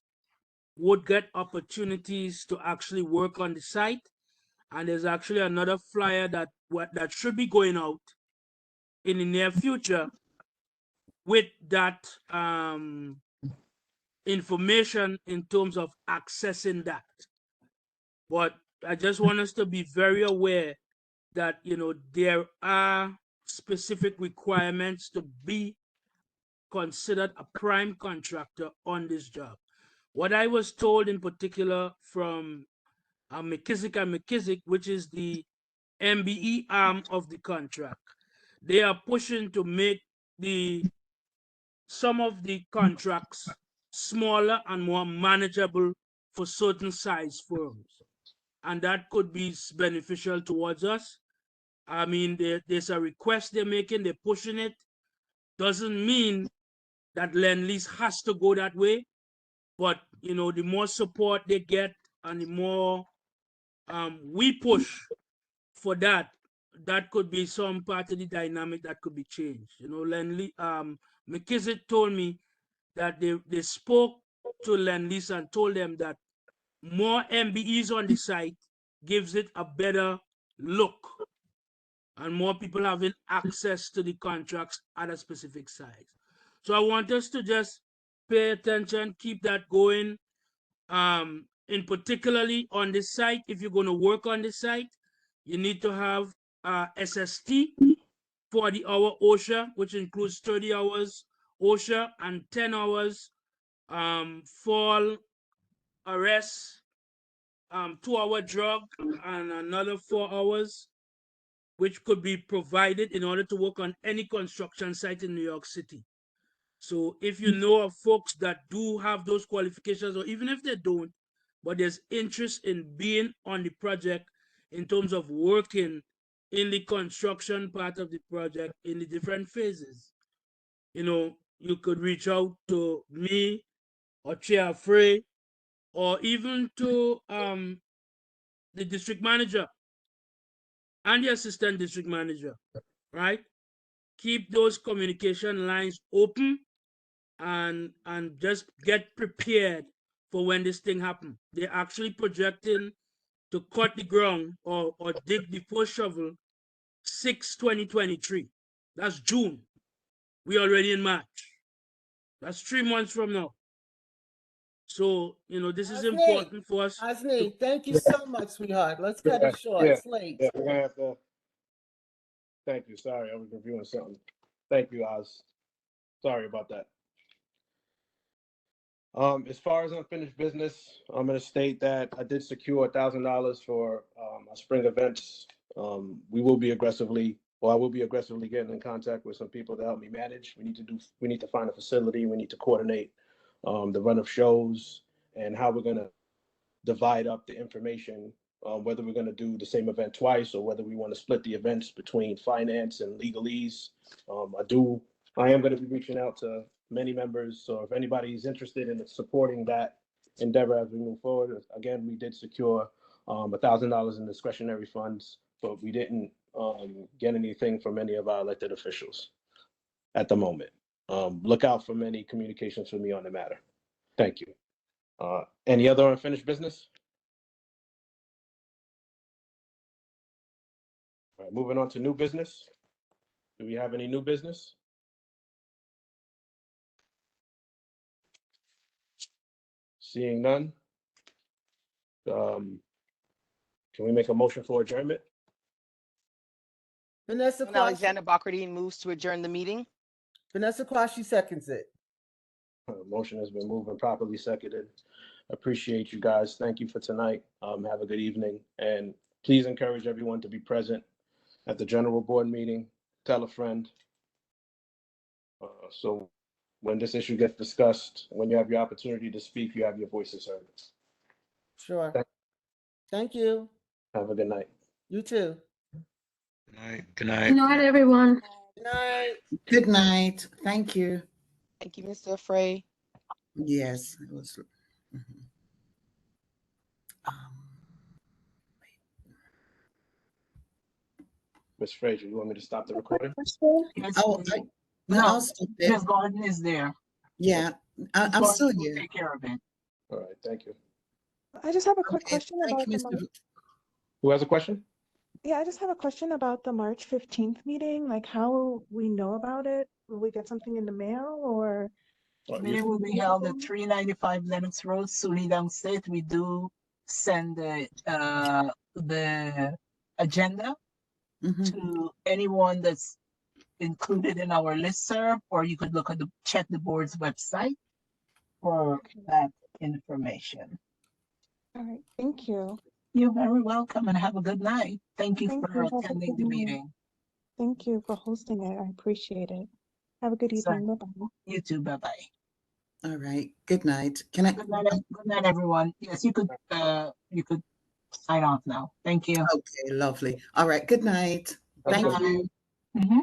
would get opportunities to actually work on the site. And there's actually another flyer that should be going out in the near future with that information in terms of accessing that. But I just want us to be very aware that there are specific requirements to be considered a prime contractor on this job. What I was told in particular from McKissick & McKissick, which is the MBE arm of the contract, they are pushing to make some of the contracts smaller and more manageable for certain size firms. and that could be beneficial towards us. I mean, there's a request they're making, they're pushing it. Doesn't mean that Lend-Lease has to go that way, but you know, the more support they get and the more we push for that, that could be some part of the dynamic that could be changed. You know, McKissick told me that they spoke to Lend-Lease and told them that more MBEs on the site gives it a better look and more people having access to the contracts at a specific size. So I want us to just pay attention, keep that going. In particularly on this site, if you're going to work on this site, you need to have SST, 40-hour OSHA, which includes 30 hours OSHA and 10 hours fall arrest, 2-hour drug, and another 4 hours, which could be provided in order to work on any construction site in New York City. So if you know of folks that do have those qualifications, or even if they don't, but there's interest in being on the project in terms of working in the construction part of the project in the different phases, you know, you could reach out to me or Chair Frey, or even to the district manager and the assistant district manager, right? Keep those communication lines open and just get prepared for when this thing happens. They're actually projecting to cut the ground or dig the first shovel 6/2023. That's June. We're already in March. That's 3 months from now. So, you know, this is important for us. Osni, thank you so much, sweetheart. Let's cut it short. Yeah, It's late. yeah, we're gonna have to. Thank you. Sorry, I was reviewing something. Thank you, Oz. Sorry about that. As far as unfinished business, I'm going to state that I did secure $1,000 for our spring events. We will be aggressively, or I will be aggressively getting in contact with some people to help me manage. We need to find a facility. We need to coordinate the run of shows and how we're going to divide up the information, whether we're going to do the same event twice or whether we want to split the events between finance and legalese. I am going to be reaching out to many members. So if anybody's interested in supporting that endeavor as we move forward, again, we did secure $1,000 in discretionary funds, but we didn't get anything from any of our elected officials at the moment. Look out for many communications from me on the matter. Thank you. Any other unfinished business? All right, moving on to new business. Do we have any new business? Seeing none. Can we make a motion for adjournment? Vanessa When Quashie, Alexander Bakardine moves to adjourn the meeting. Vanessa Quashie seconds it. Motion has been moved and properly seconded. Appreciate you guys. Thank you for tonight. Have a good evening. And please encourage everyone to be present at the general board meeting. Tell a friend. So when this issue gets discussed, when you have your opportunity to speak, you have your voices heard. Sure. Thank you. Have a good night. You too. Good night. Good night. Good night, everyone. Good night. Good night. Thank you. Thank you, Mr. Frey. Yes, it was. Ms. Frazier, you want me to stop the recording? Yes, Oh, please. no, No, I'll stop it. Ms. Gordon is there. Yeah, I'm Gordon still will here. Take care of it. All right, thank you. I just have a quick Okay, question thank about you, the Mr. March. Who has a question? Yeah, I just have a question about the March 15th meeting. Like, how we know about it? Will we get something in the mail or? Oh, Meeting will be held at 395 Lennox Road, SUNY Downstate. We do send the agenda to anyone that's included in our listserv, or you could look at check the board's website for that information. All right, thank you. You're very welcome and have a good night. Thank you Thank for you. Have a attending good the night. meeting. Thank you for hosting it. I appreciate it. Have a good Sorry. evening. Bye-bye. You too. Bye-bye. All right. Good night. Can I? Good night, everyone. Yes, you could sign off now. Thank you. Okay, lovely. All right, good night. Thank Good night. you. Mhm.